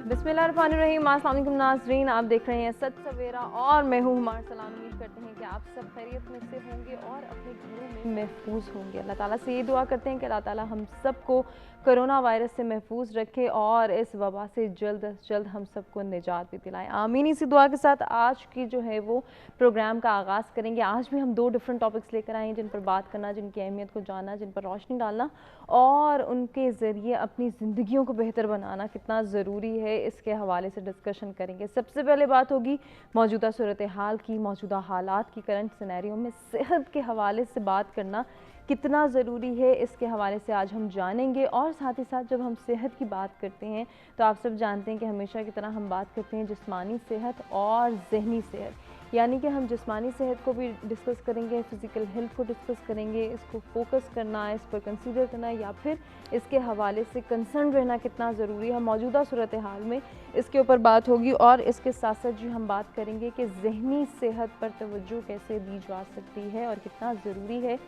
बिस्मिल्लाहिर्रहमानिर्रहीम। अस्सलाम वालेकुम नाज़रीन, आप देख रहे हैं सच सवेरा और मैं हूँ हुमार सलाम। उम्मीद करते हैं कि आप सब खैरियत में से होंगे और अपने घरों में महफूज होंगे। अल्लाह ताला से ये दुआ करते हैं कि अल्लाह ताला हम सबको कोरोना वायरस से महफूज रखे और इस वबा से जल्द अज जल्द हम सबको निजात भी दिलाएं। आमीन। इसी दुआ के साथ आज की जो है वो प्रोग्राम का आगाज़ करेंगे। आज भी हम 2 डिफरेंट टॉपिक्स लेकर आए हैं जिन पर बात करना, जिनकी अहमियत को जानना, जिन पर रोशनी डालना और उनके ज़रिए अपनी ज़िंदगियों को बेहतर बनाना कितना ज़रूरी है, इसके हवाले से डिस्कशन करेंगे। सबसे पहले बात होगी मौजूदा सूरत हाल की, मौजूदा हालात की, करंट सिनेरियो में सेहत के हवाले से बात करना कितना ज़रूरी है, इसके हवाले से आज हम जानेंगे। और साथ ही साथ जब हम सेहत की बात करते हैं तो आप सब जानते हैं कि हमेशा की तरह हम बात करते हैं जिस्मानी सेहत और जहनी सेहत, यानी कि हम जिस्मानी सेहत को भी डिस्कस करेंगे, फ़िज़िकल हेल्थ को डिस्कस करेंगे, इसको फोकस करना है, इस पर कंसीडर करना है या फिर इसके हवाले से कंसर्न रहना कितना ज़रूरी है मौजूदा सूरत हाल में, इसके ऊपर बात होगी। और इसके साथ साथ जी हम बात करेंगे कि जहनी सेहत पर तवज्जो कैसे दी जा सकती है और कितना ज़रूरी है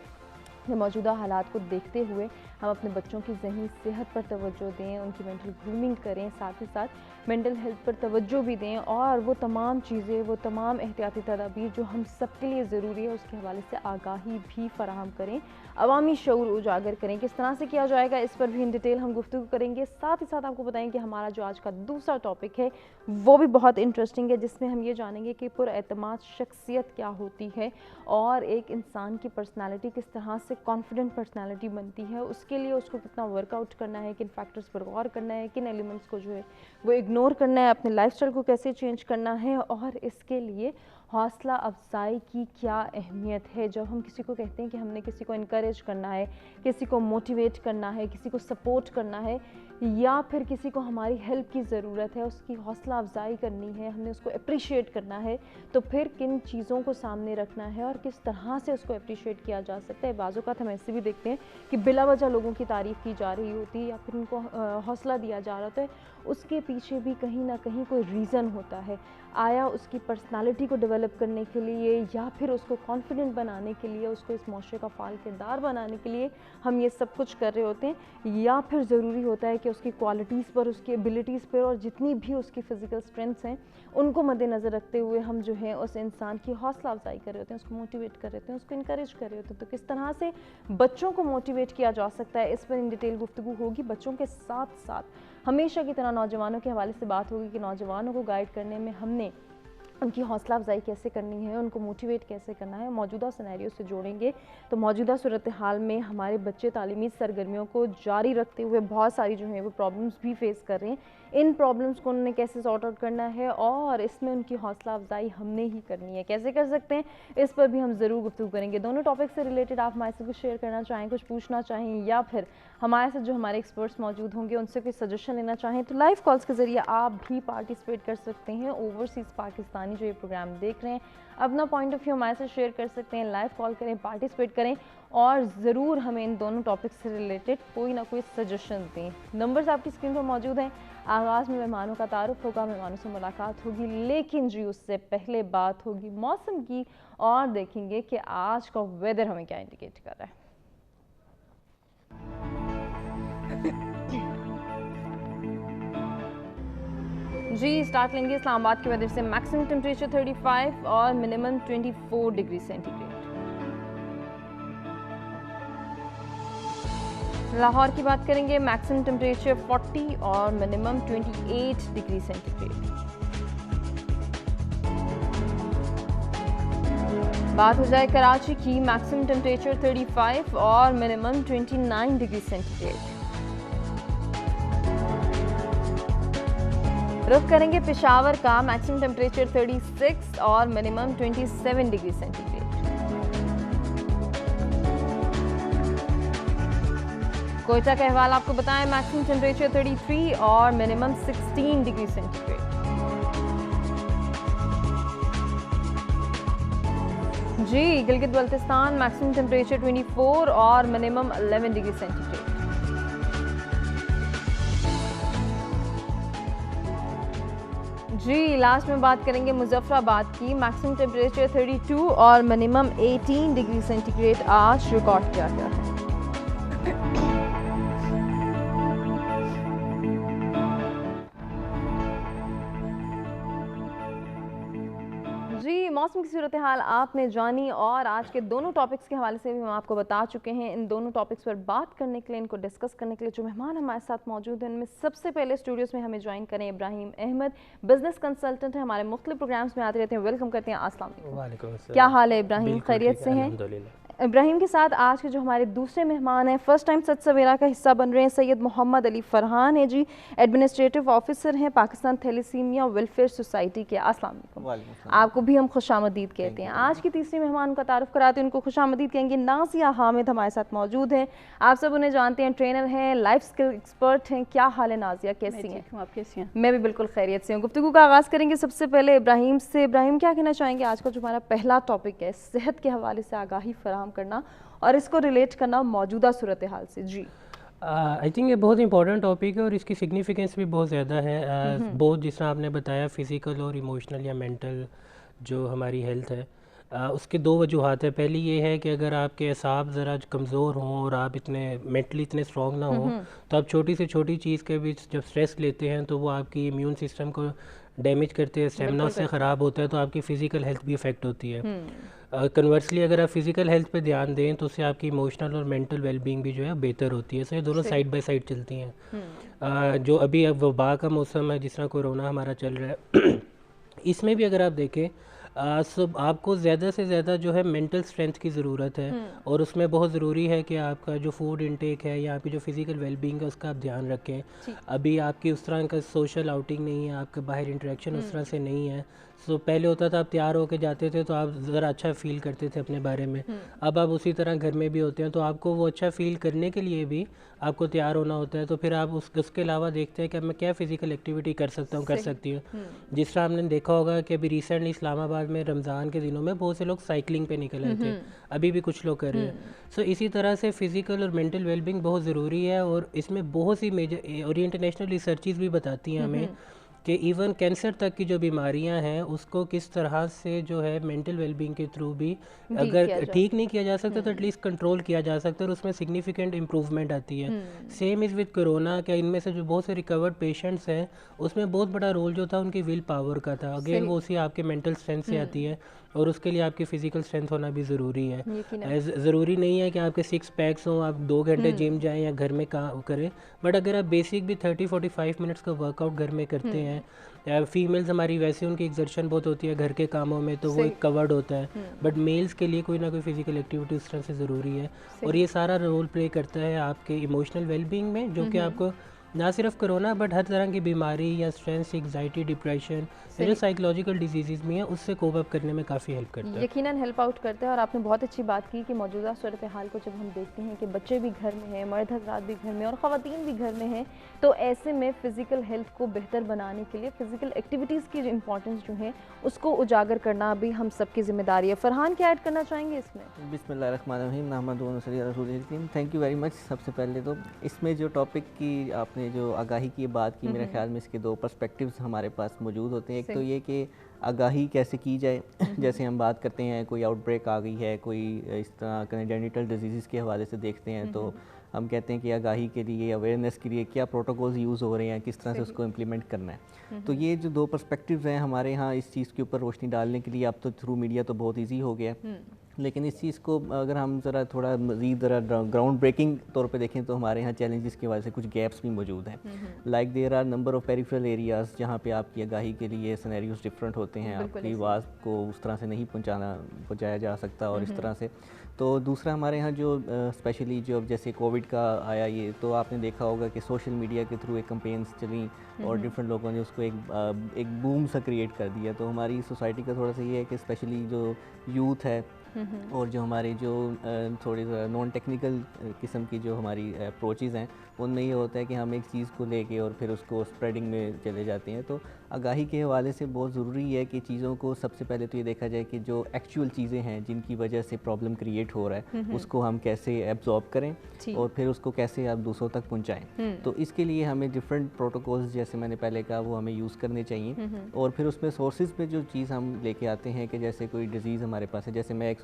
कि मौजूदा हालात को देखते हुए हम अपने बच्चों की ज़हनी सेहत पर तवज्जो दें, उनकी मेंटल ग्रूमिंग करें, साथ ही साथ मेंटल हेल्थ पर तवज्जो भी दें और वो तमाम चीज़ें, वो तमाम एहतियाती तदाबीर जो हम सब के लिए ज़रूरी है उसके हवाले से आगाही भी फराहम करें, अवामी शऊर उजागर करें। किस तरह से किया जाएगा इस पर भी इन डिटेल हम गुफ्तगू करेंगे। साथ ही साथ आपको बताएंगे कि हमारा जो आज का दूसरा टॉपिक है वो भी बहुत इंटरेस्टिंग है, जिसमें हम ये जानेंगे कि पुरएतमाद शख्सियत क्या होती है और एक इंसान की पर्सनैलिटी किस तरह से कॉन्फिडेंट पर्सनैलिटी बनती है, उसके लिए उसको कितना वर्कआउट करना है, किन फैक्टर्स पर गौर करना है, किन एलिमेंट्स को जो है वो इग्नोर करना है, अपने लाइफस्टाइल को कैसे चेंज करना है और इसके लिए हौसला अफजाई की क्या अहमियत है। जब हम किसी को कहते हैं कि हमने किसी को इनकरेज करना है, किसी को मोटिवेट करना है, किसी को सपोर्ट करना है या फिर किसी को हमारी हेल्प की ज़रूरत है, उसकी हौसला अफजाई करनी है, हमने उसको अप्रिशिएट करना है, तो फिर किन चीज़ों को सामने रखना है और किस तरह से उसको अप्रिशिएट किया जा सकता है। बाज़ औक़ात हम ऐसे भी देखते हैं कि बिला वजह लोगों की तारीफ़ की जा रही होती है या फिर उनको हौसला दिया जा रहा होता है, उसके पीछे भी कहीं ना कहीं कोई रीज़न होता है। आया उसकी पर्सनालिटी को डेवलप करने के लिए या फिर उसको कॉन्फिडेंट बनाने के लिए, उसको इस माशरे का फ़ाल किरदार बनाने के लिए हम ये सब कुछ कर रहे होते हैं, या फिर ज़रूरी होता है कि उसकी क्वालिटीज़ पर, उसकी एबिलिटीज़ पर और जितनी भी उसकी फ़िज़िकल स्ट्रेंथ्स हैं उनको मद्देनज़र रखते हुए हम जो है उस इंसान की हौसला अफजाई कर रहे होते हैं, उसको मोटिवेट कर रहे होते हैं, उसको इनकरेज कर रहे होते हैं। तो किस तरह से बच्चों को मोटिवेट किया जा सकता है, इस पर इन डिटेल गुफ्तगू होगी। बच्चों के साथ साथ हमेशा की तरह नौजवानों के हवाले से बात होगी कि नौजवानों को गाइड करने में हमने उनकी हौसला अफजाई कैसे करनी है, उनको मोटिवेट कैसे करना है, मौजूदा सिनेरियो से जोड़ेंगे। तो मौजूदा सूरत हाल में हमारे बच्चे तालीमी सरगर्मियों को जारी रखते हुए बहुत सारी जो है वो प्रॉब्लम्स भी फेस कर रहे हैं। इन प्रॉब्लम्स को उन्होंने कैसे सॉर्ट आउट करना है और इसमें उनकी हौसला अफजाई हमने ही करनी है, कैसे कर सकते हैं, इस पर भी हम ज़रूर गुफ्तगू करेंगे। दोनों टॉपिक से रिलेटेड आप हमारे से कुछ शेयर करना चाहें, कुछ पूछना चाहें या फिर हमारे साथ जो हमारे एक्सपर्ट्स मौजूद होंगे उनसे कोई सजेशन लेना चाहें तो लाइव कॉल्स के ज़रिए आप भी पार्टिसिपेट कर सकते हैं। ओवरसीज़ पाकिस्तानी जो ये प्रोग्राम देख रहे हैं अपना पॉइंट ऑफ व्यू हमारे साथ शेयर कर सकते हैं, लाइव कॉल करें, पार्टिसिपेट करें और ज़रूर हमें इन दोनों टॉपिक्स से रिलेटेड कोई ना कोई सजेशन दें। नंबर्स आपकी स्क्रीन पर मौजूद हैं। आगाज़ में मेहमानों का तारुफ होगा, मेहमानों से मुलाकात होगी, लेकिन जी उससे पहले बात होगी मौसम की और देखेंगे कि आज का वेदर हमें क्या इंडिकेट कर रहा है। जी स्टार्ट लेंगे इस्लामाबाद के वेदर से। मैक्सिमम टेम्परेचर 35 और मिनिमम 24 डिग्री सेंटीग्रेड। लाहौर की बात करेंगे, मैक्सिमम टेम्परेचर 40 और मिनिमम 28 डिग्री सेंटीग्रेड। बात हो जाए कराची की, मैक्सिमम टेम्परेचर 35 और मिनिमम 29 डिग्री सेंटीग्रेड। रुख करेंगे पेशावर का, मैक्सिमम टेम्परेचर 36 और मिनिमम 27 डिग्री सेंटीग्रेड। कोयटा का अहवाल आपको बताएं, मैक्सिमम टेम्परेचर 33 और मिनिमम 16 डिग्री सेंटीग्रेड। जी गिलगित बल्तिस्तान, मैक्सिमम टेम्परेचर 24 और मिनिमम 11 डिग्री सेंटीग्रेड। जी लास्ट में बात करेंगे मुजफ्फराबाद की, मैक्सिमम टेम्परेचर 32 और मिनिमम 18 डिग्री सेंटीग्रेड आज रिकॉर्ड किया गया है। मौसम की सूरत हाल आपने जानी और आज के दोनों टॉपिक्स के हवाले से भी हम आपको बता चुके हैं। इन दोनों टॉपिक्स पर बात करने के लिए, इनको डिस्कस करने के लिए जो मेहमान हमारे साथ मौजूद हैं, उनमें सबसे पहले स्टूडियोज़ में हमें ज्वाइन करें इब्राहिम अहमद, बिजनेस कंसल्टेंट है, हमारे मुख्तलिफ प्रोग्राम्स में आते रहते हैं। वेलकम करते हैं। अस्सलाम वालेकुम। क्या हाल है इब्राहिम, खैरियत से हैं? इब्राहिम के साथ आज के जो हमारे दूसरे मेहमान हैं, फर्स्ट टाइम सच सवेरा का हिस्सा बन रहे हैं, सैयद मोहम्मद अली फरहान है जी, एडमिनिस्ट्रेटिव ऑफिसर हैं पाकिस्तान थैलेसीमिया वेलफेयर सोसाइटी के। अस्सलाम वालेकुम। आपको भी हम खुशामदीद कहते हैं। आज की तीसरी मेहमान का तारुफ कराते हैं, उनको खुशामदीद कहेंगे। नाज़िया हामिद हमारे साथ मौजूद हैं, आप सब उन्हें जानते हैं, ट्रेनर हैं, लाइफ स्किल एक्सपर्ट हैं। क्या हाल है नाज़िया, कैसी हैं? आप कैसी हैं? मैं भी बिल्कुल खैरियत से हूँ। गुफ्तगू का आगाज़ करेंगे सबसे पहले इब्राहिम से। इब्राहिम, क्या कहना चाहेंगे? आज का जो हमारा पहला टॉपिक है, सेहत के हवाले से आगाही फराहम करना और इसको रिलेट करना मौजूदा सूरत हाल से। जी, आई थिंक ये बहुत इंपॉर्टेंट टॉपिक है और इसकी सिग्निफिकेंस भी बहुत ज़्यादा है। बहुत जिस तरह आपने बताया, फ़िज़िकल और इमोशनल या मेंटल जो हमारी हेल्थ है, उसके दो वजूहात है। पहली ये है कि अगर आपके असाब ज़रा कमज़ोर हों और आप इतने मेंटली इतने स्ट्रॉन्ग ना हों, तो आप छोटी से छोटी चीज़ के भी जब स्ट्रेस लेते हैं तो वो आपकी इम्यून सिस्टम को डैमेज करते हैं, स्टेमिना उससे ख़राब होता है, तो आपकी फ़िज़िकल हेल्थ भी इफ़ेक्ट होती है। कन्वर्सली अगर आप फिज़िकल हेल्थ पे ध्यान दें तो उससे आपकी इमोशनल और मेंटल वेलबींग भी जो है बेहतर होती है। सो ये दोनों साइड बाय साइड चलती हैं। जो अभी अब वबा का मौसम है, जिस तरह कोरोना हमारा चल रहा है इसमें भी अगर आप देखें सब आपको ज़्यादा से ज़्यादा जो है मेंटल स्ट्रेंथ की ज़रूरत है और उसमें बहुत ज़रूरी है कि आपका जो फूड इनटेक है या आपकी जो फिज़िकल वेलबींग है उसका आप ध्यान रखें। अभी आपकी उस तरह का सोशल आउटिंग नहीं है, आपका बाहर इंटरेक्शन उस तरह से नहीं है। सो पहले होता था आप तैयार होकर जाते थे तो आप ज़रा अच्छा फ़ील करते थे अपने बारे में। अब आप उसी तरह घर में भी होते हैं तो आपको वो अच्छा फ़ील करने के लिए भी आपको तैयार होना होता है। तो फिर आप उसके अलावा देखते हैं कि अब मैं क्या फ़िज़िकल एक्टिविटी कर सकता हूँ, कर सकती हूँ। जिस तरह आपने देखा होगा कि अभी रिसेंटली इस्लामाबाद में रमज़ान के दिनों में बहुत से लोग साइकिलिंग पे निकल आए थे, अभी भी कुछ लोग कर रहे हैं। सो इसी तरह से फ़िज़िकल और मेंटल वेलबींग बहुत ज़रूरी है और इसमें बहुत सी मेजर और इंटरनेशनल रिसर्चेस भी बताती हैं हमें कि इवन कैंसर तक की जो बीमारियां हैं उसको किस तरह से जो है मेंटल वेलबींग के थ्रू भी अगर ठीक नहीं किया जा सकता तो एटलीस्ट कंट्रोल किया जा सकता है और उसमें सिग्निफिकेंट इम्प्रूवमेंट आती है। सेम इज़ विद कोरोना, क्या इनमें से जो बहुत से रिकवर्ड पेशेंट्स हैं उसमें बहुत बड़ा रोल जो था उनकी विल पावर का था। अगेन वो उसी आपके मेंटल स्ट्रेंथ से आती है और उसके लिए आपकी फ़िज़िकल स्ट्रेंथ होना भी ज़रूरी है। ज़रूरी नहीं है कि आपके 6 पैक्स हों, आप 2 घंटे जिम जाएं या घर में काम करें, बट अगर आप बेसिक भी 30-45 मिनट्स का वर्कआउट घर में करते हैं, फीमेल्स हमारी वैसे उनकी एक्सर्शन बहुत होती है घर के कामों में तो वो एक कवर्ड होता है, बट मेल्स के लिए कोई ना कोई फ़िज़िकल एक्टिविटी उस तरह से ज़रूरी है और ये सारा रोल प्ले करता है आपके इमोशनल वेलबींग में, जो कि आपको ना सिर्फ कोरोना बट हर तरह की बीमारी या स्ट्रेस, एग्जाइटी, डिप्रेशन या जो साइकोलॉजिकल डिजीज़ में है उससे कोप अप करने में काफ़ी हेल्प करता है। यकीनन हेल्प आउट करता है और आपने बहुत अच्छी बात की कि मौजूदा सूरत हाल को जब हम देखते हैं कि बच्चे भी घर में हैं, मर्द हज़रात भी घर में और ख़वातीन भी घर में हैं, तो ऐसे में फ़िज़िकल हेल्थ को बेहतर बनाने के लिए फ़िज़िकल एक्टिविटीज़ की इंपॉर्टेंस जो है उसको उजागर करना भी हम सबकी जिम्मेदारी है। फरहान, क्या ऐड करना चाहेंगे इसमें? बिस्मिल्लाहिर्रहमानिर्रहीम, नहमदुहुन्नसल्ली थैंक यू वेरी मच। सबसे पहले तो इसमें जो टॉपिक की आपने जो आगाही की बात की, मेरे ख्याल में इसके दो पर्सपेक्टिव्स हमारे पास मौजूद होते हैं। एक तो ये कि आगाही कैसे की जाए, जैसे हम बात करते हैं कोई आउटब्रेक आ गई है, कोई इस तरह कंजेनिटल डिजीज़ के हवाले से देखते हैं तो हम कहते हैं कि आगाही के लिए, अवेयरनेस के लिए क्या प्रोटोकॉल्स यूज़ हो रहे हैं, किस तरह से उसको इम्प्लीमेंट करना है। तो ये जो दो पर्सपेक्टिव्स हैं हमारे यहाँ इस चीज़ के ऊपर रोशनी डालने के लिए, अब तो थ्रू मीडिया तो बहुत ईजी हो गया, लेकिन इस चीज़ को अगर हम ज़रा थोड़ा मज़ीद ज़रा ग्राउंड ब्रेकिंग तौर पे देखें तो हमारे यहाँ चैलेंजेस की वजह से कुछ गैप्स भी मौजूद हैं। Like there are number of peripheral areas जहाँ पे आपकी आगाही के लिए सिनेरियोस डिफरेंट होते हैं, आपकी आवाज़ को उस तरह से नहीं पहुँचाया जा सकता और इस तरह से। तो दूसरा हमारे यहाँ जो स्पेशली जो जैसे कोविड का आया, ये तो आपने देखा होगा कि सोशल मीडिया के थ्रू एक कैंपेन्स चली और डिफरेंट लोगों ने उसको एक बूम सा क्रिएट कर दिया। तो हमारी सोसाइटी का थोड़ा सा ये है कि स्पेशली जो यूथ है और जो हमारे जो थोड़ी नॉन टेक्निकल किस्म की जो हमारी अप्रोचेज़ हैं उनमें ये होता है कि हम एक चीज़ को लेके और फिर उसको स्प्रेडिंग में चले जाते हैं। तो आगाही के हवाले से बहुत ज़रूरी है कि चीज़ों को सबसे पहले तो ये देखा जाए कि जो एक्चुअल चीज़ें हैं जिनकी वजह से प्रॉब्लम क्रिएट हो रहा है उसको हम कैसे एब्जॉर्ब करें और फिर उसको कैसे आप दूसरों तक पहुँचाएँ। तो इसके लिए हमें डिफरेंट प्रोटोकॉल्स, जैसे मैंने पहले कहा, वो हमें यूज़ करने चाहिए और फिर उसमें सोर्सेज पे जो चीज़ हम लेके आते हैं कि जैसे कोई डिज़ीज़ हमारे पास है, जैसे मैं एक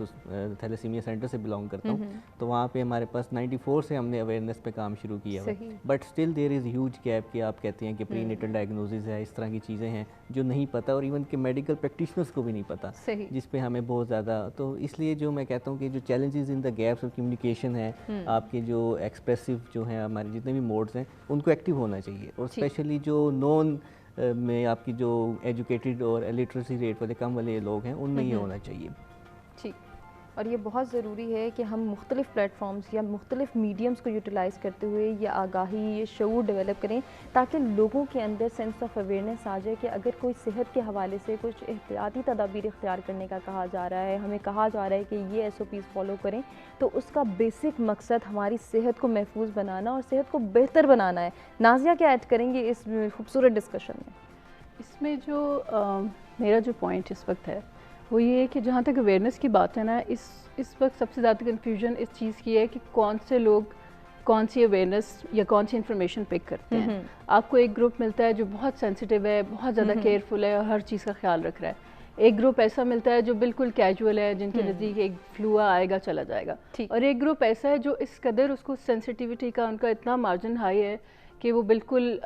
थैलेसीमिया सेंटर से बिलोंग करता हूँ, तो वहाँ पे हमारे पास 94 से हमने अवेयरनेस पे काम शुरू किया है, but still there is huge gap कि आप कहते हैं कि प्री नेटल डायग्नोसिस है, इस तरह की चीज़ें हैं जो नहीं पता और इवन के मेडिकल प्रैक्टिशनर्स को भी नहीं पता, जिस पे हमें बहुत ज़्यादा, तो इसलिए जो मैं कहता हूँ कि जो challenges in the gaps of communication है, आपके जो एक्सप्रेसिव जो हैं हमारे जितने भी मोड्स हैं उनको एक्टिव होना चाहिए, और स्पेशली जो नॉन में आपकी जो एजुकेटेड और लिटरेसी रेट वाले कम वाले लोग हैं उनमें ये होना चाहिए। ठीक, और ये बहुत ज़रूरी है कि हम मुख्तलिफ़ प्लेटफॉर्म्स या मुख्तलिफ़ मीडियम्स को यूटिलाइज़ करते हुए ये आगाही, ये शऊर डेवलप करें ताकि लोगों के अंदर सेंस ऑफ अवेयरनेस आ जाए कि अगर कोई सेहत के हवाले से कुछ एहतियाती तदाबीर इख्तियार करने का कहा जा रहा है, हमें कहा जा रहा है कि ये SOPs फॉलो करें, तो उसका बेसिक मकसद हमारी सेहत को महफूज बनाना और सेहत को बेहतर बनाना है। नाज़िया क्या ऐड करेंगे इस खूबसूरत डिस्कशन में? इसमें जो मेरा जो पॉइंट इस वक्त है वो ये है कि जहाँ तक अवेयरनेस की बात है ना, इस वक्त सबसे ज़्यादा कन्फ्यूजन इस चीज़ की है कि कौन से लोग कौन सी अवेयरनेस या कौन सी इन्फॉर्मेशन पिक करते हैं। आपको एक ग्रुप मिलता है जो बहुत सेंसिटिव है, बहुत ज़्यादा केयरफुल है और हर चीज़ का ख्याल रख रहा है, एक ग्रुप ऐसा मिलता है जो बिल्कुल कैजुअल है, जिनके नज़दीक एक फ्लू आएगा चला जाएगा, और एक ग्रुप ऐसा है जो इस कदर उसको सेंसिटिविटी का उनका इतना मार्जिन हाई है कि वो बिल्कुल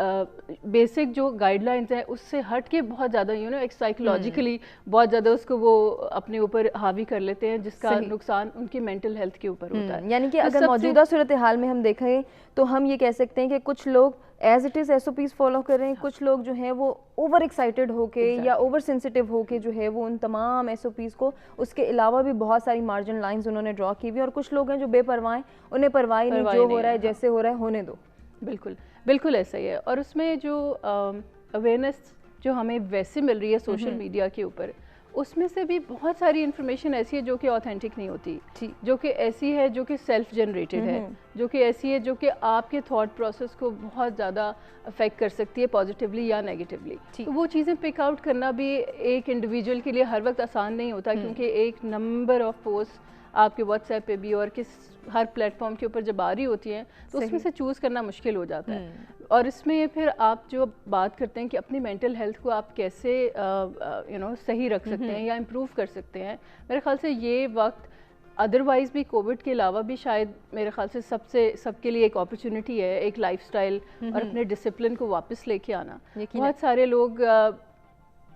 बेसिक जो गाइडलाइंस हैं उससे हट के बहुत ज़्यादा एक साइकोलॉजिकली बहुत ज़्यादा उसको वो अपने ऊपर हावी कर लेते हैं, जिसका नुकसान उनकी मेंटल हेल्थ के ऊपर होता है। यानी कि अगर मौजूदा सूरत हाल में हम देखें तो हम ये कह सकते हैं कि कुछ लोग as it is SOPs follow कर रहे हैं, कुछ लोग जो हैं वो ओवर एक्साइटेड होके या ओवर सेंसिटिव होके जो है वो उन तमाम SOPs को, उसके अलावा भी बहुत सारी मार्जिन लाइंस उन्होंने ड्रॉ की हुई, और कुछ लोग हैं जो बेपरवाह हैं, उन्हें परवाह नहीं, जो हो रहा है जैसे हो रहा है होने दो। बिल्कुल बिल्कुल ऐसा ही है। और उसमें जो अवेयरनेस जो हमें वैसे मिल रही है सोशल मीडिया के ऊपर, उसमें से भी बहुत सारी इन्फॉर्मेशन ऐसी है जो कि ऑथेंटिक नहीं होती, जो कि ऐसी है जो कि सेल्फ जनरेटेड है, जो कि ऐसी है जो कि आपके थॉट प्रोसेस को बहुत ज़्यादा अफेक्ट कर सकती है पॉजिटिवली या नेगेटिवली। तो वो चीज़ें पिक आउट करना भी एक इंडिविजुअल के लिए हर वक्त आसान नहीं होता, क्योंकि एक नंबर ऑफ पोस्ट आपके व्हाट्सएप पे भी और हर प्लेटफॉर्म के ऊपर जब आ रही होती हैं तो उसमें से चूज़ करना मुश्किल हो जाता है। और इसमें फिर आप जो बात करते हैं कि अपनी मेंटल हेल्थ को आप कैसे सही रख सकते हैं या इम्प्रूव कर सकते हैं, मेरे ख्याल से ये वक्त अदरवाइज़ भी कोविड के अलावा भी शायद मेरे ख्याल से सबके लिए एक अपॉर्चुनिटी है, एक लाइफस्टाइल और अपने डिसिप्लिन को वापस लेके आना। बहुत सारे लोग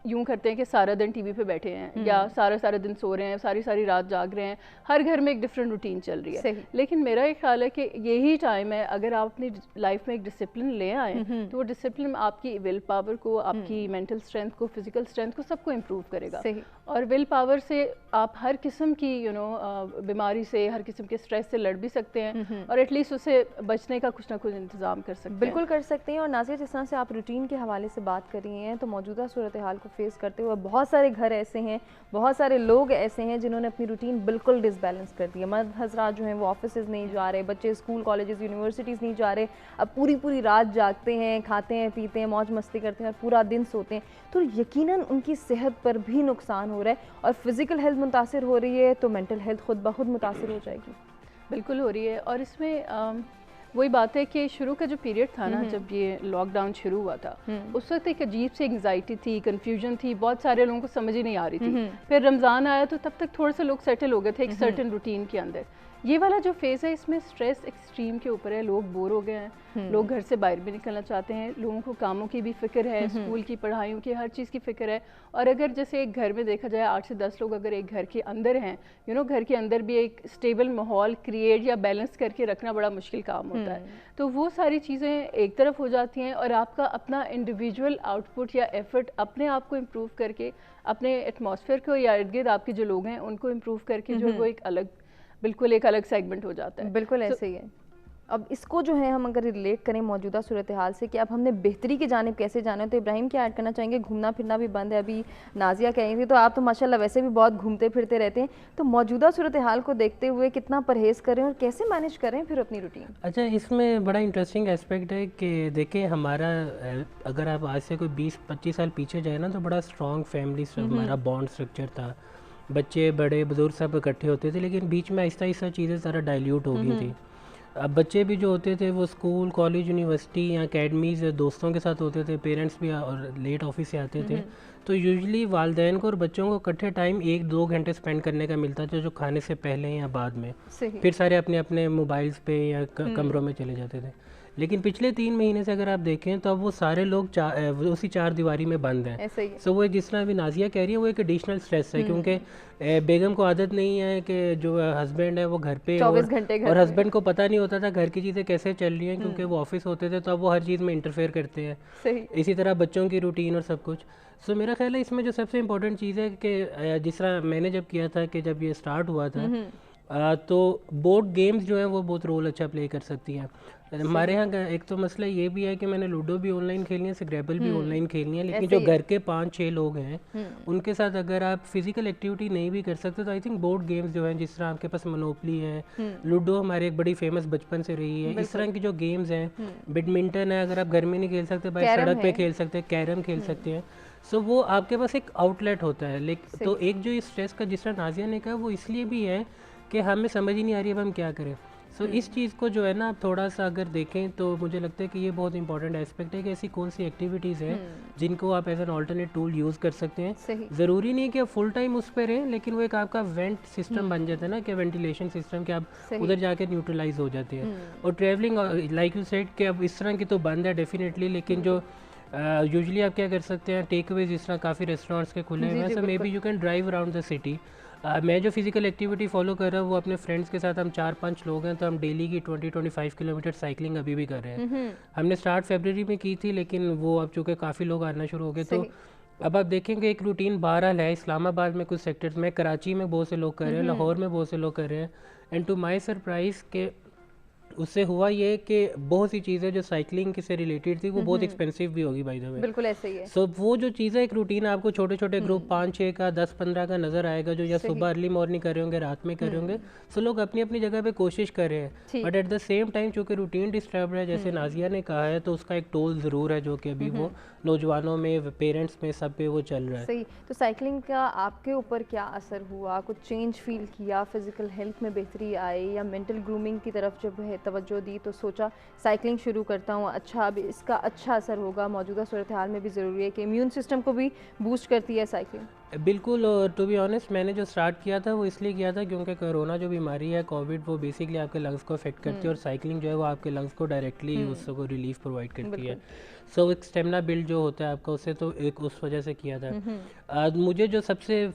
यूँ करते हैं कि सारा दिन टीवी पे बैठे हैं या सारा दिन सो रहे हैं, सारी रात जाग रहे हैं, हर घर में एक डिफरेंट रूटीन चल रही है। लेकिन मेरा एक ख्याल है कि यही टाइम है, अगर आप अपनी लाइफ में एक डिसिप्लिन ले आए तो वो डिसिप्लिन आपकी विल पावर को, आपकी मेंटल स्ट्रेंथ को, फिजिकल स्ट्रेंथ को, सबको इम्प्रूव करेगा। और विल पावर से आप हर किस्म की बीमारी से, हर किस्म के स्ट्रेस से लड़ भी सकते हैं और एटलीस्ट उससे बचने का कुछ ना कुछ इंतजाम कर सकते हैं। बिल्कुल कर सकते हैं। और नाज़िया, जिस तरह से आप रूटीन के हवाले से बात कर रही हैं, तो मौजूदा सूरत हाल को फेस करते हुए बहुत सारे घर ऐसे हैं, बहुत सारे लोग ऐसे हैं जिन्होंने अपनी रूटीन बिल्कुल डिसबैलेंस कर दी है। मर्द हज़रात जो हैं वो ऑफिसेज़ नहीं जा रहे, बच्चे स्कूल कॉलेजेस यूनिवर्सिटीज़ नहीं जा रहे, अब पूरी रात जागते हैं, खाते हैं, पीते हैं, मौज मस्ती करते हैं और पूरा दिन सोते हैं, तो यकीनन उनकी सेहत पर भी नुकसान हो रहा है और फिज़िकल हेल्थ मुतासिर हो रही है तो मेंटल हेल्थ खुद ब खुद मुतासिर हो जाएगी। बिल्कुल हो रही है। और इसमें वही बात है कि शुरू का जो पीरियड था ना, जब ये लॉकडाउन शुरू हुआ था, उस वक्त एक अजीब सी एंग्जाइटी थी, कन्फ्यूजन थी, बहुत सारे लोगों को समझ ही नहीं आ रही थी। फिर रमज़ान आया तो तब तक थोड़े से लोग सेटल हो गए थे एक सर्टेन रूटीन के अंदर। ये वाला जो फेज़ है इसमें स्ट्रेस एक्सट्रीम के ऊपर है, लोग बोर हो गए हैं, लोग घर से बाहर भी निकलना चाहते हैं, लोगों को कामों की भी फ़िक्र है, स्कूल की पढ़ाइयों की, हर चीज़ की फ़िक्र है। और अगर जैसे एक घर में देखा जाए 8 से 10 लोग अगर एक घर के अंदर हैं, घर के अंदर भी एक स्टेबल माहौल क्रिएट या बैलेंस करके रखना बड़ा मुश्किल काम होता है। तो वो सारी चीज़ें एक तरफ हो जाती हैं और आपका अपना इंडिविजुअल आउटपुट या एफर्ट अपने आप को इम्प्रूव करके, अपने एटमॉस्फेयर को या इर्द गिर्द आपके जो लोग हैं उनको इम्प्रूव करके जो वो बिल्कुल एक अलग सेगमेंट हो जाता है। बिल्कुल ऐसे ही है। अब इसको जो है हम अगर रिलेट करें मौजूदा सूरत हाल से कि अब हमने बेहतरी की जानिब कैसे जाना है, तो इब्राहिम क्या ऐड करना चाहेंगे? घूमना फिरना भी बंद है, अभी नाज़िया कह रही थी, तो आप तो माशाल्लाह वैसे भी बहुत घूमते फिरते रहते हैं, तो मौजूदा सूरत हाल को देखते हुए कितना परहेज़ करें और कैसे मैनेज करें फिर अपनी रूटीन? अच्छा, इसमें बड़ा इंटरेस्टिंग एस्पेक्ट है कि देखिए हमारा, अगर आप आज से कोई 20-25 साल पीछे जाए ना, तो बड़ा स्ट्रॉन्ग फैमिली हमारा बॉन्ड स्ट्रक्चर था, बच्चे बड़े बुजुर्ग सब इकट्ठे होते थे, लेकिन बीच में आहिस्ता आहिस्ता चीज़ें ज़रा डाइल्यूट हो गई थी। अब बच्चे भी जो होते थे वो स्कूल, कॉलेज, यूनिवर्सिटी या अकेडमीज दोस्तों के साथ होते थे, पेरेंट्स भी और लेट ऑफिस से आते थे, तो यूजुअली वालिदैन को और बच्चों को इकट्ठे टाइम 1-2 घंटे स्पेंड करने का मिलता था, जो खाने से पहले या बाद में। फिर सारे अपने अपने मोबाइल्स पे या कमरों में चले जाते थे। लेकिन पिछले 3 महीने से अगर आप देखें तो अब वो सारे लोग उसी 4 दीवारी में बंद हैं। सो वो जिस तरह अभी नाजिया कह रही है वो एक एडिशनल स्ट्रेस है, क्योंकि बेगम को आदत नहीं है कि जो हस्बैंड है वो घर पे 24 घंटे और हस्बैंड को पता नहीं होता था घर की चीज़ें कैसे चल रही हैं, क्योंकि वो ऑफिस होते थे तो अब वो हर चीज़ में इंटरफेयर करते हैं। इसी तरह बच्चों की रूटीन और सब कुछ। सो मेरा ख्याल है इसमें जो सबसे इम्पोर्टेंट चीज़ है कि जिस तरह मैंने जब किया था कि जब ये स्टार्ट हुआ था तो बोर्ड गेम्स जो हैं वो बहुत रोल अच्छा प्ले कर सकती हैं। हमारे यहाँ एक तो मसला ये भी है कि मैंने लूडो भी ऑनलाइन खेलनी है, स्क्रैबल भी ऑनलाइन खेलनी है, लेकिन जो घर के 5-6 लोग हैं उनके साथ अगर आप फिजिकल एक्टिविटी नहीं भी कर सकते तो आई थिंक बोर्ड गेम्स जो हैं, जिस तरह आपके पास मोनोपली है, लूडो हमारी एक बड़ी फेमस बचपन से रही है, इस तरह की जो गेम्स हैं, बैडमिंटन है, अगर आप घर में नहीं खेल सकते बाहर सड़क पे खेल सकते हैं, कैरम खेल सकते हैं। सो वो आपके पास एक आउटलेट होता है। लेकिन तो एक जो स्ट्रेस का जिस तरह नाजिया ने कहा वो इसलिए भी है कि हमें समझ ही नहीं आ रही अब हम क्या करें। सो इस चीज़ को जो है ना आप थोड़ा सा अगर देखें तो मुझे लगता है कि ये बहुत इंपॉर्टेंट एस्पेक्ट है कि ऐसी कौन सी एक्टिविटीज़ हैं जिनको आप as an alternate tool use कर सकते हैं। ज़रूरी नहीं कि आप फुल टाइम उस पर रहें, लेकिन वो एक आपका वेंट सिस्टम बन जाता है ना, कि वेंटिलेशन सिस्टम, कि आप उधर जाके न्यूट्रलाइज हो जाते हैं। और ट्रैवलिंग लाइक यू सेड कि अब इस तरह की तो बंद है डेफिनेटली, लेकिन जो यूजुअली आप क्या कर सकते हैं, टेक अवे जिस तरह काफ़ी रेस्टोरेंट्स के खुले हुए हैं, so maybe you can drive around the city. मैं जो फिजिकल एक्टिविटी फॉलो कर रहा हूँ वो अपने फ्रेंड्स के साथ, हम 4-5 लोग हैं, तो हम डेली की 20-25 किलोमीटर साइकिलिंग अभी भी कर रहे हैं। हमने स्टार्ट फरवरी में की थी, लेकिन वो अब चूँकि काफ़ी लोग आना शुरू हो गए, तो अब आप देखेंगे एक रूटीन बहरहाल है। इस्लामाबाद में कुछ सेक्टर्स में, कराची में बहुत से लोग कर रहे हैं, लाहौर में बहुत से लोग कर रहे हैं। एंड टू माई सरप्राइज़ के उससे हुआ ये कि बहुत सी चीज़ें जो साइकिलिंग से रिलेटेड थी वो बहुत एक्सपेंसिव भी होगी बाय द वे। बिल्कुल ऐसे ही है। सो वो जो चीज़ें एक रूटीन आपको छोटे छोटे ग्रुप 5-6 का 10-15 का नज़र आएगा, जो या सुबह अर्ली मॉर्निंग कर रहे होंगे, रात में कर रहे होंगे। सो लोग अपनी अपनी जगह पे कोशिश कर रहे हैं, but at the same time चूँकि रूटीन डिस्टर्ब है, जैसे नाजिया ने कहा है, तो उसका एक टोल ज़रूर है जो कि अभी वो नौजवानों में, पेरेंट्स में, सब पे वो चल रहा है। सही। तो साइकिलिंग का आपके ऊपर क्या असर हुआ? कुछ चेंज फील किया? फिजिकल हेल्थ में बेहतरी आई या मेंटल ग्रूमिंग की तरफ जब है तवज्जो दी तो सोचा साइकिलिंग शुरू करता हूँ, अच्छा अब इसका अच्छा असर होगा? मौजूदा सूरत हाल में भी ज़रूरी है कि इम्यून सिस्टम को भी बूस्ट करती है साइकिलिंग। बिल्कुल। और टू बी ऑनेस्ट मैंने जो स्टार्ट किया था वो इसलिए किया था क्योंकि कोरोना जो बीमारी है, कोविड, वो बेसिकली आपके लंग्स को अफेक्ट करती है, और साइकिलिंग जो है वो आपके लंग्स को डायरेक्टली उसको रिलीफ प्रोवाइड करती है। सो एक स्टेमिना बिल्ड जो होता है आपका, उससे तो एक उस वजह से किया था। मुझे जो सबसे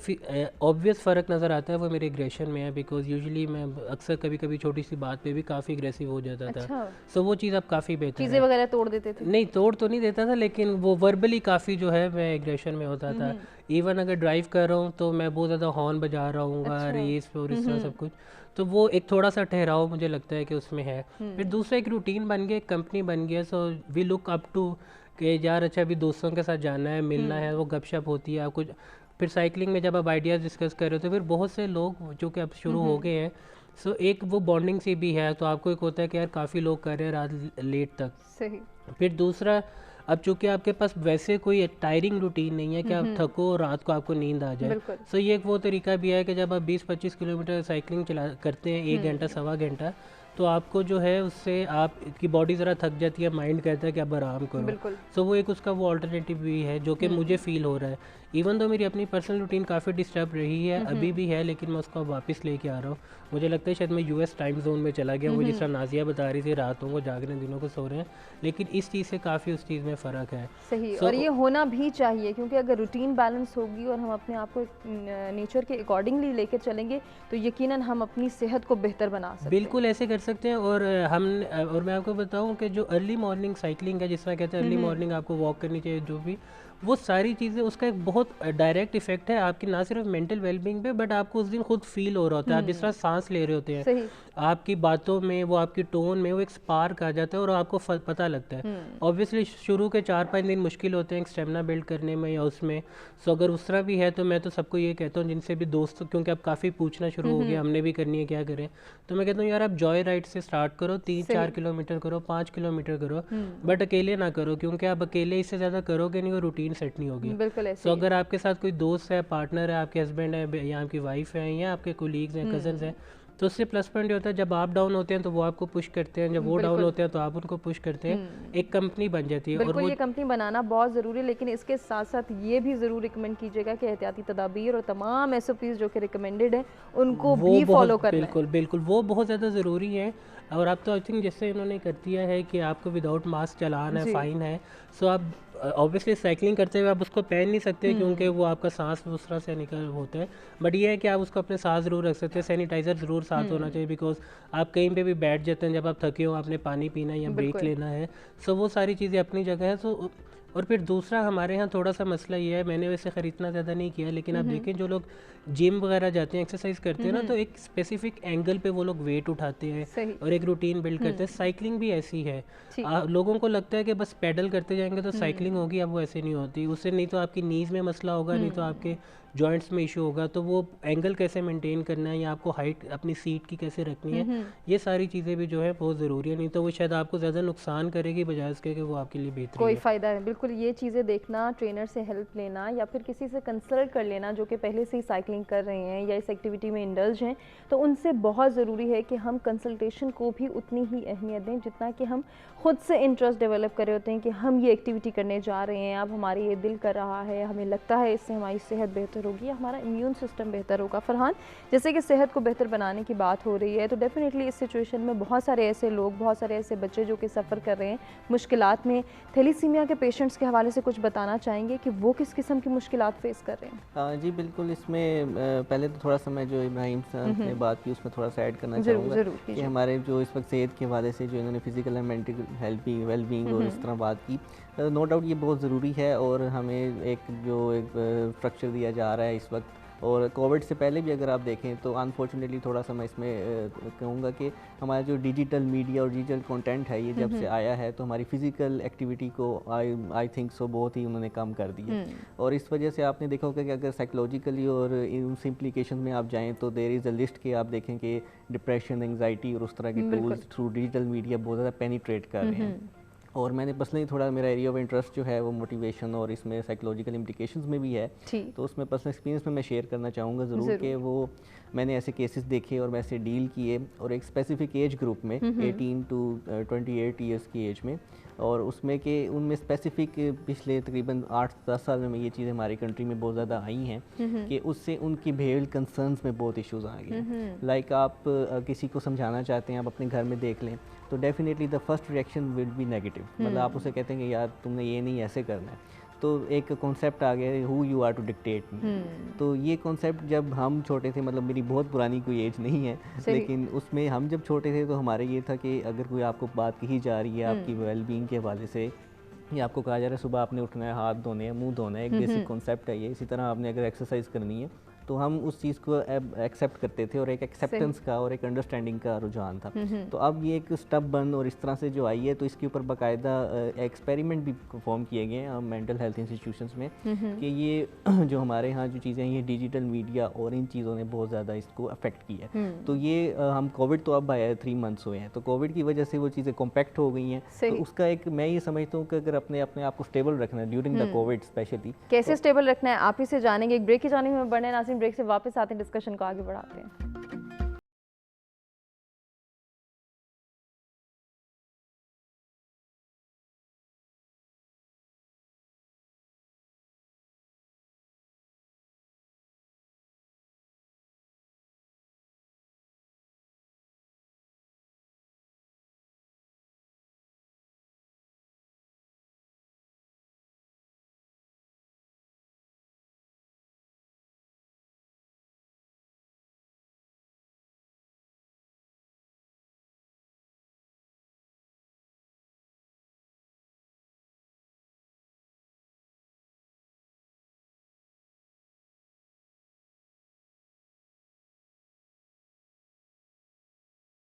ऑब्वियस फ़र्क नज़र आता है वो मेरे एग्रेशन में है, बिकॉज यूजुअली मैं अक्सर कभी कभी छोटी सी बात पे भी काफ़ी एग्रेसिव हो जाता था। सो वो चीज़ अब काफ़ी बेहतर है। चीज़ें वगैरह तोड़ देते थे? नहीं, तोड़ तो नहीं देता था, लेकिन वो वर्बली काफ़ी जो है मैं एग्रेशन में होता था। इवन अगर ड्राइव कर रहा हूँ तो मैं बहुत ज़्यादा हॉर्न बजा रहा हूँ रेस पे और इस तरह सब कुछ, तो वो एक थोड़ा सा ठहराव मुझे लगता है कि उसमें है। फिर दूसरा एक रूटीन बन गया, एक कंपनी बन गया, so we look up to कि यार अच्छा अभी दोस्तों के साथ जाना है, मिलना है, वो गपशप होती है कुछ। फिर साइकिलिंग में जब आप आइडियाज़ डिस्कस कर रहे हो तो फिर बहुत से लोग जो कि अब शुरू हो गए हैं, सो एक वो बॉन्डिंग सी भी है, तो आपको एक होता है कि यार काफ़ी लोग कर रहे हैं रात लेट तक। सही। फिर दूसरा, अब चूंकि आपके पास वैसे कोई टायरिंग रूटीन नहीं है कि आप थको और रात को आपको नींद आ जाए, सो ये एक वो तरीका भी है कि जब आप 20-25 किलोमीटर साइकिलिंग करते हैं, 1 घंटा 1.25 घंटा, तो आपको जो है उससे आपकी बॉडी ज़रा थक जाती है, माइंड कहता है कि अब आराम करो। सो वो एक उसका वो अल्टरनेटिव भी है जो कि मुझे फील हो रहा है। इवन तो मेरी अपनी पर्सनल रूटीन काफ़ी डिस्टर्ब रही है, अभी भी है, लेकिन मैं उसको वापस लेके आ रहा हूँ। मुझे लगता है शायद मैं यूएस टाइम जोन में चला गया हूँ, जिस तरह नाजिया बता रही थी, रातों को जाग रहे हैं, दिनों को सो रहे हैं, लेकिन इस चीज़ से काफ़ी उस चीज़ में फ़र्क है। सही। और ये होना भी चाहिए, क्योंकि अगर रूटीन बैलेंस होगी और हम अपने आप को नेचर के अकॉर्डिंगली लेकर चलेंगे तो यकीनन हम अपनी सेहत को बेहतर बना सकते हैं। बिल्कुल ऐसे कर सकते हैं। और मैं आपको बताऊं कि जो अर्ली मॉर्निंग साइकिलिंग है, जिस तरह कहते हैं अर्ली मॉर्निंग आपको वॉक करनी चाहिए, जो भी वो सारी चीज़ें, उसका एक बहुत डायरेक्ट इफेक्ट है आपकी ना सिर्फ मेंटल वेलबींग पे, बट आपको उस दिन खुद फील हो रहा होता है। आप जिस तरह सांस ले रहे होते हैं, आपकी बातों में, वो आपकी टोन में वो एक स्पार्क आ जाता है और आपको पता लगता है। ऑब्वियसली शुरू के 4-5 दिन मुश्किल होते हैं स्टेमिना बिल्ड करने में या उसमें। सो अगर उस तरह भी है तो मैं तो सबको ये कहता हूँ, जिनसे भी दोस्त, क्योंकि अब काफ़ी पूछना शुरू हो गया, हमने भी करनी है, क्या करें, तो मैं कहता हूँ यार आप जॉय राइड से स्टार्ट करो, 3-4 किलोमीटर करो, 5 किलोमीटर करो, बट अकेले ना करो, क्योंकि आप अकेले इससे ज़्यादा करोगे नहीं और रूटीन सेट नहीं होगी। तो अगर आपके साथ कोई दोस्त है, पार्टनर है, आपके हस्बैंड है या आपकी वाइफ है या आपके कोलीग्स हैं, कजन्स हैं, तो उससे प्लस पॉइंट ये होता है जब आप डाउन होते हैं तो वो आपको पुश करते हैं, जब वो डाउन होते हैं तो आप उनको पुश करते हैं, एक कंपनी बन जाती है। और बिल्कुल, वो ये कंपनी बनाना बहुत ज़रूरी है, लेकिन इसके साथ साथ ये भी ज़रूर रिकमेंड कीजिएगा कि एहतियाती तदाबीर और तमाम SOPs जो कि रिकमेंडेड है उनको वो भी फॉलो बहुत करना है। बिल्कुल बिल्कुल वो बहुत ज़्यादा ज़रूरी है। और अब तो आई थिंक जैसे इन्होंने कर दिया है कि आपको विदाउट मास्क चलान है, जी। फ़ाइन है। सो आप ऑब्वियसली साइकिलिंग करते हुए आप उसको पहन नहीं सकते क्योंकि वो आपका सांस उस तरह से निकल होता है। बट ये है कि आप उसको अपने साथ ज़रूर रख सकते हैं, सैनिटाइज़र ज़रूर साथ होना चाहिए, बिकॉज आप कहीं पे भी बैठ जाते हैं, जब आप थके हो, आपने पानी पीना है या ब्रेक बिल्कुल। लेना है, सो वो सारी चीज़ें अपनी जगह है। सो और फिर दूसरा हमारे यहाँ थोड़ा सा मसला ये है, मैंने वैसे खैर इतना ज़्यादा नहीं किया, लेकिन आप देखें जो लोग जिम वगैरह जाते हैं, एक्सरसाइज करते हैं ना, तो एक स्पेसिफिक एंगल पे वो लोग वेट उठाते हैं सही। और एक रूटीन बिल्ड करते हैं। साइकिलिंग भी ऐसी है। ठीक। लोगों को लगता है कि बस पैडल करते जाएंगे तो साइकिलिंग होगी, अब वो ऐसे नहीं होती। उससे नहीं तो आपकी नीज़ में मसला होगा, नहीं तो आपके जॉइंट्स में इशू होगा। तो वो एंगल कैसे मेंटेन करना है या आपको हाइट अपनी सीट की कैसे रखनी है, ये सारी चीज़ें भी जो है बहुत ज़रूरी है। नहीं तो वो शायद आपको ज़्यादा नुकसान करेगी बजाय इसके कि वो आपके लिए बेहतरी कोई है। फ़ायदा नहीं। बिल्कुल, ये चीज़ें देखना, ट्रेनर से हेल्प लेना या फिर किसी से कंसल्ट कर लेना जो कि पहले से ही साइकिलिंग कर रहे हैं या इस एक्टिविटी में इंडल्ज हैं, तो उनसे बहुत ज़रूरी है कि हम कंसल्टेशन को भी उतनी ही अहमियत दें जितना कि हम खुद से इंटरेस्ट डेवलप कर रहे होते हैं कि हम ये एक्टिविटी करने जा रहे हैं, अब हमारी ये दिल कर रहा है, हमें लगता है इससे हमारी सेहत बेहतर होगी या हमारा इम्यून सिस्टम बेहतर होगा। फरहान, जैसे कि सेहत को बेहतर बनाने की बात हो रही है, तो डेफिनेटली इस सिचुएशन में बहुत सारे ऐसे लोग, बहुत सारे ऐसे बच्चे जो कि सफ़र कर रहे हैं मुश्किलात में, थैलीसीमिया के पेशेंट्स के हवाले से कुछ बताना चाहेंगे कि वो किस किस्म की मुश्किलात फेस कर रहे हैं? जी बिल्कुल, इसमें पहले तो थोड़ा सा मैं जो इब्राहिम साहब ने बात की उसमें थोड़ा सा ऐड करना ज़रूर, चाहूँगा ज़रूर कि कीजिए। हमारे जो इस वक्त सेहत के हवाले से जो इन्होंने physical and mental health well being और इस तरह बात की, नो डाउट ये बहुत ज़रूरी है और हमें एक स्ट्रक्चर दिया जा रहा है इस वक्त। और कोविड से पहले भी अगर आप देखें तो अनफॉर्चुनेटली थोड़ा सा मैं इसमें कहूँगा कि हमारा जो डिजिटल मीडिया और डिजिटल कंटेंट है ये जब से आया है तो हमारी फ़िज़िकल एक्टिविटी को आई थिंक सो बहुत ही उन्होंने कम कर दी है। और इस वजह से आपने देखा होगा कि अगर साइकोलॉजिकली और उस इम्प्लीकेशन में आप जाएँ तो देयर इज़ अ लिस्ट के आप देखें कि डिप्रेशन, एंग्जाइटी और उस तरह के टूल्स थ्रू डिजिटल मीडिया बहुत ज़्यादा पेनिट्रेट कर रहे हैं। और मैंने पर्सनली थोड़ा मेरा एरिया ऑफ इंटरेस्ट जो है वो मोटिवेशन और इसमें साइकोलॉजिकल इम्प्लिकेशंस में भी है, तो उसमें पर्सनल एक्सपीरियंस में मैं शेयर करना चाहूँगा ज़रूर कि वो मैंने ऐसे केसेस देखे और मैं ऐसे डील किए और एक स्पेसिफिक एज ग्रुप में 18 टू 28 ईयर्स की एज में, और उसमें कि उनमें स्पेसिफिक पिछले तकरीबन 8-10 साल में ये चीज़ें हमारी कंट्री में बहुत ज़्यादा आई हैं कि उससे उनकी बिहेवियरल कंसर्न्स में बहुत इश्यूज़ आ गए। लाइक आप किसी को समझाना चाहते हैं, आप अपने घर में देख लें तो definitely the first reaction will be negative, मतलब आप उसे कहते हैं कि यार तुमने ये नहीं ऐसे करना है, तो एक कॉन्सेप्ट आ गया who you are to dictate. तो ये कॉन्सेप्ट जब हम छोटे थे, मतलब मेरी बहुत पुरानी कोई एज नहीं है, लेकिन उसमें हम जब छोटे थे तो हमारे ये था कि अगर कोई आपको बात कही जा रही है आपकी वेलबींग के हवाले से, या आपको कहा जा रहा है सुबह आपने उठना है, हाथ धोने हैं, मुंह धोना है, एक बेसिक कॉन्सेप्ट है ये। इसी तरह आपने अगर एक्सरसाइज करनी है तो हम उस चीज़ को एक्सेप्ट करते थे और एक एक्सेप्टेंस का और एक अंडरस्टैंडिंग का रुझान था। तो अब ये एक स्टब बन और इस तरह से जो आई है तो इसके ऊपर बाकायदा एक्सपेरिमेंट भी परफॉर्म किए गए हैं मेंटल हेल्थ इंस्टीट्यूशंस में कि ये जो हमारे यहाँ जो चीज़ें हैं ये डिजिटल मीडिया और इन चीज़ों ने बहुत ज़्यादा इसको अफेक्ट किया है। तो ये हम कोविड तो अब आया है 3 मंथ्स हुए हैं, तो कोविड की वजह से वो चीज़ें कॉम्पैक्ट हो गई हैं। तो उसका एक मैं ये समझता हूँ कि अगर अपने आप को स्टेबल रखना है ड्यूरिंग द कोविड स्पेशली, कैसे स्टेबल रखना है आप ही से जानेंगे। एक ब्रेक की जाने में बढ़ने, नाज़रीन ब्रेक से वापस आते हैं, डिस्कशन को आगे बढ़ाते हैं।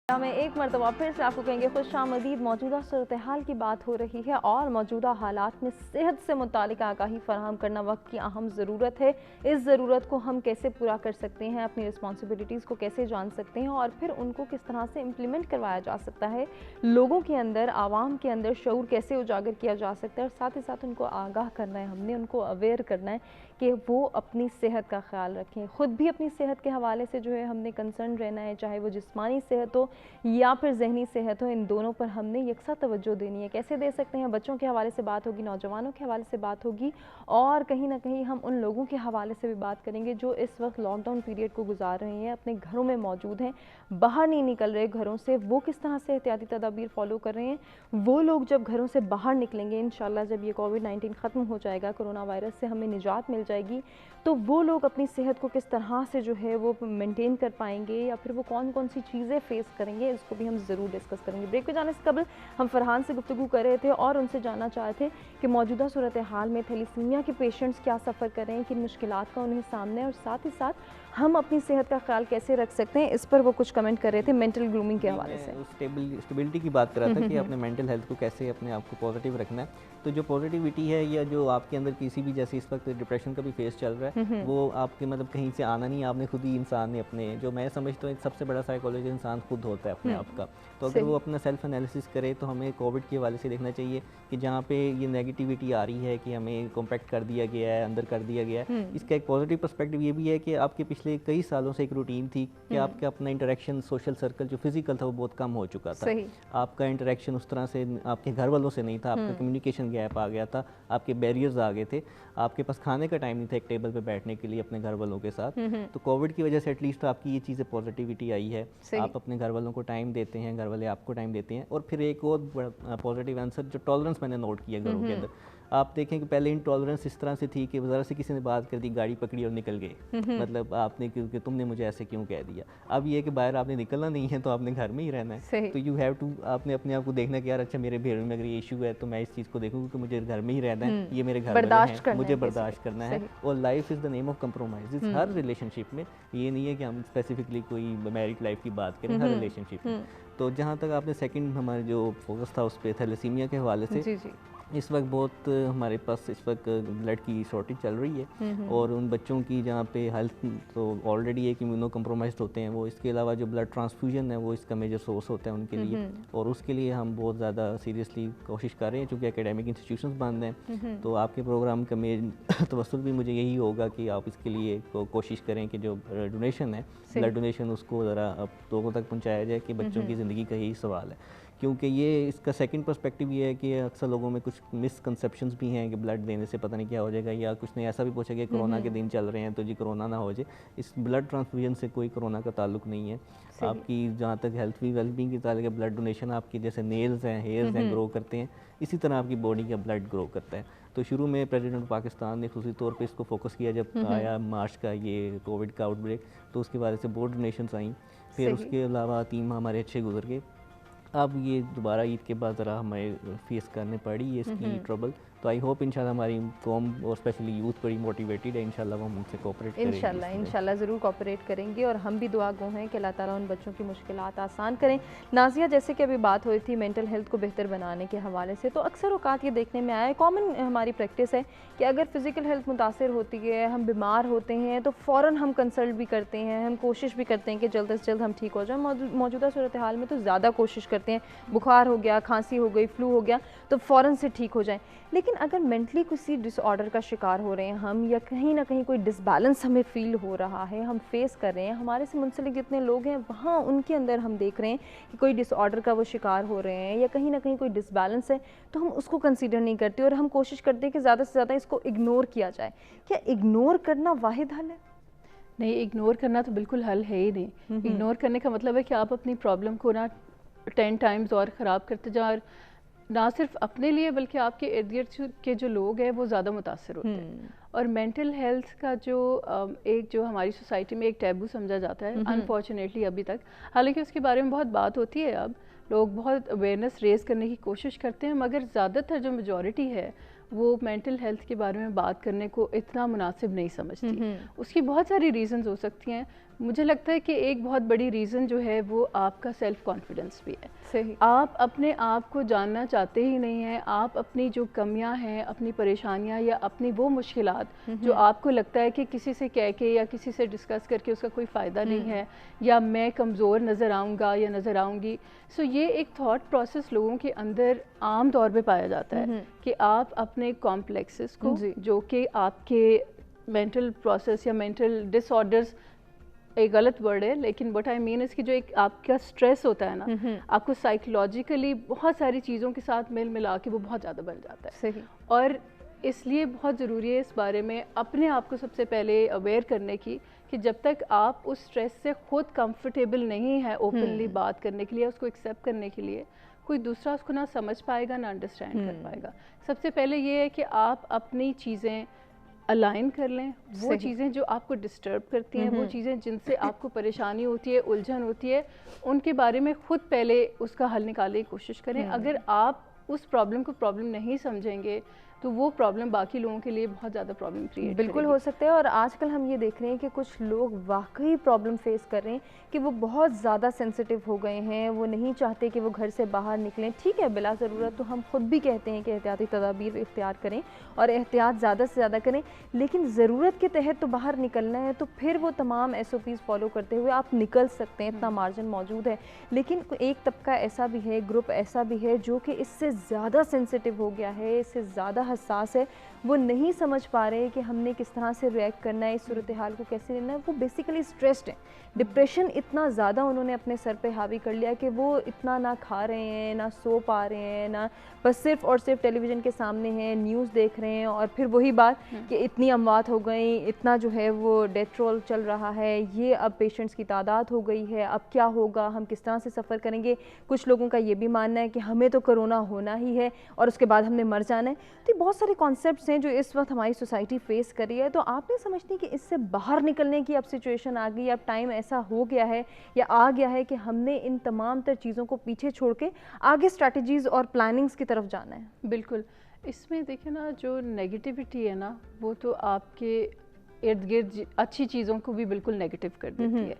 में एक मरतबा फिर से आपको कहेंगे खुशामदीद। मौजूदा सूरत हाल की बात हो रही है और मौजूदा हालात में सेहत से मुतालिक आगाही फराहम करना वक्त की अहम ज़रूरत है। इस ज़रूरत को हम कैसे पूरा कर सकते हैं, अपनी रिस्पॉन्सिबिलिटीज़ को कैसे जान सकते हैं और फिर उनको किस तरह से इम्प्लीमेंट करवाया जा सकता है, लोगों के अंदर, आवाम के अंदर शऊर कैसे उजागर किया जा सकता है और साथ ही साथ उनको आगाह करना है, हमने उनको अवेयर करना है कि वो अपनी सेहत का ख्याल रखें। ख़ुद भी अपनी सेहत के हवाले से जो है हमने कंसर्न रहना है, चाहे वो जिस्मानी सेहत हो या फिर जहनी सेहत हो, इन दोनों पर हमने यकसा तवज्जो देनी है। कैसे दे सकते हैं? बच्चों के हवाले से बात होगी, नौजवानों के हवाले से बात होगी और कहीं ना कहीं हम उन लोगों के हवाले से भी बात करेंगे जो इस वक्त लॉकडाउन पीरियड को गुजार रहे हैं, अपने घरों में मौजूद हैं, बाहर नहीं निकल रहे घरों से। वो किस तरह से एहतियाती तदाबीर फॉलो कर रहे हैं। वो लोग जब घरों से बाहर निकलेंगे इंशाल्लाह, जब ये कोविड-19 ख़त्म हो जाएगा, कोरोना वायरस से हमें निजात मिल जाएगी, तो वो लोग अपनी सेहत को किस तरह से जो है वो मेंटेन कर पाएंगे या फिर वो कौन कौन सी चीज़ें फेस करेंगे, इसको भी हम ज़रूर डिस्कस करेंगे। ब्रेक पे जाने से कबल हम फरहान से गुफ्तगू कर रहे थे और उनसे जानना चाहते थे कि मौजूदा सूरत हाल में थैलेसीमिया के पेशेंट्स क्या सफ़र कर रहे हैं, किन मुश्किलात का उन्हें सामने है और साथ ही साथ हम अपनी सेहत का ख्याल कैसे रख सकते हैं, इस पर वो कुछ कमेंट कर रहे थे मेंटल ग्रूमिंग के हवाले से। स्टेबिलिटी की बात कर रहा था कि अपने मेंटल हेल्थ को कैसे अपने आप को पॉजिटिव रखना है। तो जो पॉजिटिविटी है या जो आपके अंदर किसी भी, जैसे इस वक्त डिप्रेशन का भी फेस चल रहा है, वो आपके मतलब कहीं से आना नहीं, आपने खुद ही इंसान ने अपने, जो मैं समझता हूँ सबसे बड़ा साइकोलॉजी इंसान खुद होता है अपने आप का। तो अगर वो अपना सेल्फ एनालिसिस करे तो हमें कोविड के हवाले से देखना चाहिए कि जहाँ पे ये नेगेटिविटी आ रही है कि हमें कॉम्पैक्ट कर दिया गया है, अंदर कर दिया गया है, इसका एक पॉजिटिव पर्सपेक्टिव ये भी है कि आपके पिछले कई सालों से एक रूटीन थी कि आपका अपना इंटरेक्शन, सोशल सर्कल जो फिजिकल था वो बहुत कम हो चुका था। आपका इंटरेक्शन उस तरह से आपके घर वालों से नहीं था, आपका कम्युनिकेशन गैप आ गया था, आपके बैरियर्स आ गए थे, आपके पास खाने का टाइम नहीं था एक टेबल पे बैठने के लिए अपने घर वालों के साथ। तो कोविड की वजह से एटलीस्ट आपकी ये चीज़ें पॉजिटिविटी आई है, आप अपने घर वालों को टाइम देते हैं, घर वाले आपको टाइम देते हैं। और फिर एक और पॉजिटिव आंसर जो टॉलरेंस मैंने नोट किया घरों के अंदर, आप देखें कि पहले इंटॉलरेंस इस तरह से थी कि ज़रा से किसी ने बात कर दी, गाड़ी पकड़ी और निकल गए, मतलब आपने क्योंकि तुमने मुझे ऐसे क्यों कह दिया। अब ये कि बाहर आपने निकलना नहीं है तो आपने घर में ही रहना है, तो यू हैव टू, आपने अपने आप को देखना कि यार अच्छा मेरे घर में अगर ये इशू है तो मैं इस चीज़ को देखूँ कि मुझे घर में ही रहना है, ये मेरे घर में है, मुझे बर्दाश्त करना है। और life is the name of compromise. Her relationship में ये नहीं है कि हम स्पेसिफिकली कोई मैरिड लाइफ की बात करें, हर रिलेशनशिप में। तो जहाँ तक आपने सेकंड हमारे जो फोकस था उस पर थैलेसीमिया के हवाले से, इस वक्त बहुत हमारे पास इस वक्त ब्लड की शॉर्टेज चल रही है और उन बच्चों की जहाँ पे हेल्थ तो ऑलरेडी एक इम्यूनो कम्प्रोमाइज्ड होते हैं वो, इसके अलावा जो ब्लड ट्रांसफ्यूजन है वो इसका मेजर सोर्स होता है उनके लिए। और उसके लिए हम बहुत ज़्यादा सीरियसली कोशिश कर रहे हैं, चूँकि एकेडमिक इंस्टीट्यूशंस बंद हैं। तो आपके प्रोग्राम का मेन तवस्सुल भी मुझे यही होगा कि आप इसके लिए कोशिश करें कि जो डोनेशन है, ब्लड डोनेशन, उसको ज़रा अब लोगों तक पहुँचाया जाए कि बच्चों की ज़िंदगी का यही सवाल है। क्योंकि ये इसका सेकंड पर्सपेक्टिव ये है कि अक्सर लोगों में कुछ मिसकंसेप्शंस भी हैं कि ब्लड देने से पता नहीं क्या हो जाएगा, या कुछ ने ऐसा भी पूछा कि कोरोना के दिन चल रहे हैं तो जी कोरोना ना हो जाए। इस ब्लड ट्रांसफ्यूजन से कोई कोरोना का ताल्लुक नहीं है। आपकी जहाँ तक हेल्थ भी वेलबींग की ताल्लुक है, ब्लड डोनेशन आपकी जैसे नेल्स हैं, हेयर्स हैं, ग्रो करते हैं, इसी तरह आपकी बॉडी का ब्लड ग्रो करता है। तो शुरू में प्रेसिडेंट पाकिस्तान ने खुशी तौर पे इसको फोकस किया जब आया मार्च का ये कोविड का आउटब्रेक, तो उसके बाद से बहुत डोनेशंस आई। फिर उसके अलावा 3 माह हमारे अच्छे गुजर गए। अब ये दोबारा ईद के बाद ज़रा हमें फेस करने पड़ी ये इसकी ट्रबल। तो आई होप इंशाल्लाह हमारी कौम और स्पेशली यूथ बड़ी मोटिवेटेड है, इंशाल्लाह वो हमसे कोऑपरेट करेंगे। इंशाल्लाह ज़रूर कोऑपरेट करेंगे और हम भी दुआ गो हैं कि अल्लाह ताला उन बच्चों की मुश्किलात आसान करें। नाज़िया, जैसे कि अभी बात हुई थी मेंटल हेल्थ को बेहतर बनाने के हवाले से, तो अक्सर औकात ये देखने में आया, कॉमन हमारी प्रैक्टिस है कि अगर फ़िज़िकल हेल्थ मुतासर होती है, हम बीमार होते हैं तो फ़ौरन हम कंसल्ट भी करते हैं, हम कोशिश भी करते हैं कि जल्द से जल्द हम ठीक हो जाएँ। मौजूदा सूरत हाल में तो ज़्यादा कोशिश करते हैं, बुखार हो गया, खांसी हो गई, फ्लू हो गया तो फ़ौरन से ठीक हो जाएँ। लेकिन अगर मेंटली किसी डिसऑर्डर का शिकार हो रहे हैं हम, या कहीं ना कहीं कोई डिसबैलेंस हमें फ़ील हो रहा है, हम फेस कर रहे हैं, हमारे से मुंसलिक जितने लोग हैं वहाँ उनके अंदर हम देख रहे हैं कि कोई डिसऑर्डर का वो शिकार हो रहे हैं या कहीं ना कहीं कोई डिसबैलेंस है, तो हम उसको कंसीडर नहीं करते और हम कोशिश करते हैं कि ज़्यादा से ज़्यादा इसको इग्नोर किया जाए। क्या इग्नोर करना वाहिद हल है? नहीं, इग्नोर करना तो बिल्कुल हल है ही नहीं। इग्नोर करने का मतलब है कि आप अपनी प्रॉब्लम को ना 10 टाइम्स और ख़राब करते जाओ, और ना सिर्फ अपने लिए बल्कि आपके इर्द गिर्द के जो लोग हैं वो ज़्यादा मुतासर होते हैं। और मेंटल हेल्थ का जो हमारी सोसाइटी में एक टैबू समझा जाता है अनफॉर्चुनेटली अभी तक, हालांकि उसके बारे में बहुत बात होती है, अब लोग बहुत अवेयरनेस रेज़ करने की कोशिश करते हैं, मगर ज़्यादातर जो मेजॉरिटी है वो मेंटल हेल्थ के बारे में बात करने को इतना मुनासिब नहीं समझती। उसकी बहुत सारी रीज़न्स हो सकती हैं। मुझे लगता है कि एक बहुत बड़ी रीज़न जो है वो आपका सेल्फ़ कॉन्फिडेंस भी है। सही। आप अपने आप को जानना चाहते ही नहीं हैं, आप अपनी जो कमियां हैं, अपनी परेशानियां या अपनी वो मुश्किलात जो आपको लगता है कि किसी से कह के या किसी से डिस्कस करके उसका कोई फ़ायदा नहीं है, या मैं कमज़ोर नज़र आऊँगा या नज़र आऊँगी। सो ये एक थॉट प्रोसेस लोगों के अंदर आम तौर पे पाया जाता है कि आप अपने कॉम्प्लेक्सेस को, जो कि आपके मेंटल प्रोसेस या मेंटल डिसऑर्डर्स, एक गलत वर्ड है लेकिन व्हाट आई मीन इसकी जो एक आपका स्ट्रेस होता है ना, आपको साइकोलॉजिकली बहुत सारी चीज़ों के साथ मिल मिला के वो बहुत ज़्यादा बन जाता है। सही। और इसलिए बहुत ज़रूरी है इस बारे में अपने आप को सबसे पहले अवेयर करने की कि जब तक आप उस स्ट्रेस से खुद कंफर्टेबल नहीं है ओपनली बात करने के लिए, उसको एक्सेप्ट करने के लिए, कोई दूसरा उसको ना समझ पाएगा ना अंडरस्टैंड कर पाएगा। सबसे पहले ये है कि आप अपनी चीज़ें अलाइन कर लें, वो चीज़ें जो आपको डिस्टर्ब करती हैं, वो चीज़ें जिनसे आपको परेशानी होती है, उलझन होती है, उनके बारे में खुद पहले उसका हल निकालने की कोशिश करें। अगर आप उस प्रॉब्लम को प्रॉब्लम नहीं समझेंगे तो वो प्रॉब्लम बाकी लोगों के लिए बहुत ज़्यादा प्रॉब्लम क्रिएट बिल्कुल हो सकता है। और आजकल हम ये देख रहे हैं कि कुछ लोग वाकई प्रॉब्लम फेस कर रहे हैं कि वो बहुत ज़्यादा सेंसिटिव हो गए हैं, वो नहीं चाहते कि वो घर से बाहर निकलें। ठीक है, बिला ज़रूरत तो हम खुद भी कहते हैं कि एहतियाती तदाबीर इख्तियार करें और एहतियात ज़्यादा से ज़्यादा करें, लेकिन ज़रूरत के तहत तो बाहर निकलना है तो फिर वो तमाम SOPs फॉलो करते हुए आप निकल सकते हैं, इतना मार्जिन मौजूद है। लेकिन एक तबका ऐसा भी है, ग्रुप ऐसा भी है जो कि इससे ज़्यादा सेंसिटिव हो गया है, इससे ज़्यादा हसास है, वो नहीं समझ पा रहे कि हमने किस तरह से रिएक्ट करना है, इस सूरत हाल को कैसे लेना है। वो बेसिकली स्ट्रेस्ड हैं, डिप्रेशन इतना ज़्यादा उन्होंने अपने सर पे हावी कर लिया कि वो इतना ना खा रहे हैं, ना सो पा रहे हैं, ना बस सिर्फ और सिर्फ टेलीविज़न के सामने हैं, न्यूज़ देख रहे हैं और फिर वही बात कि इतनी अमवात हो गई, इतना जो है वो डेथ रोल चल रहा है, ये अब पेशेंट्स की तादाद हो गई है, अब क्या होगा, हम किस तरह से सफ़र करेंगे। कुछ लोगों का ये भी मानना है कि हमें तो कोरोना होना ही है और उसके बाद हमने मर जाना है। तो बहुत सारे कॉन्सेप्ट्स हैं जो इस वक्त हमारी सोसाइटी फेस कर रही है। तो आप नहीं समझती कि इससे बाहर निकलने की अब सिचुएशन आ गई, अब टाइम ऐसा हो गया है या आ गया है कि हमने इन तमाम तर चीज़ों को पीछे छोड़ के आगे स्ट्रैटेजीज़ और प्लानिंग्स की तरफ जाना है? बिल्कुल। इसमें देखिए ना, जो नेगेटिविटी है ना, वो तो आपके इर्द गिर्द अच्छी चीज़ों को भी बिल्कुल नेगेटिव कर देती है।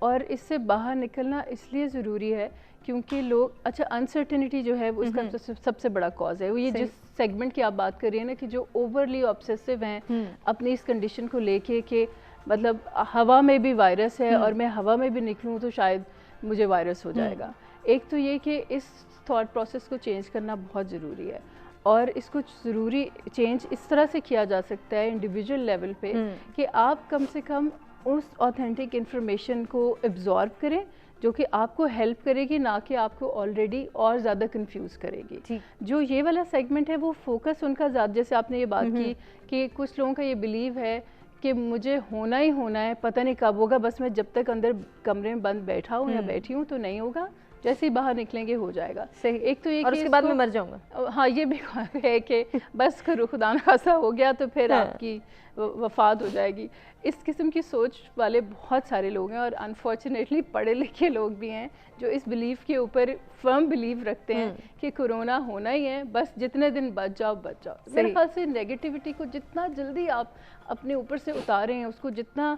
और इससे बाहर निकलना इसलिए ज़रूरी है क्योंकि लोग, अच्छा, अनसर्टेनिटी जो है वो इसका सबसे बड़ा कॉज है। वो ये जिस सेगमेंट की आप बात कर रही हैं ना, कि जो ओवरली ऑब्सेसिव हैं अपनी इस कंडीशन को लेके कि मतलब हवा में भी वायरस है और मैं हवा में भी निकलूँ तो शायद मुझे वायरस हो जाएगा। एक तो ये कि इस थॉट प्रोसेस को चेंज करना बहुत ज़रूरी है और इसको ज़रूरी चेंज इस तरह से किया जा सकता है इंडिविजुअल लेवल पे कि आप कम से कम उस ऑथेंटिक इन्फॉर्मेशन को एब्जॉर्ब करें जो कि आपको हेल्प करेगी, ना कि आपको ऑलरेडी और ज़्यादा कंफ्यूज करेगी। जो ये वाला सेगमेंट है वो फोकस उनका ज़्यादा, जैसे आपने ये बात की कि कुछ लोगों का ये बिलीव है कि मुझे होना ही होना है, पता नहीं कब होगा, बस मैं जब तक अंदर कमरे में बंद बैठा हूँ या बैठी हूँ तो नहीं होगा, जैसे ही बाहर निकलेंगे हो जाएगा। सही। एक तो ये और उसके बाद मैं मर जाऊंगा। हाँ, ये भी है कि बस खुदा न खासा हो गया तो फिर आपकी वफात हो जाएगी। इस किस्म की सोच वाले बहुत सारे लोग हैं और अनफॉर्चुनेटली पढ़े लिखे लोग भी हैं जो इस बिलीव के ऊपर फर्म बिलीव रखते हैं कि कोरोना होना ही है, बस जितने दिन बच जाओ बच जाओ। मेरे ख्याल से नेगेटिविटी को जितना जल्दी आप अपने ऊपर से उतारें, उसको जितना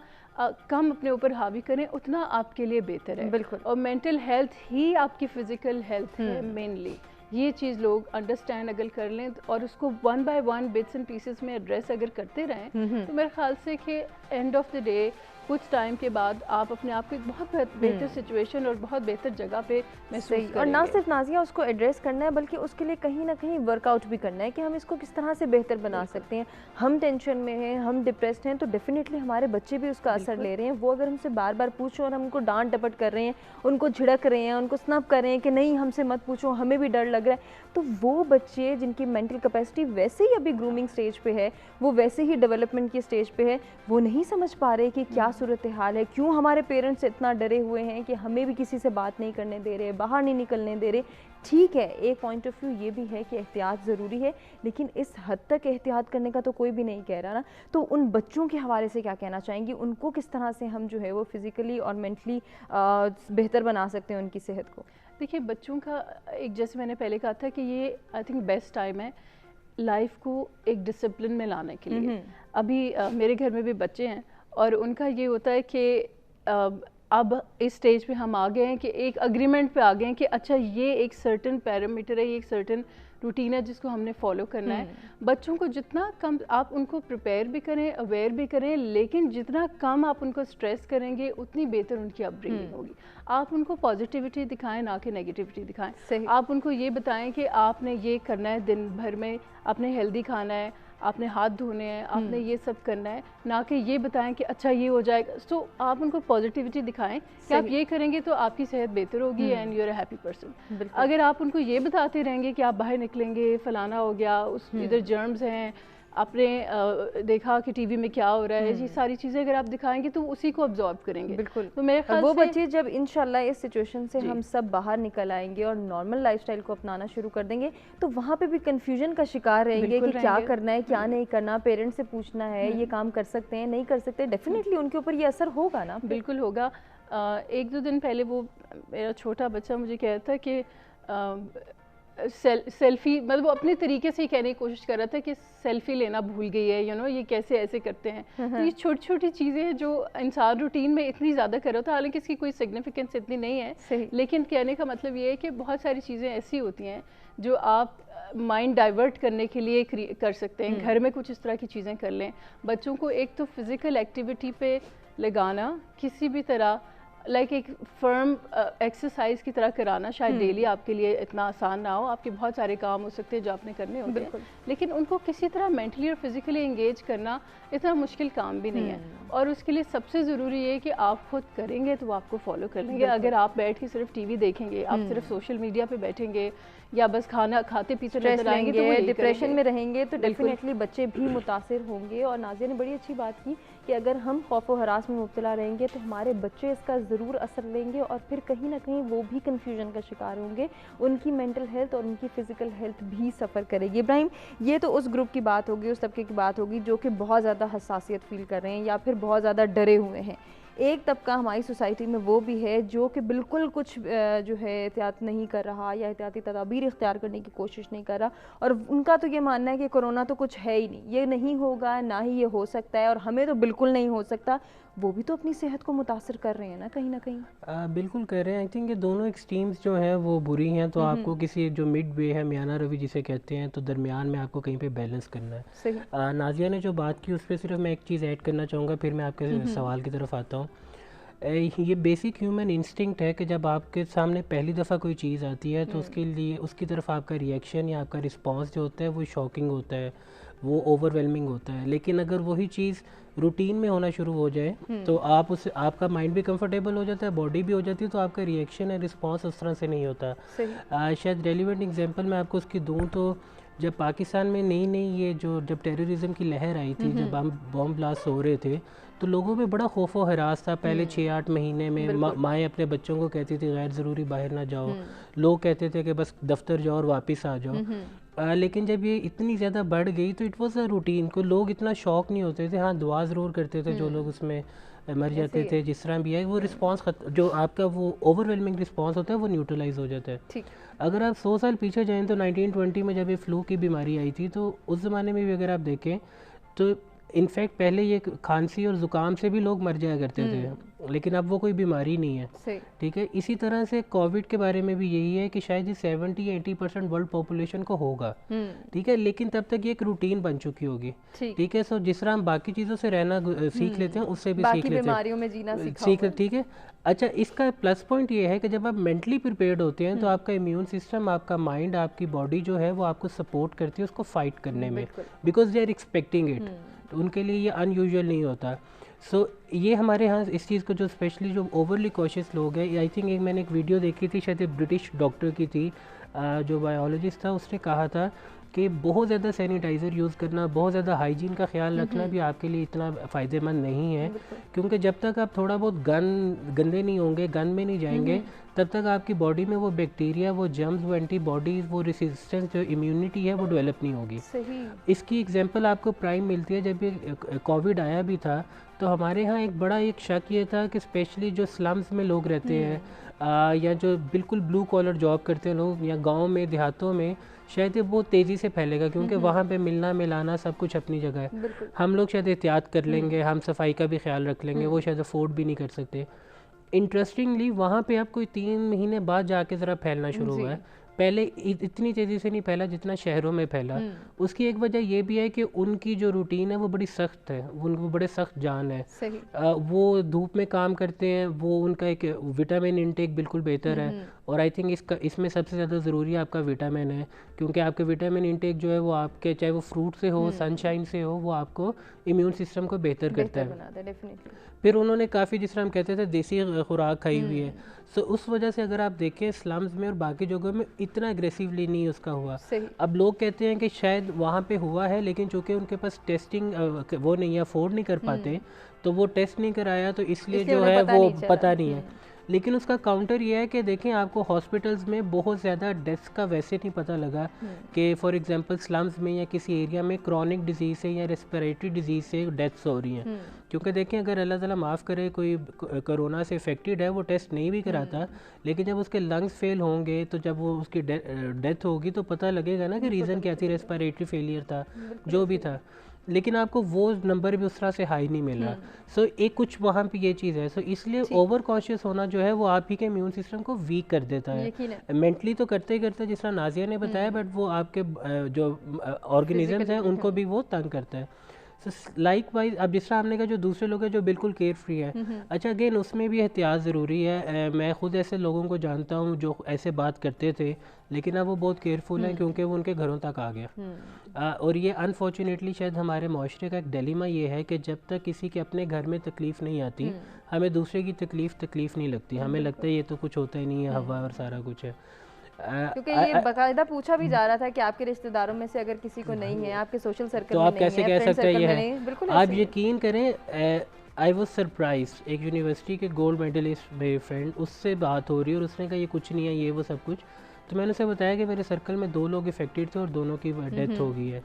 कम अपने ऊपर हावी करें, उतना आपके लिए बेहतर है। बिल्कुल। और मेंटल हेल्थ ही आपकी फिजिकल हेल्थ है मेनली। ये चीज़ लोग अंडरस्टैंड अगर कर लें और उसको 1 बाय 1 बिट्स एंड पीसेस में एड्रेस अगर करते रहें तो मेरे ख्याल से कि एंड ऑफ द डे कुछ टाइम के बाद आप अपने आप को एक बहुत बेहतर सिचुएशन और बहुत बेहतर जगह पे महसूस करेंगे। और ना सिर्फ नाज़िया उसको एड्रेस करना है बल्कि उसके लिए कहीं ना कहीं वर्कआउट भी करना है कि हम इसको किस तरह से बेहतर बना सकते हैं। हम टेंशन में हैं, हम डिप्रेस्ड हैं तो डेफिनेटली हमारे बच्चे भी उसका असर ले रहे हैं। वो अगर हमसे बार बार पूछो और हम उनको डांट डपट कर रहे हैं, उनको झिड़क रहे हैं, उनको स्नब कर रहे हैं कि नहीं हमसे मत पूछो, हमें भी डर लग रहा है, तो वो बच्चे जिनकी मेंटल कैपेसिटी वैसे ही अभी ग्रूमिंग स्टेज पे है, वो वैसे ही डेवलपमेंट की स्टेज पे है, वो नहीं समझ पा रहे कि क्या सूरत हाल है, क्यों हमारे पेरेंट्स इतना डरे हुए हैं कि हमें भी किसी से बात नहीं करने दे रहे, बाहर नहीं निकलने दे रहे। ठीक है, एक पॉइंट ऑफ व्यू ये भी है कि एहतियात ज़रूरी है, लेकिन इस हद तक एहतियात करने का तो कोई भी नहीं कह रहा ना। तो उन बच्चों के हवाले से क्या कहना चाहेंगी, उनको किस तरह से हम जो है वो फिज़िकली और मेंटली बेहतर बना सकते हैं उनकी सेहत को? देखिए, बच्चों का एक, जैसे मैंने पहले कहा था कि ये आई थिंक बेस्ट टाइम है लाइफ को एक डिसिप्लिन में लाने के लिए। अभी मेरे घर में भी बच्चे हैं और उनका ये होता है कि अब इस स्टेज पे हम आ गए हैं कि एक अग्रीमेंट पे आ गए हैं कि अच्छा ये एक सर्टेन पैरामीटर है, ये एक सर्टेन रूटीन है जिसको हमने फॉलो करना है। बच्चों को जितना कम आप उनको प्रिपेयर भी करें, अवेयर भी करें, लेकिन जितना कम आप उनको स्ट्रेस करेंगे उतनी बेहतर उनकी अपब्रिंगिंग होगी। आप उनको पॉजिटिविटी दिखाएं, ना कि नेगेटिविटी दिखाएं। आप उनको ये बताएं कि आपने ये करना है, दिन भर में आपने हेल्दी खाना है, आपने हाथ धोने हैं, आपने ये सब करना है, ना कि ये बताएं कि अच्छा ये हो जाएगा। तो आप उनको पॉजिटिविटी दिखाएं कि आप ये करेंगे तो आपकी सेहत बेहतर होगी and you are a happy person. अगर आप उनको ये बताते रहेंगे कि आप बाहर निकलेंगे, फलाना हो गया, उस इधर जर्म्स हैं, आपने देखा कि टीवी में क्या हो रहा है, ये सारी चीज़ें अगर आप दिखाएंगे तो उसी को अब्जॉर्ब करेंगे। बिल्कुल। तो मेरे ख्याल वो से बच्चे जब इंशाल्लाह इस सिचुएशन से हम सब बाहर निकल आएंगे और नॉर्मल लाइफस्टाइल को अपनाना शुरू कर देंगे तो वहाँ पे भी कंफ्यूजन का शिकार रहेंगे कि क्या करना है, क्या नहीं करना, पेरेंट्स से पूछना है, ये काम कर सकते हैं, नहीं कर सकते। डेफिनेटली उनके ऊपर ये असर होगा ना। बिल्कुल होगा। एक दो दिन पहले वो मेरा छोटा बच्चा मुझे कहता कि सेल्फी, मतलब वो अपने तरीके से ही कहने की कोशिश कर रहा था कि सेल्फी लेना भूल गई है, ये कैसे ऐसे करते हैं। तो ये छोटी छोटी चीज़ें हैं जो इंसान रूटीन में इतनी ज़्यादा कर रहा था, हालांकि इसकी कोई सिग्निफिकेंस इतनी नहीं है, लेकिन कहने का मतलब ये है कि बहुत सारी चीज़ें ऐसी होती हैं जो आप माइंड डाइवर्ट करने के लिए कर सकते हैं। घर में कुछ इस तरह की चीज़ें कर लें। बच्चों को एक तो फिज़िकल एक्टिविटी पे लगाना, किसी भी तरह लाइक एक फर्म एक्सरसाइज की तरह कराना। शायद डेली आपके लिए इतना आसान ना हो, आपके बहुत सारे काम हो सकते हैं जो आपने करने होते हैं, लेकिन उनको किसी तरह मेंटली और फिजिकली एंगेज करना इतना मुश्किल काम भी नहीं है। और उसके लिए सबसे ज़रूरी ये है कि आप खुद करेंगे तो वो आपको फॉलो कर लेंगे। अगर आप बैठ के सिर्फ टीवी देखेंगे, आप सिर्फ सोशल मीडिया पे बैठेंगे या बस खाना खाते पीते नजर आएंगे तो डिप्रेशन में रहेंगे तो डेफिनेटली बच्चे भी मुतासिर होंगे। और नाज़िया ने बड़ी अच्छी बात की कि अगर हम खौफ व हरास में मुब्तला रहेंगे तो हमारे बच्चे इसका ज़रूर असर लेंगे और फिर कहीं ना कहीं वो भी कन्फ्यूजन का शिकार होंगे, उनकी मेंटल हेल्थ और उनकी फ़िज़िकल हेल्थ भी सफ़र करेगी। इब्राहिम, ये तो उस ग्रुप की बात होगी, उस तबके की बात होगी जो कि बहुत ज़्यादा हसासियत फील कर रहे हैं या फिर बहुत ज़्यादा डरे हुए हैं। एक तबका हमारी सोसाइटी में वो भी है जो कि बिल्कुल कुछ जो है एहतियात नहीं कर रहा या एहतियाती तदाबीर इख्तियार करने की कोशिश नहीं कर रहा, और उनका तो ये मानना है कि कोरोना तो कुछ है ही नहीं, ये नहीं होगा, ना ही ये हो सकता है और हमें तो बिल्कुल नहीं हो सकता। वो भी तो अपनी सेहत को मुतासर कर रहे हैं ना कहीं ना कहीं। बिल्कुल कर रहे हैं। आई थिंक ये दोनों एक्सट्रीम्स जो हैं वो बुरी हैं, तो आपको किसी जो मिड वे है, मियाना रवि जिसे कहते हैं, तो दरमियान में आपको कहीं पे बैलेंस करना है। सही। नाज़िया ने जो बात की उस पर सिर्फ मैं एक चीज़ ऐड करना चाहूँगा, फिर मैं आपके सवाल की तरफ आता हूँ। ये बेसिक ह्यूमन इंस्टिंक्ट है कि जब आपके सामने पहली दफ़ा कोई चीज़ आती है तो उसके लिए उसकी तरफ आपका रिएक्शन या आपका रिस्पांस जो होता है वो शॉकिंग होता है, वो ओवरवेलमिंग होता है। लेकिन अगर वही चीज़ रूटीन में होना शुरू हो जाए तो आप उससे आपका माइंड भी कंफर्टेबल हो जाता है, बॉडी भी हो जाती है, तो आपका रिएक्शन है, रिस्पांस उस तरह से नहीं होता। शायद रेलिवेंट एग्जांपल मैं आपको उसकी दूँ तो जब पाकिस्तान में नई ये जब टेररिज्म की लहर आई थी, जब हम बॉम्ब ब्लास्ट हो रहे थे तो लोगों में बड़ा खौफ व हरास था। पहले 6-8 महीने में माएँ अपने बच्चों को कहती थी गैर ज़रूरी बाहर ना जाओ, लोग कहते थे कि बस दफ्तर जाओ और वापस आ जाओ। लेकिन जब ये इतनी ज़्यादा बढ़ गई तो इट वॉज़ अ रूटीन को लोग इतना शौक नहीं होते थे। हाँ, दुआ ज़रूर करते थे जो लोग उसमें मर जाते थे, जिस तरह भी है वो रिस्पांस जो आपका वो ओवरवेलमिंग रिस्पांस होता है वो न्यूट्रलाइज हो जाता है। ठीक। अगर आप 100 साल पीछे जाएं तो 1920 में जब ये फ्लू की बीमारी आई थी तो उस ज़माने में भी अगर आप देखें तो इनफैक्ट पहले ये खांसी और ज़ुकाम से भी लोग मर जाया करते थे, लेकिन अब वो कोई बीमारी नहीं है। ठीक है, इसी तरह से कोविड के बारे में भी यही है कि शायद ये 70-80% वर्ल्ड पॉपुलेशन को होगा। ठीक है, लेकिन तब तक ये एक रूटीन बन चुकी होगी। ठीक है, सो जिस तरह हम बाकी चीज़ों से रहना सीख लेते हैं उससे भी सीख लेते हैं, बीमारियों में जीना सीख। ठीक है, अच्छा, इसका प्लस पॉइंट ये है कि जब आप मेंटली प्रिपेयर्ड होते हैं तो आपका इम्यून सिस्टम, आपका माइंड, आपकी बॉडी जो है वो आपको सपोर्ट करती है उसको फाइट करने में, because they are expecting it. तो उनके लिए ये अनयूजुअल नहीं होता। सो ये हमारे यहाँ इस चीज़ को जो स्पेशली जो ओवरली कॉशियस लोग हैं, आई थिंक मैंने एक वीडियो देखी थी, शायद ब्रिटिश डॉक्टर की थी, जो बायोलॉजिस्ट था, उसने कहा था कि बहुत ज़्यादा सैनिटाइज़र यूज़ करना, बहुत ज़्यादा हाइजीन का ख्याल रखना भी आपके लिए इतना फ़ायदेमंद नहीं है, क्योंकि जब तक आप थोड़ा बहुत गंदे नहीं होंगे, गंद में नहीं जाएंगे, तब तक आपकी बॉडी में वो बैक्टीरिया, वो जर्म्स, वो एंटीबॉडीज़, वो रेसिस्टेंस, जो इम्यूनिटी है वो डेवलप नहीं होगी। सही। इसकी एग्जांपल आपको प्राइम मिलती है, जब ये कोविड आया भी था तो हमारे यहाँ एक बड़ा एक शक ये था कि स्पेशली जो स्लम्स में लोग रहते हैं या जो बिल्कुल ब्लू कॉलर जॉब करते हैं लोग, या गांव में देहातों में, शायद ये बहुत तेज़ी से फैलेगा क्योंकि वहाँ पे मिलना मिलाना सब कुछ अपनी जगह है। हम लोग शायद एहतियात कर लेंगे, हम सफाई का भी ख्याल रख लेंगे, वो शायद अफोर्ड भी नहीं कर सकते। इंटरेस्टिंगली वहाँ पे अब कोई 3 महीने बाद जाके ज़रा फैलना शुरू हुआ है। पहले इतनी तेज़ी से नहीं फैला जितना शहरों में फैला। उसकी एक वजह ये भी है कि उनकी जो रूटीन है वो बड़ी सख्त है, उनको बड़े सख्त जान है। सही। वो धूप में काम करते हैं, वो उनका एक विटामिन इनटेक बिल्कुल बेहतर है, और आई थिंक इसमें सबसे ज़्यादा ज़रूरी आपका विटामिन है, क्योंकि आपके विटामिन इनटेक जो है वो आपके, चाहे वो फ्रूट से हो, सनशाइन से हो, वो आपको इम्यून सिस्टम को बेहतर करता है। फिर उन्होंने काफ़ी, जिस तरह हम कहते थे, देसी खुराक खाई हुई है। सो उस वजह से अगर आप देखें स्लम्स में और बाकी जगहों में इतना एग्रेसिवली नहीं उसका हुआ। अब लोग कहते हैं कि शायद वहाँ पे हुआ है, लेकिन चूंकि उनके पास टेस्टिंग वो नहीं है, अफोर्ड नहीं कर पाते, तो वो टेस्ट नहीं कराया, तो इसलिए जो है वो पता नहीं है। लेकिन उसका काउंटर ये है कि देखें, आपको हॉस्पिटल्स में बहुत ज़्यादा डेथ्स का वैसे नहीं पता लगा कि फॉर एग्जांपल स्लम्स में या किसी एरिया में क्रॉनिक डिजीज़ से या रेस्पिरेटरी डिजीज़ से डेथ्स हो रही हैं, क्योंकि देखें अगर अल्लाह ताला माफ़ करे कोई कोरोना से इफेक्टेड है, वो टेस्ट नहीं भी कराता, लेकिन जब उसके लंग्स फेल होंगे तो जब वो उसकी डेथ होगी तो पता लगेगा ना कि रीज़न क्या थी, रेस्पिरेटरी फेलियर था, जो भी था, लेकिन आपको वो नंबर भी उस तरह से हाई नहीं मिल रहा। सो एक कुछ वहाँ पे ये चीज़ है। सो इसलिए ओवर कॉन्शियस होना जो है वो आप ही के इम्यून सिस्टम को वीक कर देता है। मेंटली तो करते ही करते, जिस तरह नाजिया ने बताया, बट वो आपके जो ऑर्गेनिजम्स हैं उनको भी वो तंग करता है। सो लाइक वाइज अब जिस तरह आपने कहा जो दूसरे लोग हैं जो बिल्कुल केयर फ्री है, अच्छा अगेन उसमें भी एहतियात ज़रूरी है। मैं खुद ऐसे लोगों को जानता हूँ जो ऐसे बात करते थे, लेकिन अब वो बहुत केयरफुल हैं क्योंकि वो उनके घरों तक आ गया। और ये अनफॉर्चुनेटली शायद हमारे माशरे का एक डिलेमा ये है कि जब तक किसी के अपने घर में तकलीफ़ नहीं आती, हमें दूसरे की तकलीफ़ नहीं लगती, हमें लगता है ये तो कुछ होता ही नहीं है, हवा और सारा कुछ है। क्योंकि ये बाकायदा पूछा भी जा रहा था कि आपके रिश्तेदारों में से अगर किसी को नहीं है, आपके सोशल सर्कल तो में आप नहीं कैसे है, कह फ्रेंड सकते हैं सर्कल ये में है? नहीं, बिल्कुल आप यकीन करें, आई वॉज सरप्राइज, एक यूनिवर्सिटी के गोल्ड मेडलिस्ट मेरे फ्रेंड, उससे बात हो रही है और उसने कहा ये कुछ नहीं है, ये वो सब कुछ। तो मैंने उसे बताया कि मेरे सर्कल में 2 लोग इफेक्टेड थे और दोनों की डेथ हो गई है।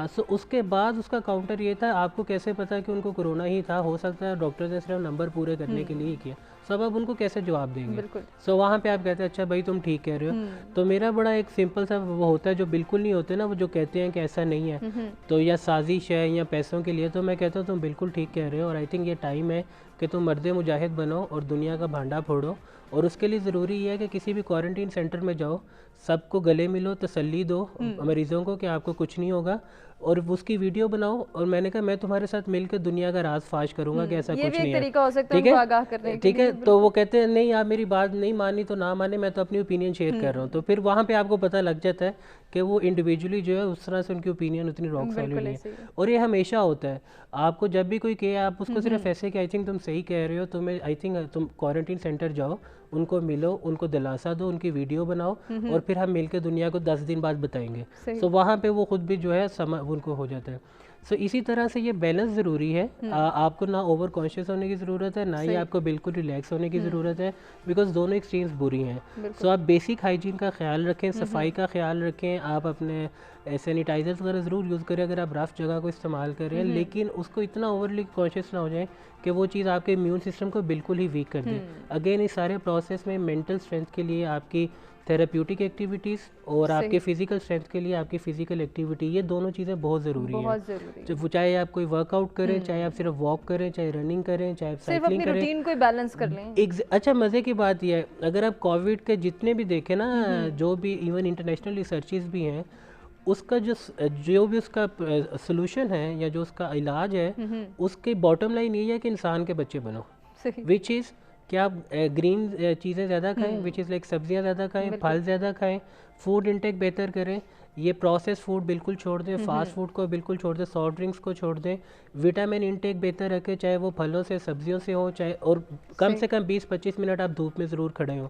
सो उसके बाद उसका काउंटर ये था, आपको कैसे पता कि उनको कोरोना ही था, हो सकता है डॉक्टर ने सिर्फ नंबर पूरे करने के लिए ही किया। सब अब उनको कैसे जवाब देंगे? सो वहाँ पे आप कहते हैं अच्छा भाई तुम ठीक कह रहे हो। तो मेरा बड़ा एक सिंपल सा वो होता है, जो बिल्कुल नहीं होते ना, वो जो कहते हैं कि ऐसा नहीं है तो या साजिश है या पैसों के लिए, तो मैं कहता हूँ तुम बिल्कुल ठीक कह रहे हो। और आई थिंक ये टाइम है कि तुम मर्द मुजाहिद बनो और दुनिया का भांडा फोड़ो। और उसके लिए ज़रूरी ये है कि किसी भी क्वारंटीन सेंटर में जाओ, सबको गले मिलो, तसल्ली दो मरीज़ों को कि आपको कुछ नहीं होगा, और उसकी वीडियो बनाओ। और मैंने कहा मैं तुम्हारे साथ मिलकर दुनिया का राज फाश करूंगा कि ऐसा कुछ नहीं है, ठीक है। तो वो कहते हैं नहीं आप मेरी बात नहीं मानी तो ना माने, मैं तो अपनी ओपिनियन शेयर कर रहा हूँ। तो फिर वहाँ पे आपको पता लग जाता है कि वो इंडिविजुअली जो है उस तरह से उनकी ओपिनियन उतनी रॉक सॉलिड नहीं है। और ये हमेशा होता है, आपको जब भी कोई कहे आप उसको सिर्फ ऐसे कि आई थिंक तुम सही कह रहे हो, तुम्हें आई थिंक तुम क्वारंटीन सेंटर जाओ, उनको मिलो, उनको दिलासा दो, उनकी वीडियो बनाओ, और फिर हम मिलकर दुनिया को 10 दिन बाद बताएंगे। सो वहाँ पे वो खुद भी जो है उनको हो जाता है। सो इसी तरह से ये बैलेंस ज़रूरी है। आपको ना ओवर कॉन्शियस होने की ज़रूरत है, ना ही आपको बिल्कुल रिलैक्स होने की ज़रूरत है, बिकॉज दोनों एक्सट्रीम्स बुरी हैं। सो आप बेसिक हाइजीन का ख्याल रखें, सफाई का ख्याल रखें, आप अपने सैनिटाइजर्स वगैरह ज़रूर यूज़ करें अगर आप रफ जगह को इस्तेमाल करें, लेकिन उसको इतना ओवरली कॉन्शियस ना हो जाए कि वो चीज़ आपके इम्यून सिस्टम को बिल्कुल ही वीक कर दे। अगेन इस सारे प्रोसेस में मेंटल स्ट्रेंथ के लिए आपकी थेराप्यूटिक एक्टिविटीज़ और आपके फिजिकल स्ट्रेंथ के लिए आपकी फिजिकल एक्टिविटी, ये दोनों चीज़ें बहुत ज़रूरी है। जब चाहे आप कोई वर्कआउट करें, चाहे आप सिर्फ वॉक करें, चाहे रनिंग करें, चाहे आप साइकिलिंग करें, रूटीन को बैलेंस कर लें। अच्छा मज़े की बात यह है, अगर आप कोविड के जितने भी देखें ना, जो भी इवन इंटरनेशनल रिसर्चेस भी हैं, उसका जो भी उसका सोल्यूशन है या जो उसका इलाज है, उसकी बॉटम लाइन ये है कि इंसान के बच्चे बनो, विच इज़ कि आप ग्रीन चीज़ें ज़्यादा खाएं, विच इज़ लाइक सब्जियां ज़्यादा खाएं, फल ज़्यादा खाएं, फूड इंटेक बेहतर करें, ये प्रोसेस फूड बिल्कुल छोड़ दें, फास्ट फूड को बिल्कुल छोड़ दें, सॉफ्ट ड्रिंक्स को छोड़ दें, विटामिन इंटेक बेहतर रखें, चाहे वो फलों से सब्जियों से हो, चाहे और कम से कम 20-25 मिनट आप धूप में ज़रूर खड़े हों।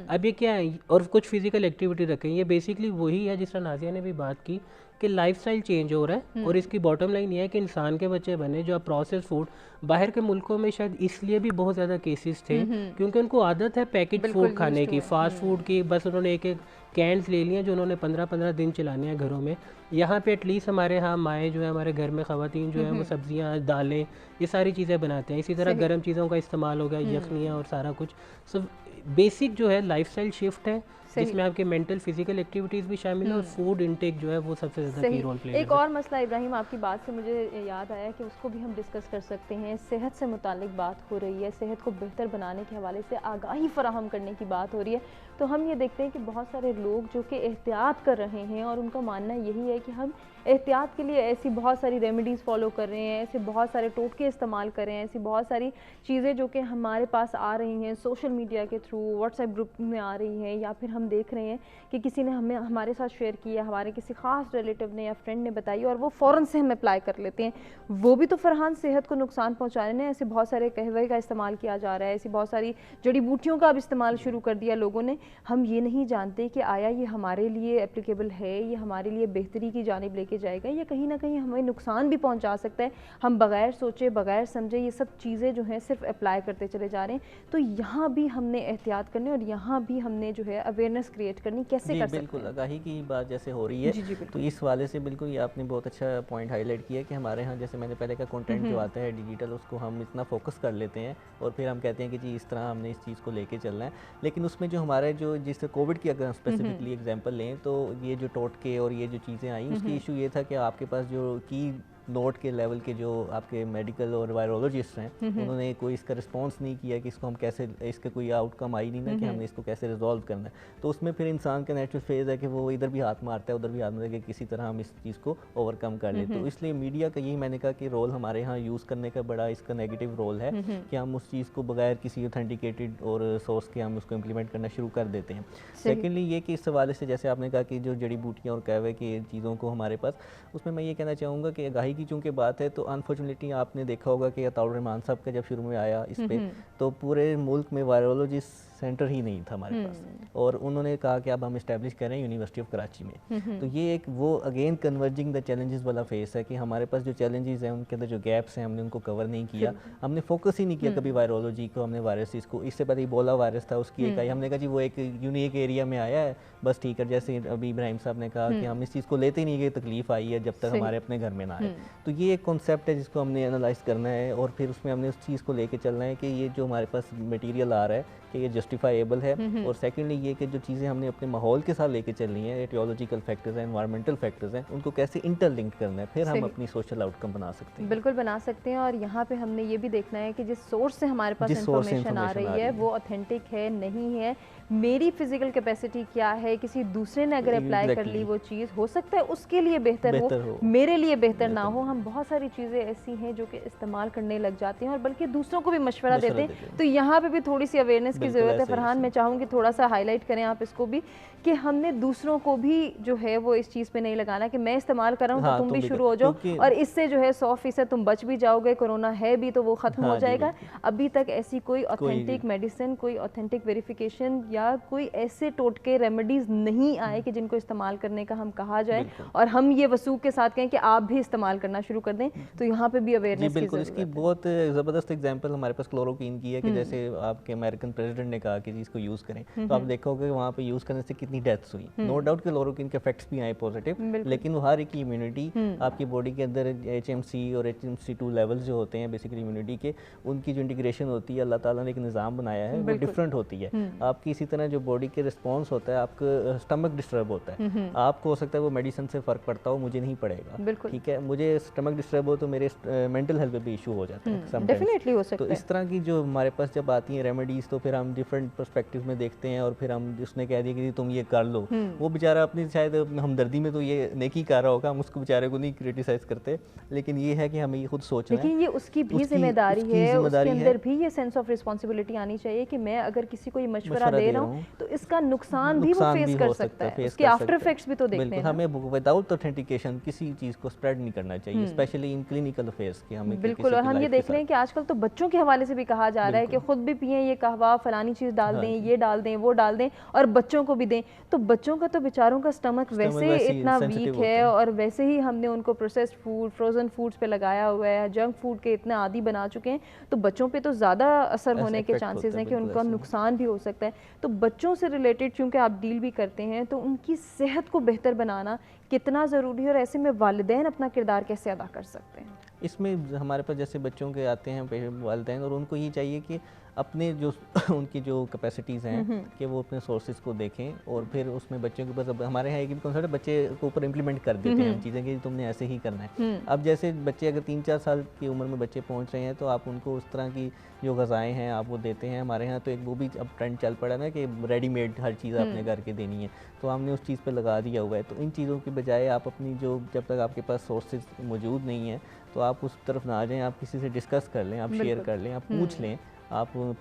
अब ये क्या है, और कुछ फिजिकल एक्टिविटी रखें। ये बेसिकली वही है जिस तरह नाजिया ने भी बात की कि लाइफस्टाइल चेंज हो रहा है और इसकी बॉटम लाइन ये है कि इंसान के बच्चे बने जो अब प्रोसेस फूड बाहर के मुल्कों में शायद इसलिए भी बहुत ज़्यादा केसेस थे क्योंकि उनको आदत है पैकेट फूड खाने की, फास्ट फूड की, बस उन्होंने एक एक कैंस ले लिए जो उन्होंने 15-15 दिन चलाने हैं घरों में। यहाँ पे एटलीस्ट हमारे यहाँ माएँ जो है, हमारे घर में ख़वातीन जो है वो सब्जियाँ, दालें, ये सारी चीज़ें बनाते हैं। इसी तरह गर्म चीज़ों का इस्तेमाल हो गया, यखनियाँ और सारा कुछ। सो बेसिक जो है लाइफस्टाइल शिफ्ट है जिसमें आपके मेंटल फिजिकल एक्टिविटीज़ भी शामिल है और फूड इनटेक जो है वो सबसे ज़्यादा की रोल प्ले एक और मसला इब्राहिम आपकी बात से मुझे याद आया कि उसको भी हम डिस्कस कर सकते हैं। सेहत से मुतालिक बात हो रही है, सेहत को बेहतर बनाने के हवाले से आगाही फराहम करने की बात हो रही है। तो हम ये देखते हैं कि बहुत सारे लोग जो कि एहतियात कर रहे हैं और उनका मानना यही है कि हम एहतियात के लिए ऐसी बहुत सारी रेमेडीज़ फॉलो कर रहे हैं, ऐसे बहुत सारे टोटके इस्तेमाल कर रहे हैं, ऐसी बहुत सारी चीज़ें जो कि हमारे पास आ रही हैं सोशल मीडिया के थ्रू, व्हाट्सएप ग्रुप में आ रही हैं, या फिर हम देख रहे हैं कि किसी ने हमें हमारे साथ शेयर किया, हमारे किसी ख़ास रिलेटिव ने या फ्रेंड ने बताई और वो फ़ौरन से हम अप्लाई कर लेते हैं। वो भी तो फरहान सेहत को नुकसान पहुँचा रहे हैं। ऐसे बहुत सारे कहवे का इस्तेमाल किया जा रहा है, ऐसी बहुत सारी जड़ी बूटियों का अब इस्तेमाल शुरू कर दिया लोगों ने। हम ये नहीं जानते कि आया ये हमारे लिए एप्लीकेबल है, ये हमारे लिए बेहतरी की जानिब लेके जाएगा, या कहीं ना कहीं हमें नुकसान भी पहुंचा सकता है। हम बगैर सोचे बगैर समझे ये सब चीज़ें जो हैं सिर्फ अप्लाई करते चले जा रहे हैं। तो यहाँ भी हमने एहतियात करनी और यहाँ भी हमने जो है अवेयरनेस क्रिएट करनी। कैसे कर सकते हैं? बिल्कुल आगाही की बात जैसे हो रही है, तो इस वाले से बिल्कुल ये आपने बहुत अच्छा पॉइंट हाईलाइट किया कि हमारे यहाँ जैसे मैंने पहले का कंटेंट जो आता है डिजिटल, उसको हम इतना फोकस कर लेते हैं और फिर हम कहते हैं कि जी इस तरह हमने इस चीज़ को लेके चलना है। लेकिन उसमें जो हमारे जो जिस कोविड की अगर स्पेसिफिकली एग्जांपल लें तो ये जो टोटके और ये जो चीज़ें आई उसकी इशू ये था कि आपके पास जो की नोट के लेवल के जो आपके मेडिकल और वायरोलॉजिस्ट हैं उन्होंने कोई इसका रिस्पांस नहीं किया कि इसको हम कैसे, इसका कोई आउटकम आई नहीं ना कि हमने इसको कैसे रिजॉल्व करना है। तो उसमें फिर इंसान का नेचुरल फेज़ है कि वो इधर भी हाथ मारता है उधर भी हाथ मारता है कि किसी तरह हम इस चीज़ को ओवरकम कर लें। तो इसलिए मीडिया का यही मैंने कहा कि रोल हमारे यहाँ यूज़ करने का बड़ा इसका नेगेटिव रोल है कि हम उस चीज़ को बगैर किसी ऑथेंटिकेटेड और सोर्स के हम उसको इम्प्लीमेंट करना शुरू कर देते हैं। सेकेंडली ये कि इस हवाले से जैसे आपने कहा कि जो जड़ी बूटियाँ और कहवे की चीज़ों को हमारे पास, उसमें मैं ये कहना चाहूँगा कि आगाही की चूँकि बात है तो अनफॉर्चुनेटली आपने देखा होगा कि अताउर रहमान साहब का जब शुरू में आया इस पे तो पूरे मुल्क में वायरोलॉजिस्ट सेंटर ही नहीं था हमारे पास, और उन्होंने कहा कि अब हम इस्टेब्लिश करें यूनिवर्सिटी ऑफ कराची में। तो ये एक वो अगेन कन्वर्जिंग द चैलेंजेस वाला फेस है कि हमारे पास जो चैलेंजेस हैं उनके अंदर जो गैप्स हैं हमने उनको कवर नहीं किया, हमने फोकस ही नहीं किया कभी वायरोलॉजी को। हमने वायरसेस को, इससे पहले इबोला वायरस था उसकी एक आई, हमने कहा जी वो एक यूनिक एरिया में आया है बस ठीक है। जैसे अभी इब्राहिम साहब ने कहा कि हम इस चीज़ को लेते ही नहीं कि तकलीफ आई है जब तक हमारे अपने घर में ना आए। तो ये एक कॉन्सेप्ट है जिसको हमने एनालाइज करना है और फिर उसमें हमने उस चीज़ को लेके चलना है कि ये जो हमारे पास मटेरियल आ रहा है कि ये जस्टिफाइबल है, और सेकेंडली ये कि जो चीज़ें हमने अपने माहौल के साथ लेके चलनी है, एटियोलॉजिकल फैक्टर्स हैं, एनवायरमेंटल फैक्टर्स हैं, उनको कैसे इंटरलिंक करना है, फिर हम अपनी सोशल आउटकम बना सकते हैं। बिल्कुल बना सकते हैं। और यहाँ पे हमने ये भी देखना है कि जिस सोर्स से हमारे पास इंफॉर्मेशन आ रही है वो ऑथेंटिक है नहीं है, मेरी फिजिकल कैपेसिटी क्या है, किसी दूसरे ने अगर अप्लाई कर ली वो चीज़, हो सकता है उसके लिए बेहतर हो, मेरे लिए बेहतर ना हो। हम बहुत सारी चीज़ें ऐसी हैं जो कि इस्तेमाल करने लग जाते हैं और बल्कि दूसरों को भी मशवरा देते हैं। तो यहाँ पे भी थोड़ी सी अवेयरनेस की ज़रूरत है। फरहान, मैं चाहूँगी थोड़ा सा हाईलाइट करें आप इसको भी कि हमने दूसरों को भी जो है वो इस चीज़ पे नहीं लगाना कि मैं इस्तेमाल कर रहा हूँ तो तुम भी शुरू हो जाओ, और इससे जो है 100% तुम बच भी जाओगे, कोरोना है भी तो वो ख़त्म हो जाएगा। अभी तक ऐसी कोई ऑथेंटिक मेडिसिन, कोई ऑथेंटिक वेरिफिकेशन या कोई ऐसे टोटके रेमेडीज़ नहीं आए कि जिनको इस्तेमाल करने का हम कहा जाए और हम ये वसूख के साथ कहें कि आप भी इस्तेमाल करना शुरू कर दें। तो यहाँ पे भी अवेयरनेस की ज़रूरत है। इसकी बहुत ज़बरदस्त एग्जांपल हमारे पास क्लोरोक्वीन की है कि जैसे आपके अमेरिकन प्रेसिडेंट ने कहा कि जी इसको यूज़ करें, तो आप देखोगे वहाँ पे यूज़ करने से कितनी डेथ्स हुई। नो डाउट कि क्लोरोक्वीन के इफेक्ट्स भी आए पॉजिटिव, लेकिन वो हर एक की इम्यूनिटी आपकी बॉडी के अंदर HMC और HMC2 लेवल्स जो होते हैं बेसिकली इम्यूनिटी के, उनकी जो इंटीग्रेशन होती है, अल्लाह ताला ने एक निज़ाम बनाया है, वो डिफरेंट होती है। आपकी इसी तरह जो बॉडी के रिस्पॉन्स होता है, आपका स्टमक डिस्टर्ब होता है, आपको हो सकता है वो मेडिसिन से फ़र्क पड़ता हो, मुझे नहीं पड़ेगा, ठीक है। मुझे स्टमक डिस्टर्ब हो तो मेरे मेंटल हेल्थ पे भी इशू हो जाता है, डेफिनेटली हो सकता है। तो इस तरह की जो हमारे पास जब आती हैं रेमेडीज़ तो फिर हम डिफरेंट पर्सपेक्टिव में देखते हैं और फिर हम उसने कह दिया कि तुम ये कर लो, वो बेचारा अपनी शायद हमदर्दी में तो ये नेकी कर रहा होगा, हम उसको बेचारे को नहीं क्रिटिसाइज करते, लेकिन ये है कि हमें ये खुद सोचना है, लेकिन ये उसकी भी जिम्मेदारी है, उसके अंदर भी ये सेंस ऑफ रिस्पांसिबिलिटी आनी चाहिए कि मैं अगर किसी को ये मशवरा दे रहा हूँ तो इसका नुकसान भी वो फेस कर सकता है, उसके आफ्टर इफेक्ट्स भी तो देखने हैं। हमें विदाउट ऑथेंटिकेशन किसी चीज़ को स्प्रेड नहीं करना चाहिए, स्पेशली इन क्लिनिकल अफेयर्स के। हमें बिल्कुल, और हम ये देख रहे हैं कि आजकल तो बच्चों के हवाले से भी कहा जा रहा है कि खुद भी पिएं ये कहवा, फलानी चीज़ डाल दें, ये डाल दें, वो डाल दें, और बच्चों को भी दें। तो बच्चों का तो बेचारों का स्टमक वैसे इतना वीक है, और वैसे ही हमने उनको प्रोसेस्ड फूड, फ्रोजन फूड्स पे लगाया हुआ है, जंक फूड के इतने आदी बना चुके हैं, तो बच्चों पे तो ज़्यादा असर होने के चांसेस हैं कि उनका नुकसान भी हो सकता है। तो बच्चों से रिलेटेड चूँकि आप डील भी करते हैं, तो उनकी सेहत को बेहतर बनाना कितना ज़रूरी है, और ऐसे में वालिदैन अपना किरदार कैसे अदा कर सकते हैं? इसमें हमारे पास जैसे बच्चों के आते हैं वालिदैन, और उनको ये चाहिए कि अपने जो उनकी जो कैपेसिटीज़ हैं कि वो अपने सोर्सेज को देखें, और फिर उसमें बच्चों के पास, अब हमारे यहाँ एक भी कॉन्सेप्ट बच्चे के ऊपर इम्प्लीमेंट कर देते हैं हम चीज़ें कि तुमने ऐसे ही करना है। अब जैसे बच्चे अगर 3-4 साल की उम्र में बच्चे पहुँच रहे हैं, तो आप उनको उस तरह की जो ग़िज़ाएँ हैं आप वो देते हैं। हमारे यहाँ तो एक वो भी अब ट्रेंड चल पड़ा ना कि रेडीमेड हर चीज़ अपने घर के देनी है, तो हमने उस चीज़ पर लगा दिया हुआ है। तो इन चीज़ों के बजाय आप अपनी जो, जब तक आपके पास सोर्सेज मौजूद नहीं है तो आप उस तरफ ना आ जाएं, आप किसी से डिस्कस कर लें, आप शेयर कर लें, आप पूछ लें, आपके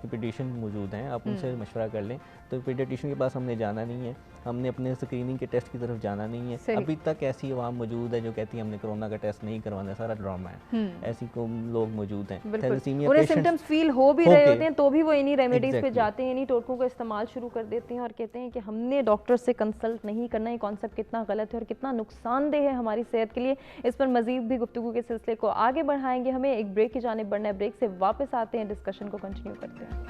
पीडियाट्रिशियन मौजूद हैं, आप उनसे मशवरा कर लें। तो पीडियाट्रिशियन के पास हमने जाना नहीं है, हमने अपने स्क्रीनिंग के टेस्ट की तरफ जाना नहीं है। अभी तक ऐसी आवाम मौजूद है जो कहती है हमने कोरोना का टेस्ट नहीं करवाना, सारा ड्रामा है। ऐसी को लोग मौजूद हैं। थैलेसीमिया उन्हें सिम्टम्स फील हो भी रहे होते हैं तो भी वो इन्हीं रेमेडीज़ पे जाते हैं, इन्हीं टोटकों का इस्तेमाल शुरू कर देते हैं और कहते हैं कि हमने डॉक्टर से कंसल्ट नहीं करना। ये कॉन्सेप्ट कितना गलत है और कितना नुकसानदेह है हमारी सेहत के लिए। इस पर मजीद भी गुफ्तगू के सिलसिले को आगे बढ़ाएंगे। हमें एक ब्रेक की जानिब बढ़ना है, ब्रेक से वापस आते हैं, डिस्कशन को कंटिन्यू करते हैं।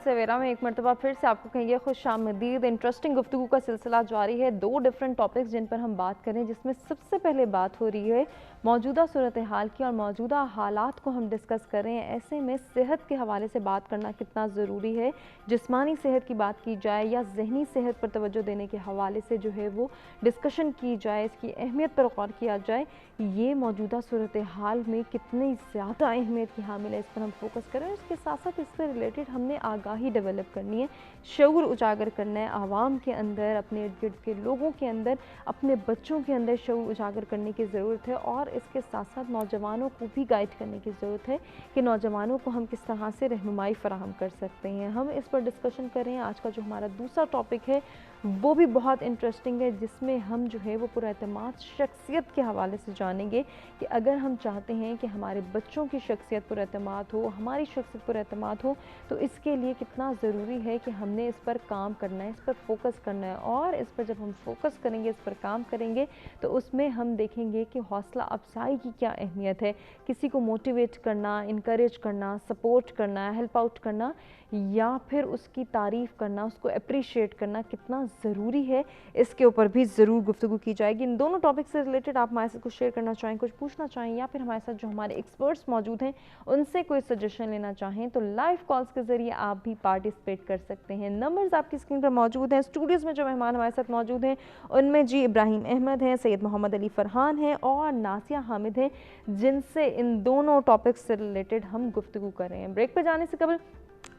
सवेरा में एक मरतबा फिर से आपको कहेंगे खुशामदीद। इंटरेस्टिंग गुफ्तगू का सिलसिला जारी है, 2 डिफरेंट टॉपिक्स जिन पर हम बात करें, जिसमें सबसे पहले बात हो रही है मौजूदा सूरत हाल की और मौजूदा हालात को हम डिस्कस कर रहे हैं। ऐसे में सेहत के हवाले से बात करना कितना ज़रूरी है, जिस्मानी सेहत की बात की जाए या जहनी सेहत पर तवज्जो देने के हवाले से जो है वो डिस्कशन की जाए, इसकी अहमियत पर गौर किया जाए। ये मौजूदा सूरत हाल में कितनी ज़्यादा अहमियत की हामिल है, इस पर हम फोकस करें। इसके साथ साथ इससे रिलेटेड हमने आगाही डेवलप करनी है, शऊर उजागर करना है आवाम के अंदर, अपने इर्द गिर्द के लोगों के अंदर, अपने बच्चों के अंदर शऊर उजागर करने की ज़रूरत है। और इसके साथ साथ नौजवानों को भी गाइड करने की ज़रूरत है कि नौजवानों को हम किस तरह से रहनुमाई फराहम कर सकते हैं। हम इस पर डिस्कशन करें। आज का जो हमारा दूसरा टॉपिक है वो भी बहुत इंटरेस्टिंग है, जिसमें हम जो है वो पुरएतमाद शख्सियत के हवाले से जानेंगे कि अगर हम चाहते हैं कि हमारे बच्चों की शख्सियत पुरएतमाद हो, हमारी शख्सियत पुरएतमाद हो, तो इसके लिए कितना ज़रूरी है कि हमने इस पर काम करना है, इस पर फोकस करना है। और इस पर जब हम फोकस करेंगे, इस पर काम करेंगे, तो उसमें हम देखेंगे कि हौसला अफजाई की क्या अहमियत है। किसी को मोटिवेट करना, इनकरेज करना, सपोर्ट करना, हेल्प आउट करना, या फिर उसकी तारीफ़ करना, उसको अप्रिशिएट करना कितना ज़रूरी है, इसके ऊपर भी ज़रूर गुफ्तगू की जाएगी। इन दोनों टॉपिक से रिलेटेड आप हमारे साथ कुछ शेयर करना चाहें, कुछ पूछना चाहें, या फिर हमारे साथ जो हमारे एक्सपर्ट्स मौजूद हैं उनसे कोई सजेशन लेना चाहें, तो लाइव कॉल्स के ज़रिए आप भी पार्टिसिपेट कर सकते हैं। नंबर्स आपकी स्क्रीन पर मौजूद हैं। स्टूडियोज़ में जो मेहमान हमारे साथ मौजूद हैं उनमें जी इब्राहिम अहमद हैं, सैयद मोहम्मद अली फ़रहान हैं और नासिया हामिद हैं, जिनसे इन दोनों टॉपिक्स से रिलेटेड हम गुफ्तगू कर रहे हैं। ब्रेक पर जाने से कबल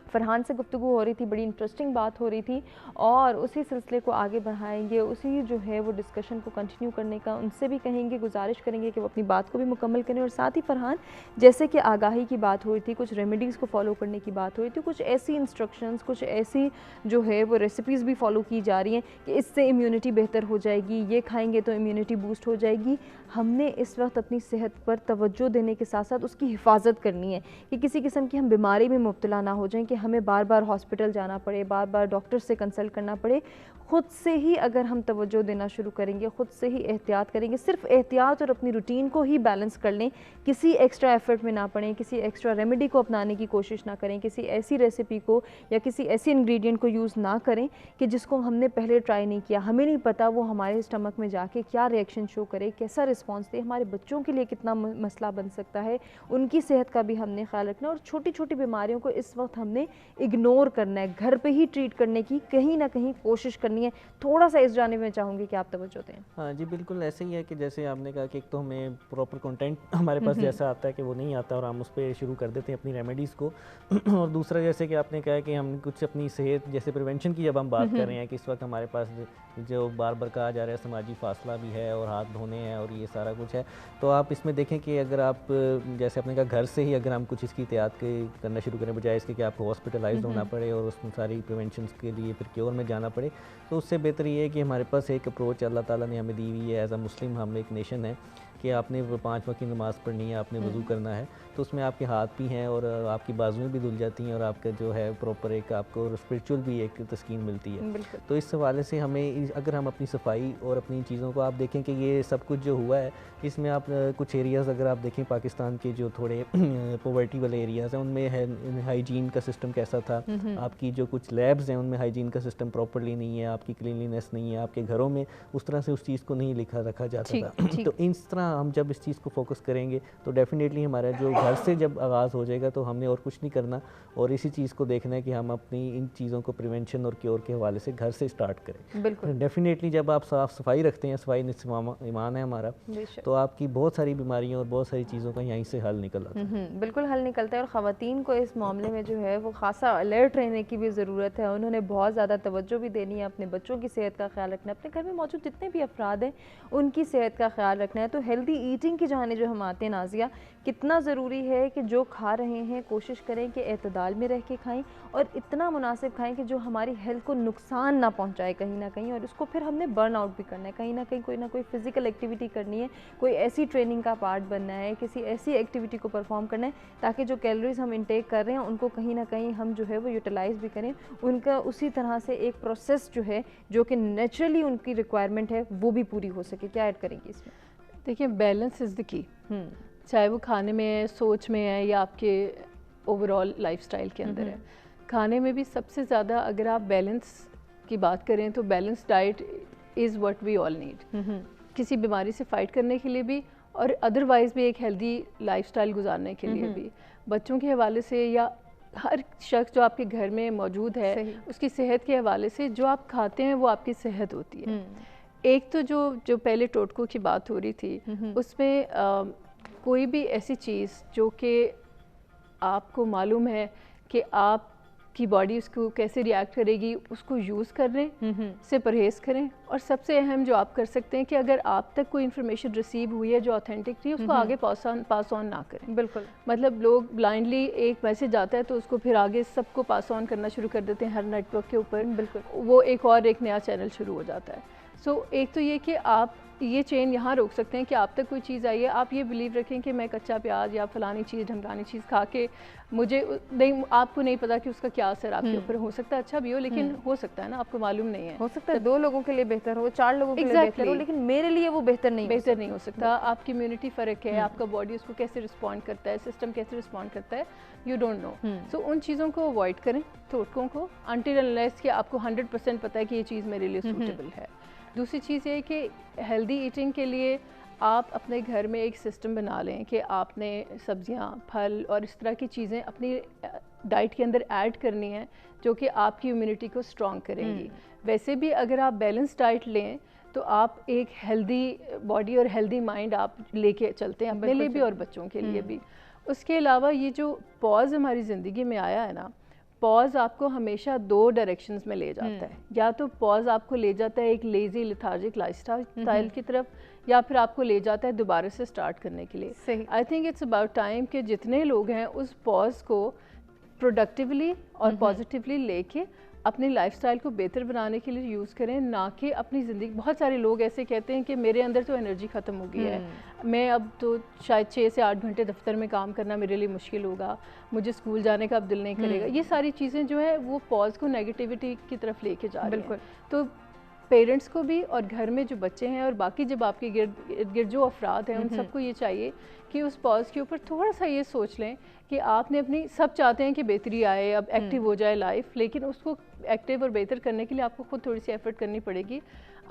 फ़रहान से गुफ्तगू हो रही थी, बड़ी इंटरेस्टिंग बात हो रही थी, और उसी सिलसिले को आगे बढ़ाएंगे, उसी जो है वो डिस्कशन को कंटिन्यू करने का उनसे भी कहेंगे, गुजारिश करेंगे कि वो अपनी बात को भी मुकम्मल करें। और साथ ही फ़रहान, जैसे कि आगाही की बात हो रही थी, कुछ रेमेडीज़ को फॉलो करने की बात हो रही थी, कुछ ऐसी इंस्ट्रक्शंस, कुछ ऐसी जो है वो रेसिपीज़ भी फॉलो की जा रही हैं कि इससे इम्यूनिटी बेहतर हो जाएगी, ये खाएँगे तो इम्यूनिटी बूस्ट हो जाएगी। हमने इस वक्त अपनी सेहत पर तवज्जो देने के साथ साथ उसकी हिफाजत करनी है कि किसी किस्म की हम बीमारी में मुब्तला ना हो जाएं, कि हमें बार बार हॉस्पिटल जाना पड़े, बार बार डॉक्टर से कंसल्ट करना पड़े। ख़ुद से ही अगर हम तवज्जो देना शुरू करेंगे, ख़ुद से ही एहतियात करेंगे, सिर्फ एहतियात और अपनी रूटीन को ही बैलेंस कर लें, किसी एक्स्ट्रा एफर्ट में ना पड़ें, किसी एक्स्ट्रा रेमेडी को अपनाने की कोशिश ना करें, किसी ऐसी रेसिपी को या किसी ऐसी इंग्रेडिएंट को यूज़ ना करें कि जिसको हमने पहले ट्राई नहीं किया, हमें नहीं पता वो हमारे स्टमक में जाके क्या रिएक्शन शो करे, कैसा रिस्पॉन्स दे, हमारे बच्चों के लिए कितना मसला बन सकता है, उनकी सेहत का भी हमने ख्याल रखना। और छोटी छोटी बीमारियों को इस वक्त हमने इग्नोर करना है, घर पे ही ट्रीट करने की कहीं ना कहीं कोशिश करनी है। थोड़ा सा इस जानिब में चाहूँगी कि आप तवज्जो दें। हाँ जी, बिल्कुल ऐसे ही है कि जैसे आपने कहा कि एक तो हमें प्रॉपर कंटेंट हमारे पास जैसा आता है कि वो नहीं आता और हम उस पर शुरू कर देते हैं अपनी रेमेडीज़ को और दूसरा जैसे कि आपने कहा कि हम कुछ अपनी सेहत जैसे प्रिवेंशन की जब हम बात कर रहे हैं कि इस वक्त हमारे पास जो बार बार कहा जा रहा है समाजी फासला भी है और हाथ धोने हैं और ये सारा कुछ है, तो आप इसमें देखें कि अगर आप जैसे आपने कहा घर से ही अगर हम कुछ इसकी एहतियात करना शुरू करें बजाय इसके कि आपको हॉस्पिटलाइज होना पड़े और उसमें सारी प्रिवेंशन के लिए फिर क्योर में जाना पड़े, तो उससे बेहतर ये है कि हमारे पास एक अप्रोच अल्लाह ताला ने हमें दी हुई है। एज अ मुस्लिम हम एक नेशन है कि आपने 5 वक्त की नमाज़ पढ़नी है, आपने वज़ू करना है, तो उसमें आपके हाथ भी हैं और आपकी बाजुएं भी धुल जाती हैं और आपका जो है प्रॉपर एक आपको स्पिरिचुअल भी एक तस्कीन मिलती है। तो इस हवाले से हमें अगर हम अपनी सफाई और अपनी चीज़ों को आप देखें कि ये सब कुछ जो हुआ है इसमें आप कुछ एरियाज़ अगर आप देखें पाकिस्तान के जो थोड़े पॉवर्टी वाले एरियाज़ हैं उनमें है हाइजीन का सिस्टम कैसा था, आपकी जो कुछ लैब्स हैं उनमें हाइजीन का सिस्टम प्रॉपरली नहीं है, आपकी क्लीनलीनेस नहीं है, आपके घरों में उस तरह से उस चीज़ को नहीं रखा जाता था। तो इस तरह हम जब इस चीज़ को फोकस करेंगे तो डेफिनेटली हमारा जो घर से जब आगाज़ हो जाएगा तो हमने और कुछ नहीं करना और इसी चीज़ को देखना है कि हम अपनी इन चीज़ों को प्रिवेंशन और क्योर के हवाले से घर से स्टार्ट करें। बिल्कुल डेफिनेटली जब आप साफ़ सफाई रखते हैं, सफाई ईमान है हमारा, तो आपकी बहुत सारी बीमारियों और बहुत सारी चीज़ों का यहीं से हल निकल आता है। बिल्कुल हल निकलता है और ख़वातीन को इस मामले में जो है वो खासा अलर्ट रहने की भी ज़रूरत है। उन्होंने बहुत ज़्यादा तवज्जो भी देनी है, अपने बच्चों की सेहत का ख्याल रखना है, अपने घर में मौजूद जितने भी अफराद हैं उनकी सेहत का ख्याल रखना है। तो हेल्दी ईटिंग की जाने जो हम आते हैं नाज़िया, कितना ज़रूरी है कि जो खा रहे हैं कोशिश करें कि एतदाल में रह के खाएं और इतना मुनासिब खाएं कि जो हमारी हेल्थ को नुकसान ना पहुंचाए कहीं ना कहीं, और उसको फिर हमने बर्न आउट भी करना है, कहीं ना कोई फ़िज़िकल एक्टिविटी करनी है, कोई ऐसी ट्रेनिंग का पार्ट बनना है, किसी ऐसी एक्टिविटी को परफॉर्म करना है ताकि जो कैलोरीज हम इंटेक कर रहे हैं उनको कहीं ना कहीं हम जो है वो यूटिलाइज़ भी करें, उनका उसी तरह से एक प्रोसेस जो है जो कि नेचुरली उनकी रिक्वायरमेंट है वो भी पूरी हो सके। क्या ऐड करेंगी इसमें? देखिए, बैलेंस इज़ द की, चाहे वो खाने में है, सोच में है या आपके ओवरऑल लाइफस्टाइल के अंदर है। खाने में भी सबसे ज़्यादा अगर आप बैलेंस की बात करें तो balance diet is what we all need, किसी बीमारी से फ़ाइट करने के लिए भी और अदरवाइज़ भी एक हेल्दी लाइफस्टाइल गुजारने के लिए भी। बच्चों के हवाले से या हर शख्स जो आपके घर में मौजूद है उसकी सेहत के हवाले से जो आप खाते हैं वो आपकी सेहत होती है। एक तो जो पहले टोटकों की बात हो रही थी उसमें कोई भी ऐसी चीज़ जो कि आपको मालूम है कि आपकी बॉडी उसको कैसे रिएक्ट करेगी उसको यूज़ करने से परहेज़ करें। और सबसे अहम जो आप कर सकते हैं कि अगर आप तक कोई इन्फॉर्मेशन रिसीव हुई है जो ऑथेंटिक नहीं, उसको आगे पास ऑन ना करें। बिल्कुल, मतलब लोग ब्लाइंडली एक मैसेज आता है तो उसको फिर आगे सबको पास ऑन करना शुरू कर देते हैं हर नेटवर्क के ऊपर। बिल्कुल, वो एक नया चैनल शुरू हो जाता है। सो एक तो ये कि आप ये चेन यहाँ रोक सकते हैं कि आप तक कोई चीज़ आई है, आप ये बिलीव रखें कि मैं कच्चा प्याज या फलानी चीज़ ढमकानी चीज़ खा के मुझे नहीं, आपको नहीं पता कि उसका क्या असर आपके ऊपर हो सकता है। अच्छा भी हो लेकिन हो सकता है ना, आपको मालूम नहीं है, हो सकता है 2 लोगों के लिए बेहतर हो, 4 लोगों के लिए बेहतर हो, लेकिन मेरे लिए वो बेहतर नहीं हो सकता। आपकी इम्यूनिटी फ़र्क है, आपका बॉडी उसको कैसे रिस्पॉन्ड करता है, सिस्टम कैसे रिस्पॉन्ड करता है, यू डोंट नो। सो उन चीज़ों को अवॉइड करें, टोटकों को, अनटिल अनलेस कि आपको 100% पता है कि ये चीज़ मेरे लिए सूटेबल है। दूसरी चीज़ ये है कि हेल्दी ईटिंग के लिए आप अपने घर में एक सिस्टम बना लें कि आपने सब्जियां, फल और इस तरह की चीज़ें अपनी डाइट के अंदर ऐड करनी है जो कि आपकी इम्यूनिटी को स्ट्रॉन्ग करेंगी। वैसे भी अगर आप बैलेंस डाइट लें तो आप एक हेल्दी बॉडी और हेल्दी माइंड आप लेके चलते हैं अपने लिए भी और बच्चों के लिए भी। उसके अलावा ये जो पॉज हमारी ज़िंदगी में आया है ना, पॉज आपको हमेशा 2 डायरेक्शंस में ले जाता है। या तो पॉज आपको ले जाता है एक लेज़ी लिथार्जिक लाइफस्टाइल की तरफ, या फिर आपको ले जाता है दोबारा से स्टार्ट करने के लिए। I think it's about time कि जितने लोग हैं उस पॉज को प्रोडक्टिवली और पॉजिटिवली लेके अपनी लाइफस्टाइल को बेहतर बनाने के लिए यूज़ करें, ना कि अपनी ज़िंदगी। बहुत सारे लोग ऐसे कहते हैं कि मेरे अंदर तो एनर्जी ख़त्म हो गई है, मैं अब तो शायद 6 से 8 घंटे दफ्तर में काम करना मेरे लिए मुश्किल होगा, मुझे स्कूल जाने का अब दिल नहीं करेगा। ये सारी चीज़ें जो है वो पॉज को नेगेटिविटी की तरफ लेके जा रही हैं। तो पेरेंट्स को भी और घर में जो बच्चे हैं और बाकी जब आपके इर्द गिर्द जो अफराद हैं उन सबको ये चाहिए कि उस पॉज के ऊपर थोड़ा सा ये सोच लें कि आपने अपनी, सब चाहते हैं कि बेहतरी आए, अब एक्टिव हो जाए लाइफ, लेकिन उसको एक्टिव और बेहतर करने के लिए आपको खुद थोड़ी सी एफर्ट करनी पड़ेगी।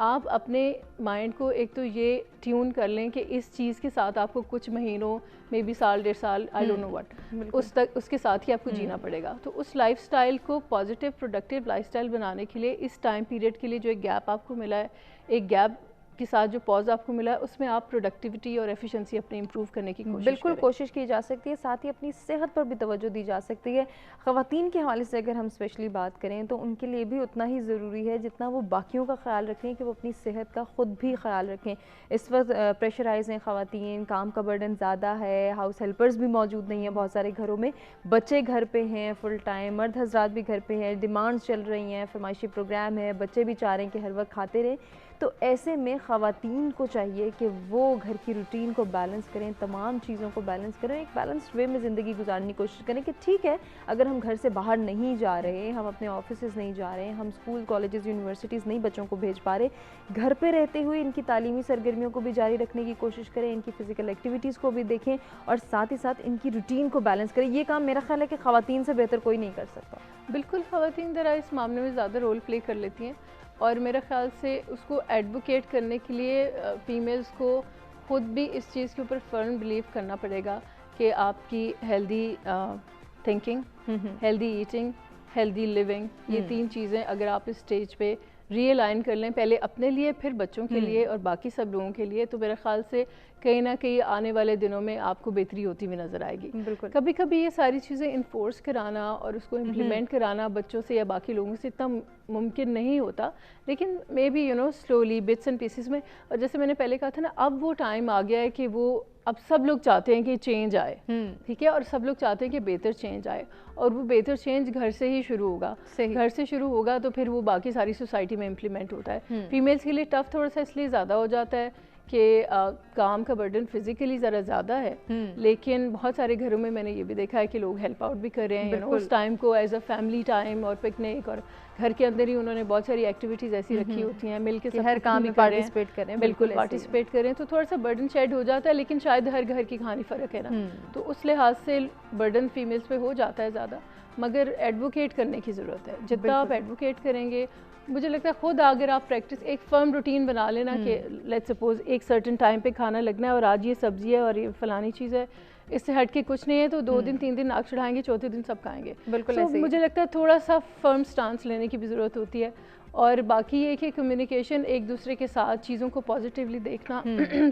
आप अपने माइंड को एक तो ये ट्यून कर लें कि इस चीज़ के साथ आपको कुछ महीनों मे बी साल 1.5 साल, आई डोंट नो व्हाट, उसके साथ ही आपको जीना पड़ेगा। तो उस लाइफस्टाइल को पॉजिटिव प्रोडक्टिव लाइफस्टाइल बनाने के लिए इस टाइम पीरियड के लिए जो एक गैप आपको मिला है, एक गैप के साथ जो पॉज आपको मिला है, उसमें आप प्रोडक्टिविटी और एफिशिएंसी अपनी इंप्रूव करने की कोशिश बिल्कुल कोशिश की जा सकती है। साथ ही अपनी सेहत पर भी तवज्जो दी जा सकती है। ख़वातीन के हवाले से अगर हम स्पेशली बात करें तो उनके लिए भी उतना ही ज़रूरी है जितना वो बाकियों का ख्याल रखें कि वो अपनी सेहत का ख़ुद भी ख्याल रखें। इस वक्त प्रेशराइज हैं ख़वातीन, काम का बर्डन ज़्यादा है, हाउस हेल्पर्स भी मौजूद नहीं है बहुत सारे घरों में, बच्चे घर पे हैं फुल टाइम, मर्द हजरात भी घर पे हैं, डिमांड्स चल रही हैं, फरमाइशी प्रोग्राम है, बच्चे भी चाह रहे हैं कि हर वक्त खाते रहें। तो ऐसे में ख़वातीन को चाहिए कि वो घर की रूटीन को बैलेंस करें, तमाम चीज़ों को बैलेंस करें, एक बैलेंस्ड वे में ज़िंदगी गुजारने की कोशिश करें कि ठीक है अगर हम घर से बाहर नहीं जा रहे, हम अपने ऑफिसेज़ नहीं जा रहे, हम स्कूल कॉलेजेस यूनिवर्सिटीज़ नहीं बच्चों को भेज पा रहे, घर पे रहते हुए इनकी तालीमी सरगर्मियों को भी जारी रखने की कोशिश करें, इनकी फ़िज़िकल एक्टिविटीज़ को भी देखें और साथ ही साथ इनकी रूटीन को बैलेंस करें। ये काम मेरा ख्याल है कि ख़वातीन से बेहतर कोई नहीं कर सकता। बिल्कुल, ख़वातीन ज़रा इस मामले में ज़्यादा रोल प्ले कर लेती हैं और मेरे ख़्याल से उसको एडवोकेट करने के लिए फ़ीमेल्स को ख़ुद भी इस चीज़ के ऊपर फर्म बिलीव करना पड़ेगा कि आपकी healthy thinking, healthy eating, healthy living, ये 3 चीज़ें अगर आप इस स्टेज पे रियलाइन कर लें, पहले अपने लिए फिर बच्चों के लिए और बाकी सब लोगों के लिए, तो मेरे ख़्याल से कहीं ना कहीं आने वाले दिनों में आपको बेहतरी होती हुई नज़र आएगी। बिल्कुल। कभी कभी ये सारी चीज़ें इन्फोर्स कराना और उसको इम्प्लीमेंट कराना बच्चों से या बाकी लोगों से इतना मुमकिन नहीं होता, लेकिन may be slowly bits and pieces में। और जैसे मैंने पहले कहा था ना, अब वो टाइम आ गया है कि वो अब सब लोग चाहते हैं कि चेंज आए, ठीक है, और सब लोग चाहते हैं कि बेहतर चेंज आए, और वो बेहतर चेंज घर से ही शुरू होगा। घर से शुरू होगा तो फिर वो बाकी सारी सोसाइटी में इम्प्लीमेंट होता है। फीमेल्स के लिए टफ थोड़ा सा इसलिए ज़्यादा हो जाता है कि काम का बर्डन फिजिकली ज़रा ज़्यादा है, लेकिन बहुत सारे घरों में मैंने ये भी देखा है कि लोग हेल्प आउट भी कर रहे हैं उस टाइम को एज अ फैमिली टाइम और पिकनिक, और घर के अंदर ही उन्होंने बहुत सारी एक्टिविटीज़ ऐसी रखी होती हैं, मिल के हर काम में पार्टिसिपेट करें। बिल्कुल पार्टिसिपेट करें तो थोड़ा सा बर्डन शेड हो जाता है, लेकिन शायद हर घर की कहानी फ़र्क है ना, तो उस लिहाज से बर्डन फीमेल्स पे हो जाता है ज़्यादा, मगर एडवोकेट करने की ज़रूरत है। जितना आप एडवोकेट करेंगे, मुझे लगता है खुद अगर आप प्रैक्टिस एक फर्म रूटीन बना लेना कि लेट्स सपोज एक सर्टेन टाइम पे खाना लगना है और आज ये सब्जी है और ये फलानी चीज़ है, इससे हट के कुछ नहीं है, तो 2 दिन 3 दिन नाक चढ़ाएंगे, चौथे दिन सब खाएंगे। बिल्कुल so, मुझे लगता है थोड़ा सा फर्म स्टांस लेने की भी ज़रूरत होती है। और बाकी ये कि कम्युनिकेशन, एक दूसरे के साथ चीज़ों को पॉजिटिवली देखना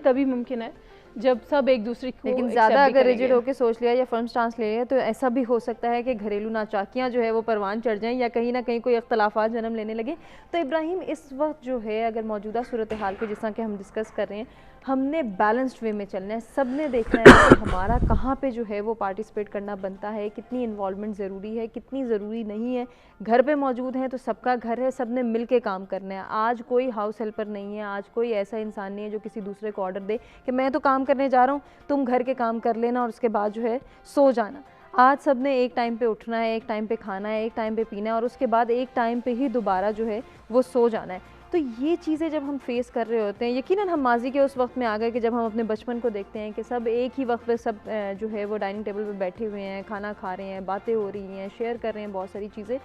तभी मुमकिन है जब सब एक दूसरे को, लेकिन ज़्यादा अगर रिजिड होकर सोच लिया या फर्म स्टांस ले लिया तो ऐसा भी हो सकता है कि घरेलू नाचाकियाँ जो है वो परवान चढ़ जाएं या कहीं ना कहीं कोई इख्तलाफात जन्म लेने लगे। तो इब्राहिम, इस वक्त जो है अगर मौजूदा सूरत हाल को जिस तरह के हम डिस्कस कर रहे हैं, हमने बैलेंस्ड वे में चलना है, सब ने देखना है कि हमारा कहाँ पे जो है वो पार्टिसिपेट करना बनता है, कितनी इन्वॉल्वमेंट ज़रूरी है, कितनी ज़रूरी नहीं है। घर पे मौजूद हैं तो सबका घर है, सब ने मिल के काम करना है। आज कोई हाउस हेल्पर नहीं है, आज कोई ऐसा इंसान नहीं है जो किसी दूसरे को ऑर्डर दे कि मैं तो काम करने जा रहा हूँ, तुम घर के काम कर लेना और उसके बाद जो है सो जाना। आज सब ने एक टाइम पे उठना है, एक टाइम पे खाना है, एक टाइम पे पीना है और उसके बाद एक टाइम पे ही दोबारा जो है वो सो जाना है। तो ये चीज़ें जब हम फेस कर रहे होते हैं, यकीनन हम माजी के उस वक्त में आ गए कि जब हम अपने बचपन को देखते हैं कि सब एक ही वक्त पे सब जो है वो डाइनिंग टेबल पे बैठे हुए हैं, खाना खा रहे हैं, बातें हो रही हैं, शेयर कर रहे हैं बहुत सारी चीज़ें।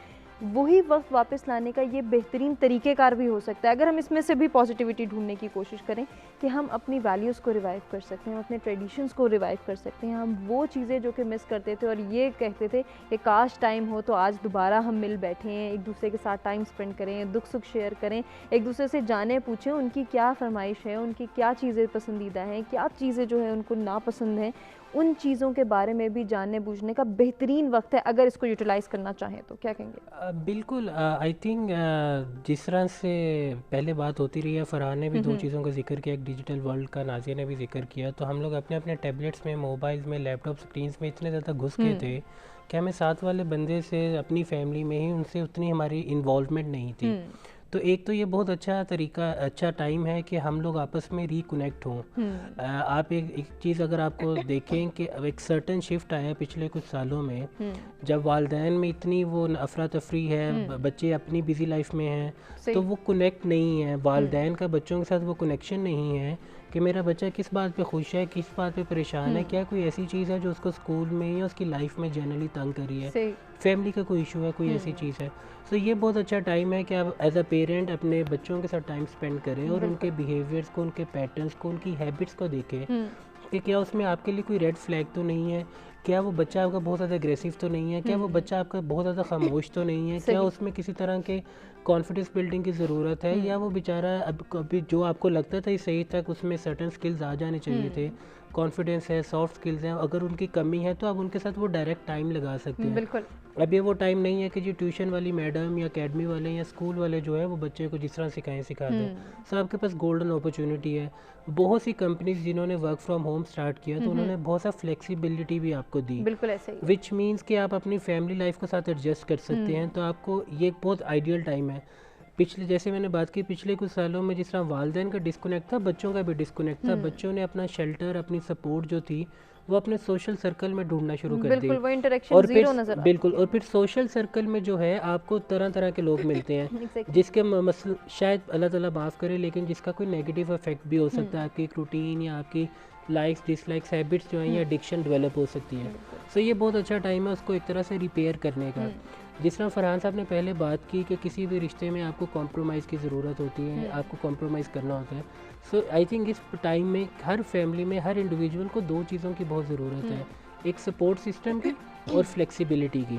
वही वक्त वापस लाने का ये बेहतरीन तरीक़ेकार भी हो सकता है अगर हम इसमें से भी पॉजिटिविटी ढूंढने की कोशिश करें कि हम अपनी वैल्यूज़ को रिवाइव कर सकते हैं, हम अपने ट्रेडिशंस को रिवाइव कर सकते हैं, हम वो चीज़ें जो कि मिस करते थे और ये कहते थे कि काश टाइम हो तो आज दोबारा हम मिल बैठें, एक दूसरे के साथ टाइम स्पेंड करें, दुख सुख शेयर करें, एक दूसरे से जाने पूछें उनकी क्या फरमाइश है, उनकी क्या चीज़ें पसंदीदा हैं, क्या चीज़ें जो है उनको नापसंद हैं, उन चीज़ों के बारे में भी जानने बूझने का बेहतरीन वक्त है अगर इसको यूटिलाइज़ करना चाहें तो। क्या कहेंगे? बिल्कुल, आई थिंक जिस तरह से पहले बात होती रही है, फरहान ने भी 2 चीज़ों का जिक्र किया, एक डिजिटल वर्ल्ड का नाज़िया ने भी जिक्र किया, तो हम लोग अपने अपने टैबलेट्स में, मोबाइल्स में, लैपटॉप स्क्रीन्स में इतने ज़्यादा घुस गए थे कि हमें साथ वाले बंदे से अपनी फैमिली में ही उनसे उतनी हमारी इन्वॉल्वमेंट नहीं थी। तो एक तो ये बहुत अच्छा तरीका, अच्छा टाइम है कि हम लोग आपस में रिकनेक्ट हों। आप एक चीज़ अगर आपको देखें कि अब एक सर्टन शिफ्ट आया पिछले कुछ सालों में, जब वालदैन में इतनी वो अफरा तफरी है, बच्चे अपनी बिजी लाइफ में हैं, तो वो कनेक्ट नहीं है, वालदैन का बच्चों के साथ वो कनेक्शन नहीं है कि मेरा बच्चा किस बात पे खुश है, किस बात पे परेशान है, क्या कोई ऐसी चीज़ है जो उसको स्कूल में या उसकी लाइफ में जनरली तंग करी है, फैमिली का कोई इशू है, कोई ऐसी चीज़ है। तो ये बहुत अच्छा टाइम है कि आप एज अ पेरेंट अपने बच्चों के साथ टाइम स्पेंड करें और उनके बिहेवियर्स को, उनके पैटर्न्स को, उनकी हैबिट्स को देखें कि क्या उसमें आपके लिए कोई रेड फ्लैग तो नहीं है, क्या वो बच्चा आपका बहुत ज़्यादा एग्रेसिव तो नहीं है, क्या वो बच्चा आपका बहुत ज़्यादा खामोश तो नहीं है, क्या उसमें किसी तरह के कॉन्फिडेंस बिल्डिंग की ज़रूरत है, या वो बेचारा अब कभी जो आपको लगता था सही तक उसमें सर्टन स्किल्स आ जाने चाहिए थे, कॉन्फिडेंस है, सॉफ्ट स्किल्स हैं, अगर उनकी कमी है तो आप उनके साथ वो डायरेक्ट टाइम लगा सकते हैं। बिल्कुल। अब ये वो टाइम नहीं है कि जी ट्यूशन वाली मैडम या एकेडमी वाले या स्कूल वाले जो है वो बच्चे को जिस तरह सिखाएं सिखा दें। सो आपके पास गोल्डन अपॉर्चुनिटी है। बहुत सी कंपनीज जिन्होंने वर्क फ्रॉम होम स्टार्ट किया तो उन्होंने बहुत सा फ्लेक्सिबिलिटी भी आपको दी, बिल्कुल ऐसे ही, विच मीन्स कि आप अपनी फैमिली लाइफ के साथ एडजस्ट कर सकते हैं। तो आपको ये एक बहुत आइडियल टाइम है। पिछले, जैसे मैंने बात की, पिछले कुछ सालों में जिस तरह वालिदैन का डिस्कनेक्ट था, बच्चों का भी डिस्कनेक्ट था। बच्चों ने अपना शेल्टर, अपनी सपोर्ट जो थी वो अपने सोशल सर्कल में ढूंढना शुरू कर दी, वो इंटरेक्शन जीरो नजर बिल्कुल। और फिर सोशल सर्कल में जो है आपको तरह तरह के लोग मिलते हैं जिसके मसल शायद अल्लाह ताला माफ़ करे, लेकिन जिसका कोई नेगेटिव इफेक्ट भी हो सकता है आपकी एक रूटीन या आपकी लाइक्स डिसलाइक्स हैबिट्स जो हैं या एडिक्शन डेवलप हो सकती है। सो ये बहुत अच्छा टाइम है उसको एक तरह से रिपेयर करने का। जिस तरह फरहान साहब ने पहले बात की कि किसी भी रिश्ते में आपको कॉम्प्रोमाइज़ की ज़रूरत होती है, आपको कॉम्प्रोमाइज़ करना होता है। सो आई थिंक इस टाइम में हर फैमिली में हर इंडिविजुअल को दो चीज़ों की बहुत ज़रूरत है, एक सपोर्ट सिस्टम की और फ्लेक्सिबिलिटी की।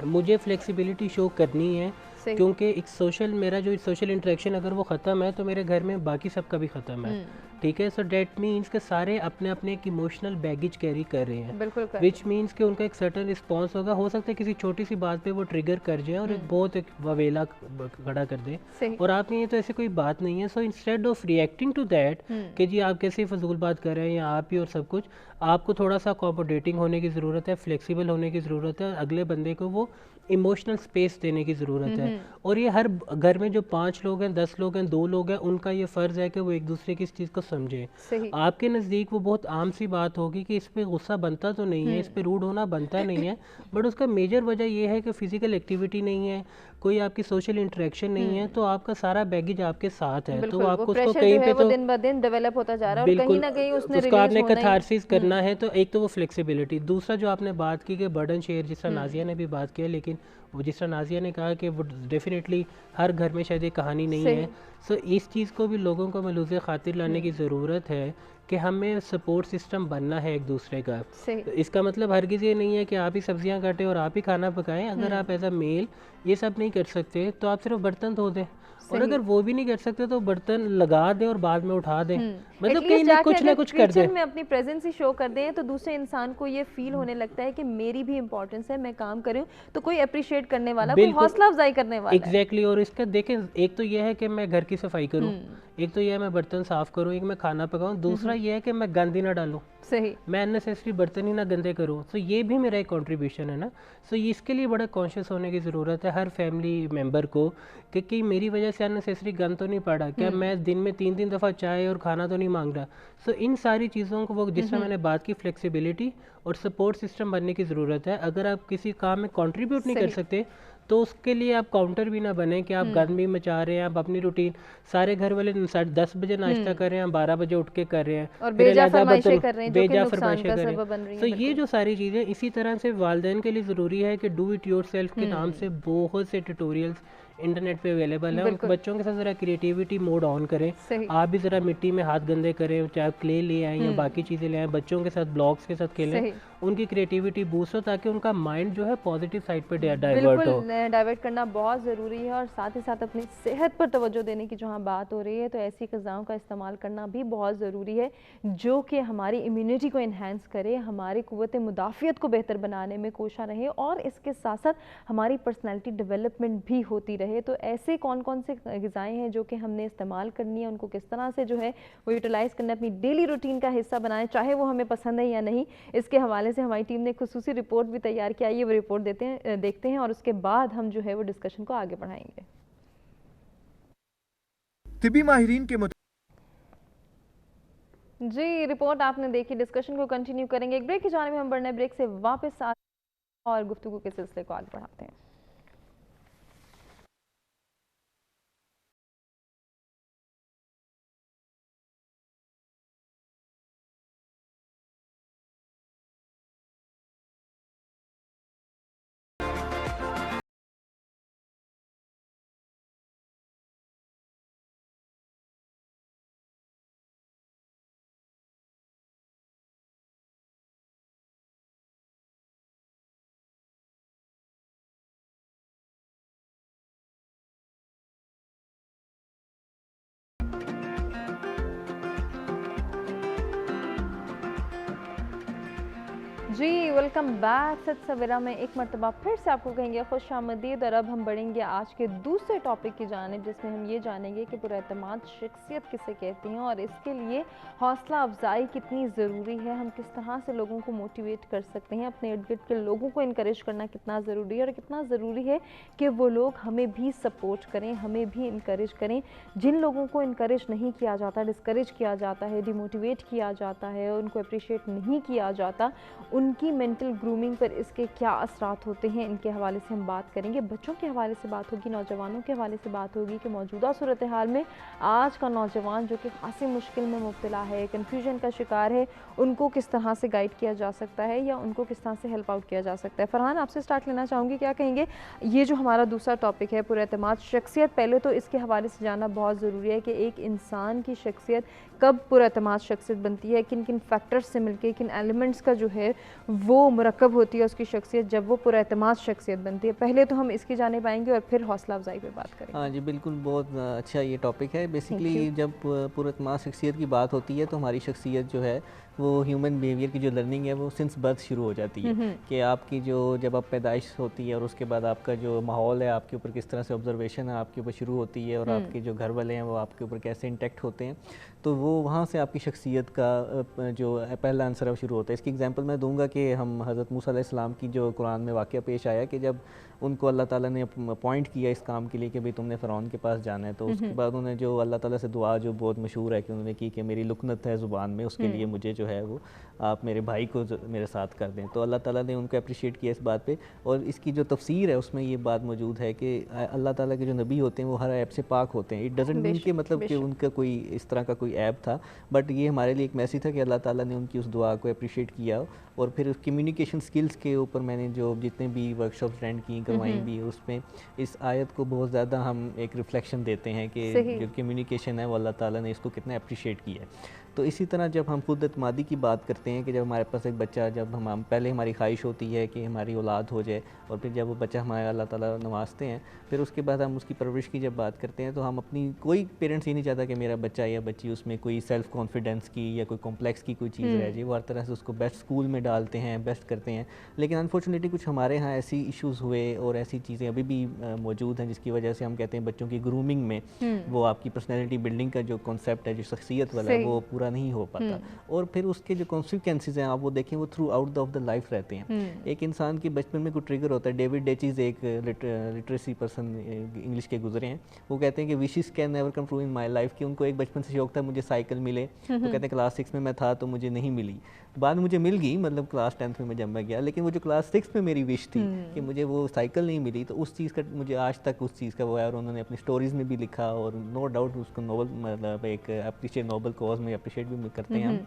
मुझे फ्लेक्सिबिलिटी शो करनी है क्योंकि एक सोशल, मेरा जो सोशल इंटरेक्शन अगर वो ख़त्म है तो मेरे घर में बाकी सब का भी ख़त्म है, ठीक है। सो डेट मीन्स के सारे अपने अपने एक इमोशनल बैगेज कैरी कर रहे हैं, विच मीन्स कि उनका एक सर्टन रिस्पॉन्स होगा। हो सकता है किसी छोटी सी बात पे वो ट्रिगर कर जाए और एक बहुत एक ववेला खड़ा कर दे, और आप में ये तो ऐसी कोई बात नहीं है। So instead of reacting to that कि जी आप कैसे फजूल बात कर रहे हैं या आप ही और सब कुछ, आपको थोड़ा सा कोऑपरेटिंग होने की ज़रूरत है, फ्लेक्सिबल होने की ज़रूरत है, अगले बंदे को वो इमोशनल स्पेस देने की ज़रूरत है। और ये हर घर में जो 5 लोग हैं, 10 लोग हैं, 2 लोग हैं, उनका ये फ़र्ज़ है कि वो एक दूसरे की इस चीज़ को समझें। आपके नज़दीक वो बहुत आम सी बात होगी कि इस पर गुस्सा बनता तो नहीं है, इस पर रूड होना बनता नहीं है, बट उसका मेजर वजह ये है कि फ़िज़िकल एक्टिविटी नहीं है, कोई आपकी सोशल इंटरेक्शन नहीं है, तो आपका सारा बैगेज आपके साथ है। तो आपको उसको कहीं पे तो दिन ब दिन डेवलप होता जा रहा है और कहीं ना कहीं उसको आपने कैथारसिस करना है। तो एक तो वो फ्लेक्सिबिलिटी, दूसरा जो आपने बात की कि बर्डन शेयर, जिस तरह नाजिया ने भी बात किया, लेकिन वो जिस तरह नाजिया ने कहा कि वो डेफिनेटली हर घर में शायद एक कहानी नहीं है। सो इस चीज़ को भी लोगों को मलूज़ खातिर लाने की ज़रूरत है कि हमें सपोर्ट सिस्टम बनना है एक दूसरे का। इसका मतलब हरगिज़ ये नहीं है कि आप ही सब्जियां काटें और आप ही खाना पकाएं। अगर आप एज अ मेल ये सब नहीं कर सकते तो आप सिर्फ बर्तन धो दें, और अगर वो भी नहीं कर सकते तो बर्तन लगा दें और बाद में उठा दें, मतलब कहीं ना कुछ कर दें, में अपनी प्रेजेंस ही शो कर दें, तो दूसरे इंसान को ये फील होने लगता है कि मेरी भी इंपॉर्टेंस है, मैं काम कर रही हूँ, तो कोई अप्रिशिएट करने वाला, कोई हौसला अफजाई करने वाला। एग्जैक्टली। और इसका देखें, एक तो ये है कि मैं घर की सफाई करूँ, एक तो ये है मैं बर्तन साफ करूँ, एक मैं खाना पकाऊँ, दूसरा ये है कि मैं गंद ही ना डालूँ, सही, मैं अननेसेसरी बर्तन ही ना गंदे करूँ। तो ये भी मेरा एक कंट्रीब्यूशन है ना। सो इसके लिए बड़ा कॉन्शियस होने की ज़रूरत है हर फैमिली मेम्बर को कि मेरी वजह से अननेसेसरी गंद तो नहीं पड़ा, क्या मैं दिन में 3 दफ़ा चाय और खाना तो नहीं मांग रहा। सो इन सारी चीज़ों को वो जिस तरह मैंने बात की, फ्लेक्सिबिलिटी और सपोर्ट सिस्टम बनने की ज़रूरत है। अगर आप किसी काम में कंट्रीब्यूट नहीं कर सकते तो उसके लिए आप काउंटर भी ना बने कि आप गंद भी मचा रहे हैं, आप अपनी रूटीन, सारे घर वाले 10 बजे नाश्ता कर रहे हैं, 12 बजे उठ के कर रहे हैं और बेजा फरमाइशें कर रहे हैं, बेजा फरमाइशें कर रहे हैं। तो ये जो सारी चीज़ें, इसी तरह से वालिदैन के लिए ज़रूरी है कि डू इट योरसेल्फ के नाम से बहुत से ट्यूटोरियल्स इंटरनेट पे अवेलेबल है। उन बच्चों के साथ ज़रा क्रिएटिविटी मोड ऑन करें, आप भी ज़रा मिट्टी में हाथ गंदे करें, चाहे क्ले ले आएँ या बाकी चीज़ें ले आएँ, बच्चों के साथ ब्लॉक्स के साथ खेलें, उनकी क्रिएटिविटी बूस्ट हो ताकि उनका माइंड जो है पॉजिटिव साइड पे डाइवर्ट हो। डाइवर्ट करना बहुत ज़रूरी है, और साथ ही साथ अपनी सेहत पर तवज्जो देने की जहाँ बात हो रही है, तो ऐसी ग़िज़ाओं का इस्तेमाल करना भी बहुत ज़रूरी है जो कि हमारी इम्यूनिटी को इन्हेंस करे, हमारी क़ुव्वत मुदाफ़ियत को बेहतर बनाने में कोशा रहे, और इसके साथ साथ हमारी पर्सनैलिटी डेवलपमेंट भी होती रहे। तो ऐसे कौन कौन से ग़िज़ाएँ हैं जो कि हमने इस्तेमाल करनी है, उनको किस तरह से जो है वो यूटिलाइज़ करना, अपनी डेली रूटीन का हिस्सा बनाएं, चाहे वो हमें पसंद है या नहीं, इसके हवाले हवाले से हमारी टीम ने खुसूसी रिपोर्ट भी तैयार किया, ये वो रिपोर्ट देखते हैं और उसके बाद हम जो है वो डिस्कशन को आगे बढ़ाएंगे। तिब्बी माहिरीन के जी, रिपोर्ट आपने देखी, डिस्कशन को कंटिन्यू करेंगे। एक ब्रेक की जाने में हम बढ़ने, ब्रेक से वापस आ और गुफ्तगू के सिलसिले को आगे बढ़ाते हैं। जी वेलकम बैक। सच सवेरा में एक मरतबा फिर से आपको कहेंगे खुश आमदीद। और अब हम बढ़ेंगे आज के दूसरे टॉपिक की जानिब, जिसमें हम ये जानेंगे कि पुरएतमाद शख्सियत किसे कहती हैं और इसके लिए हौसला अफजाई कितनी ज़रूरी है, हम किस तरह से लोगों को मोटिवेट कर सकते हैं, अपने इर्द गिर्द के लोगों को इनकरेज करना कितना ज़रूरी है और कितना ज़रूरी है कि वो लोग हमें भी सपोर्ट करें, हमें भी इनकरेज करें। जिन लोगों को इनकरेज नहीं किया जाता, डिस्करेज किया जाता है, डिमोटिवेट किया जाता है, उनको अप्रिशिएट नहीं किया जाता, उनकी मेंटल ग्रूमिंग पर इसके क्या असरात होते हैं, इनके हवाले से हम बात करेंगे। बच्चों के हवाले से बात होगी, नौजवानों के हवाले से बात होगी कि मौजूदा सूरत हाल में आज का नौजवान जो कि खासी मुश्किल में मुब्तला है, कन्फ्यूजन का शिकार है, उनको किस तरह से गाइड किया जा सकता है या उनको किस तरह से हेल्प आउट किया जा सकता है। फरहान, आपसे स्टार्ट लेना चाहूँगी, क्या कहेंगे ये जो हमारा दूसरा टॉपिक है पुरएतमाद शख्सियत, पहले तो इसके हवाले से जानना बहुत ज़रूरी है कि एक इंसान की शख्सियत कब पुरएतमाद शख्सियत बनती है, किन किन फैक्टर्स से मिलके, किन एलिमेंट्स का जो है वो मुरक्कब होती है उसकी शख्सियत, जब वो पुरएतमाद शख्सियत बनती है। पहले तो हम इसकी जाने पाएंगे और फिर हौसला अफजाई पे बात करेंगे। हाँ जी, बिल्कुल, बहुत अच्छा ये टॉपिक है। बेसिकली जब पुरएतमाद शख्सियत की बात होती है तो हमारी शख्सियत जो है वो ह्यूमन बिहेवियर की जो लर्निंग है वो सिंस बर्थ शुरू हो जाती है कि आपकी जो जब आप पैदाइश होती है और उसके बाद आपका जो माहौल है आपके ऊपर किस तरह से ऑब्जर्वेशन है आपके ऊपर शुरू होती है और आपके जो घर वाले हैं वो आपके ऊपर कैसे इंटैक्ट होते हैं, तो वो वहाँ से आपकी शख्सियत का जो पहला आंसर है शुरू होता है। इसकी एग्जांपल मैं दूंगा कि हम हज़रत मूसा अलैहिस्सलाम की जो कुरान में वाक़या पेश आया कि जब उनको अल्लाह ताला ने अपॉइंट किया इस काम के लिए कि भाई तुमने फ़िरौन के पास जाना है, तो उसके बाद उन्होंने जो अल्लाह ताला से दुआ जो बहुत मशहूर है कि उन्होंने की कि मेरी लुकनत है ज़ुबान में, उसके लिए मुझे जो है वो आप मेरे भाई को मेरे साथ कर दें। तो अल्लाह ताला ने उनको अप्रिशिएट किया इस बात पे, और इसकी जो तफसीर है उसमें ये बात मौजूद है कि अल्लाह ताला के जो नबी होते हैं वो हर ऐब से पाक होते हैं। इट डजंट मीन कि मतलब कि उनका कोई इस तरह का कोई ऐब था, बट ये हमारे लिए एक मैसेज था कि अल्लाह ताला ने उनकी उस दुआ को अप्रिशिएट किया। और फिर कम्युनिकेशन स्किल्स के ऊपर मैंने जो जितने भी वर्कशॉप अटेंड की करवाई भी, उसमें इस आयत को बहुत ज़्यादा हम एक रिफ्लेक्शन देते हैं कि जो कम्युनिकेशन है वो अल्लाह ताला ने इसको कितना अप्रिशिएट किया है। तो इसी तरह जब हम खुद एतमादी की बात करते हैं कि जब हमारे पास एक बच्चा, जब हम पहले हमारी ख्वाहिश होती है कि हमारी औलाद हो जाए, और फिर जब वो बच्चा हमारा अल्लाह ताला नवाजते हैं, फिर उसके बाद हम उसकी परवरिश की जब बात करते हैं तो हम अपनी, कोई पेरेंट्स ये नहीं चाहता कि मेरा बच्चा या बच्ची उसमें कोई सेल्फ़ कॉन्फिडेंस की या कोई कॉम्प्लेक्स की कोई चीज़ रह जाए, वो हर तरह से उसको बेस्ट स्कूल में डालते हैं, बेस्ट करते हैं। लेकिन अनफॉर्चुनेटली कुछ हमारे यहाँ ऐसी इश्यूज़ हुए और ऐसी चीज़ें अभी भी मौजूद हैं जिसकी वजह से हम कहते हैं बच्चों की ग्रूमिंग में वो आपकी पर्सनैलिटी बिल्डिंग का जो कॉन्सेप्ट है, जो शख्सियत वाला है, वो पूरा नहीं हो पाता। और फिर उसके जो कॉन्सिक्वेंसेस हैं आप वो देखें, वो through out of the life रहते हैं। एक इंसान के बचपन में कोई ट्रिगर होता है। डेविड डेचीज एक लिटरेसी पर्सन इंग्लिश के गुजरे हैं, वो कहते हैं कि wishes can never come true in my life, कि उनको एक बचपन से शौक था मुझे साइकिल मिले, तो कहते हैं क्लास 6 में मैं था तो मुझे नहीं मिली, बाद में मुझे मिल गई, मतलब क्लास 10th में जब मैं गया, लेकिन वो जो क्लास 6 में मेरी विश थी कि मुझे वो साइकिल नहीं मिली, तो उस चीज़ का मुझे आज तक उस चीज़ का वो है। और उन्होंने अपनी स्टोरीज़ में भी लिखा, और नो डाउट उसको नोबल, मतलब एक अप्रिशिएट नोबल कॉज में अप्रिशिएट भी करते हैं हम।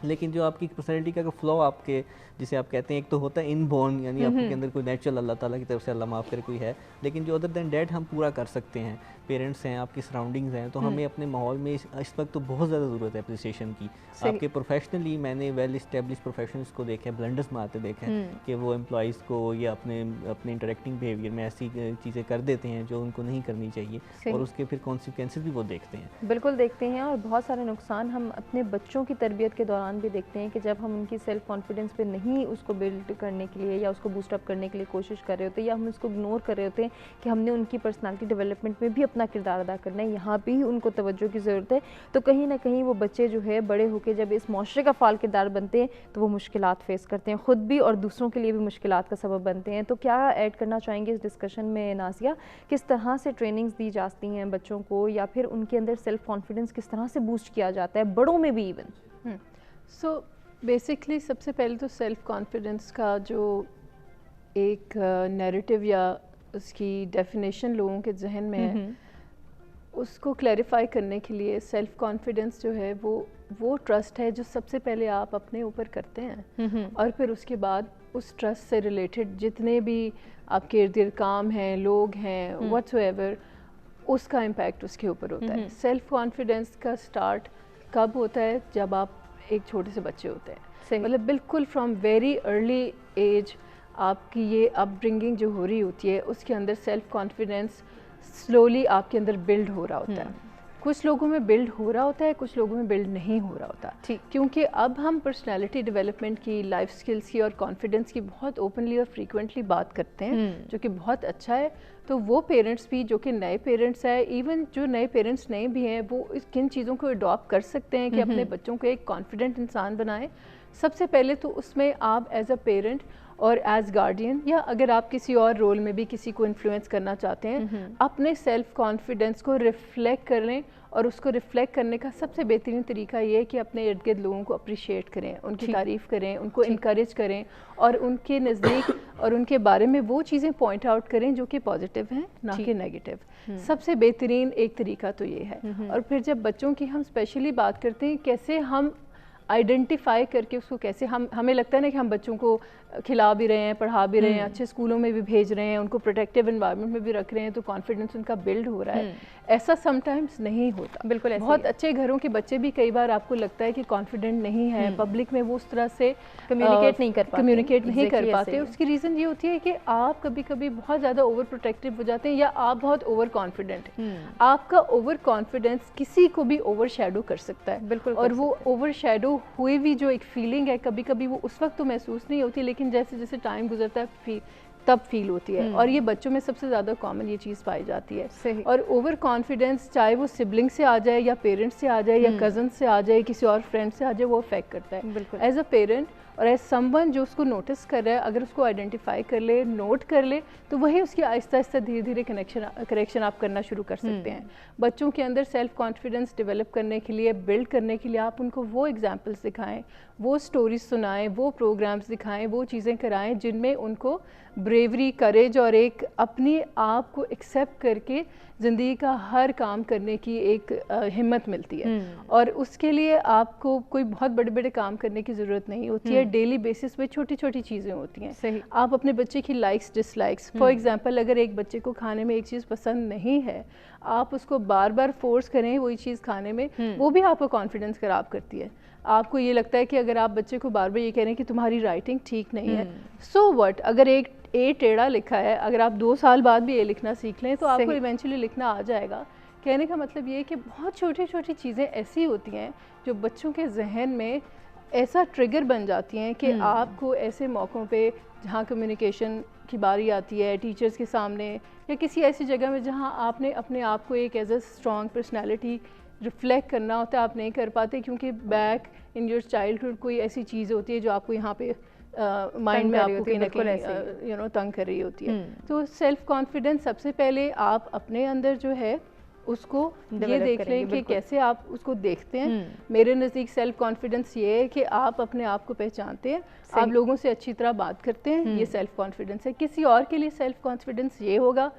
लेकिन जो आपकी पर्सनैलिटी का फ्लो आपके, जिसे आप कहते हैं, एक तो होता है इनबॉर्न, यानी आपके अंदर कोई नेचुरल अल्लाह ताला की तरफ से, अल्लाह माफ़ करे, कोई है, लेकिन जो अदर दैन डैट हम पूरा कर सकते हैं। पेरेंट्स हैं, आपकी सराउंडिंग्स हैं, तो हमें अपने माहौल में इस वक्त तो बहुत ज़्यादा ज़रूरत है अप्रिसिएशन की। आपके प्रोफेशनली मैंने वेल इस्टेब्लिश प्रोफेशनल्स को देखा है, ब्लंडर्स में आते देखा है कि वो एम्प्लॉइज़ को या अपने इंटरेक्टिंग बिहेवियर में ऐसी चीज़ें कर देते हैं जो उनको नहीं करनी चाहिए, और उसके फिर कॉन्सिक्वेंसेस भी वो देखते हैं। बिल्कुल देखते हैं, और बहुत सारे नुकसान हम अपने बच्चों की तरबियत के दौरान भी देखते हैं कि जब हम उनकी सेल्फ कॉन्फिडेंस पे नहीं उसको बिल्ड करने के लिए या उसको बूस्ट अप करने के लिए कोशिश कर रहे होते हैं, या हम उसको इग्नोर कर रहे होते हैं कि हमने उनकी पर्सनालिटी डेवलपमेंट में भी अपना अपना किरदार अदा करना है, यहाँ भी उनको तवज्जो की ज़रूरत है। तो कहीं ना कहीं वो बच्चे जो है बड़े होकर जब इस माशरे का फ़ाल किरदार बनते हैं तो वो मुश्किलात फेस करते हैं, ख़ुद भी और दूसरों के लिए भी मुश्किलात का सबब बनते हैं। तो क्या ऐड करना चाहेंगे इस डिस्कशन में नाज़िया, किस तरह से ट्रेनिंग्स दी जाती हैं बच्चों को, या फिर उनके अंदर सेल्फ़ कॉन्फिडेंस किस तरह से बूस्ट किया जाता है, बड़ों में भी इवन? सो बेसिकली सबसे पहले तो सेल्फ़ कॉन्फिडेंस का जो एक नैरेटिव या उसकी डेफिनेशन लोगों के जहन में है, उसको क्लैरिफाई करने के लिए सेल्फ़ कॉन्फिडेंस जो है वो ट्रस्ट है जो सबसे पहले आप अपने ऊपर करते हैं, और फिर उसके बाद उस ट्रस्ट से रिलेटेड जितने भी आपके इर्द गिर्द काम हैं, लोग हैं, व्हाटसोएवर, उसका इम्पैक्ट उसके ऊपर होता है। सेल्फ़ कॉन्फिडेंस का स्टार्ट कब होता है? जब आप एक छोटे से बच्चे होते हैं, मतलब बिल्कुल फ्रॉम वेरी अर्ली एज आपकी ये अपब्रिंगिंग जो हो रही होती है उसके अंदर सेल्फ़ कॉन्फिडेंस स्लोली आपके अंदर बिल्ड हो रहा होता है। कुछ लोगों में बिल्ड हो रहा होता है, कुछ लोगों में बिल्ड नहीं हो रहा होता, ठीक, क्योंकि अब हम पर्सनालिटी डेवलपमेंट की, लाइफ स्किल्स की और कॉन्फिडेंस की बहुत ओपनली और फ्रीक्वेंटली बात करते हैं, जो कि बहुत अच्छा है। तो वो पेरेंट्स भी जो कि नए पेरेंट्स हैं, इवन जो नए पेरेंट्स नहीं भी हैं, वो किन चीज़ों को अडॉप्ट कर सकते हैं कि अपने बच्चों को एक कॉन्फिडेंट इंसान बनाएं। सबसे पहले तो उसमें आप एज अ पेरेंट और एज गार्डियन, या अगर आप किसी और रोल में भी किसी को इन्फ्लुएंस करना चाहते हैं, अपने सेल्फ कॉन्फिडेंस को रिफ्लेक्ट कर लें। और उसको रिफ्लेक्ट करने का सबसे बेहतरीन तरीका ये है कि अपने इर्द गिर्द लोगों को अप्रिशिएट करें, उनकी तारीफ़ करें, उनको इनकरेज करें, और उनके नज़दीक और उनके बारे में वो चीज़ें पॉइंट आउट करें जो कि पॉजिटिव हैं, ना कि नेगेटिव। सबसे बेहतरीन एक तरीका तो ये है। और फिर जब बच्चों की हम स्पेशली बात करते हैं, कैसे हम आइडेंटिफाई करके उसको, कैसे हमें लगता है ना कि हम बच्चों को खिला भी रहे हैं, पढ़ा भी रहे हैं, अच्छे स्कूलों में भी भेज रहे हैं, उनको प्रोटेक्टिव एनवायरनमेंट में भी रख रहे हैं, तो कॉन्फिडेंस उनका बिल्ड हो रहा है। ऐसा समटाइम्स नहीं होता। बिल्कुल बहुत अच्छे घरों के बच्चे भी कई बार आपको लगता है कि कॉन्फिडेंट नहीं है, पब्लिक में वो उस तरह से कम्युनिकेट नहीं कर पाते। उसकी रीज़न ये होती है कि आप कभी कभी बहुत ज़्यादा ओवर प्रोटेक्टिव हो जाते हैं, या आप बहुत ओवर कॉन्फिडेंट। आपका ओवर कॉन्फिडेंस किसी को भी ओवर शेडो कर सकता है। बिल्कुल। और वो ओवर शेडो हुए भी जो एक फीलिंग है, कभी कभी वो उस वक्त तो महसूस नहीं होती, लेकिन जैसे जैसे टाइम गुजरता है तब फील होती है। और ये बच्चों में सबसे ज़्यादा कॉमन ये चीज़ पाई जाती है। सही। और ओवर कॉन्फिडेंस चाहे वो सिबलिंग से आ जाए, या पेरेंट्स से आ जाए, या कज़न से आ जाए, किसी और फ्रेंड से आ जाए, वो अफेक्ट करता है। बिल्कुल। एज अ पेरेंट और एज समवन जो उसको नोटिस कर रहा है, अगर उसको आइडेंटिफाई कर ले, नोट कर ले, तो वही उसकी आहिस्ता आहिस्ता धीरे धीरे करेक्शन आप करना शुरू कर सकते हैं। बच्चों के अंदर सेल्फ कॉन्फिडेंस डेवलप करने के लिए, बिल्ड करने के लिए आप उनको वो एग्जाम्पल्स दिखाएं, वो स्टोरीज सुनाएं, वो प्रोग्राम्स दिखाएं, वो चीज़ें कराएं जिनमें उनको ब्रेवरी, करेज और एक अपनी आप को एक्सेप्ट करके ज़िंदगी का हर काम करने की एक हिम्मत मिलती है। और उसके लिए आपको कोई बहुत बड़े बड़े काम करने की ज़रूरत नहीं होती है। डेली बेसिस पे छोटी छोटी चीज़ें होती हैं। सही। आप अपने बच्चे की लाइक्स डिसलाइक्स, फॉर एग्जांपल अगर एक बच्चे को खाने में एक चीज़ पसंद नहीं है, आप उसको बार बार फोर्स करें वही चीज़ खाने में, वो भी आपका कॉन्फिडेंस खराब करती है। आपको ये लगता है कि अगर आप बच्चे को बार बार ये कह रहे हैं कि तुम्हारी राइटिंग ठीक नहीं है, सो व्हाट, अगर एक ए टेढ़ा लिखा है, अगर आप 2 साल बाद भी ए लिखना सीख लें तो आपको इवेंचुअली लिखना आ जाएगा। कहने का मतलब ये है कि बहुत छोटी छोटी चीज़ें ऐसी होती हैं जो बच्चों के जहन में ऐसा ट्रिगर बन जाती हैं कि आपको ऐसे मौक़ों पे जहाँ कम्युनिकेशन की बारी आती है, टीचर्स के सामने या किसी ऐसी जगह में जहाँ आपने अपने आप को एक as a strong personality reflect करना होता है, आप नहीं कर पाते, क्योंकि बैक इन योर चाइल्डहुड कोई ऐसी चीज़ होती है जो आपको यहाँ पे माइंड में आपको कहीं ना कहीं तंग कर रही होती है। तो सेल्फ कॉन्फिडेंस सबसे पहले आप अपने अंदर जो है उसको ये देख लें कि कैसे आप उसको देखते हैं। मेरे नज़दीक सेल्फ कॉन्फिडेंस ये है कि आप अपने आप को पहचानते हैं, आप लोगों से अच्छी तरह बात करते हैं, ये सेल्फ कॉन्फिडेंस है। किसी और के लिए सेल्फ कॉन्फिडेंस ये होगा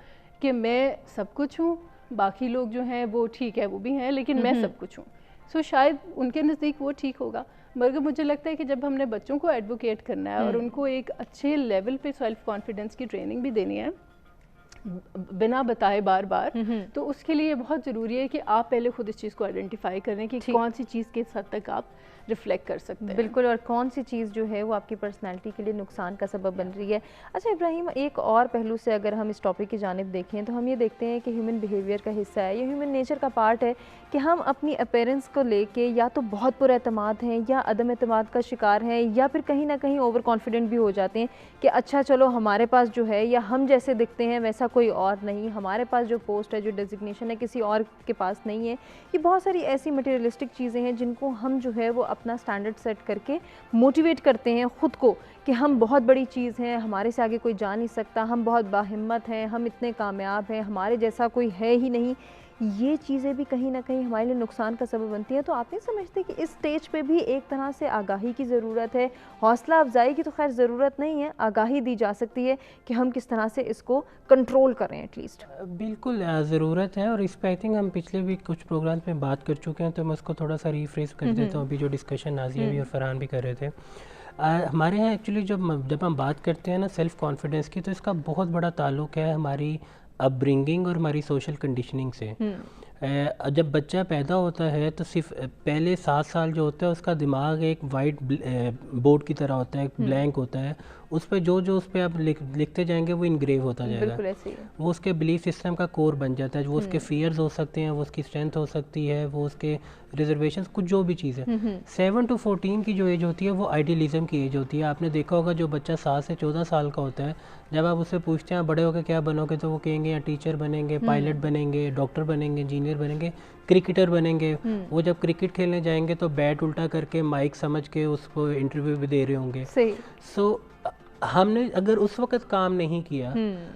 कि मैं सब कुछ हूँ, बाकी लोग जो हैं वो ठीक है, वो भी हैं, लेकिन मैं सब कुछ हूँ। सो शायद उनके नज़दीक वो ठीक होगा, मगर मुझे लगता है कि जब हमने बच्चों को एडवोकेट करना है और उनको एक अच्छे लेवल पे सेल्फ कॉन्फिडेंस की ट्रेनिंग भी देनी है बिना बताए बार बार, तो उसके लिए बहुत ज़रूरी है कि आप पहले खुद इस चीज़ को आइडेंटिफाई करें कि कौन सी चीज़ किस हद तक आप रिफ्लेक्ट कर सकते हैं। बिल्कुल, और कौन सी चीज़ जो है वो आपकी पर्सनैलिटी के लिए नुकसान का सबब बन रही है। अच्छा इब्राहिम, एक और पहलू से अगर हम इस टॉपिक की जानिब देखें तो हम ये देखते हैं कि ह्यूमन बिहेवियर का हिस्सा है, ये ह्यूमन नेचर का पार्ट है कि हम अपनी अपीयरेंस को लेके या तो बहुत पुरएतमाद हैं या अदम एतमाद का शिकार हैं, या फिर कहीं ना कहीं ओवर कॉन्फिडेंट भी हो जाते हैं कि अच्छा चलो हमारे पास जो है या हम जैसे दिखते हैं वैसा कोई और नहीं, हमारे पास जो पोस्ट है, जो डेजिग्नेशन है, किसी और के पास नहीं है। ये बहुत सारी ऐसी मटेरियलिस्टिक चीज़ें हैं जिनको हम जो है वो अपना स्टैंडर्ड सेट करके मोटिवेट करते हैं ख़ुद को कि हम बहुत बड़ी चीज़ हैं, हमारे से आगे कोई जा नहीं सकता, हम बहुत बाहिम्मत हैं, हम इतने कामयाब हैं, हमारे जैसा कोई है ही नहीं। ये चीज़ें भी कहीं ना कहीं हमारे लिए नुकसान का सबब बनती हैं। तो आप नहीं समझते कि इस स्टेज पे भी एक तरह से आगाही की ज़रूरत है? हौसला अफजाई की तो खैर ज़रूरत नहीं है, आगाही दी जा सकती है कि हम किस तरह से इसको कंट्रोल करें एटलीस्ट। बिल्कुल ज़रूरत है, और इस पर आई थिंक हम पिछले भी कुछ प्रोग्राम्स में बात कर चुके हैं, तो मैं उसको थोड़ा सा रिफ्रेश कर देता हूँ। अभी जो डिस्कशन नाज़िया भी और फरहान भी कर रहे थे, हमारे यहाँ एक्चुअली जब हम बात करते हैं ना सेल्फ़ कॉन्फिडेंस की, तो इसका बहुत बड़ा ताल्लुक है हमारी अपब्रिंगिंग और हमारी सोशल कंडीशनिंग से। जब बच्चा पैदा होता है तो सिर्फ पहले 7 साल जो होता है उसका दिमाग एक वाइट बोर्ड की तरह होता है, एक ब्लैंक होता है, उस पर जो उस पर आप लिखते जाएंगे वो इनग्रेव होता जाएगा। वो उसके बिलीफ सिस्टम का कोर बन जाता है। वो उसके फियर्स हो सकते हैं, वो उसकी स्ट्रेंथ हो सकती है, वो उसके रिजर्वेशंस, कुछ जो भी चीज़ है। 7 to 14 की जो एज होती है वो आइडियलिज्म की एज होती है। आपने देखा होगा जो बच्चा 7 से 14 साल का होता है, जब आप उससे पूछते हैं बड़े होकर क्या बनोगे, तो वो कहेंगे या टीचर बनेंगे, पायलट बनेंगे, डॉक्टर बनेंगे, इंजीनियर बनेंगे, क्रिकेटर बनेंगे। वो जब क्रिकेट खेलने जाएंगे तो बैट उल्टा करके माइक समझ के उसको इंटरव्यू भी दे रहे होंगे। सो हमने अगर उस वक्त काम नहीं किया,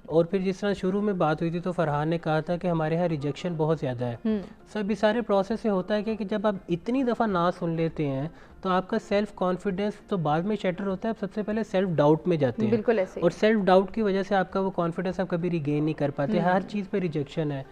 और फिर जिस तरह शुरू में बात हुई थी तो फरहान ने कहा था कि हमारे यहाँ रिजेक्शन बहुत ज़्यादा है। सब इस सारे प्रोसेस से होता है कि जब आप इतनी दफ़ा ना सुन लेते हैं तो आपका सेल्फ कॉन्फिडेंस तो बाद में शटर होता है, आप सबसे पहले सेल्फ डाउट में जाते हैं। बिल्कुल ऐसे। और सेल्फ डाउट की वजह से आपका वो कॉन्फिडेंस आप कभी रिगेन नहीं कर पाते। हर चीज़ पे रिजेक्शन है।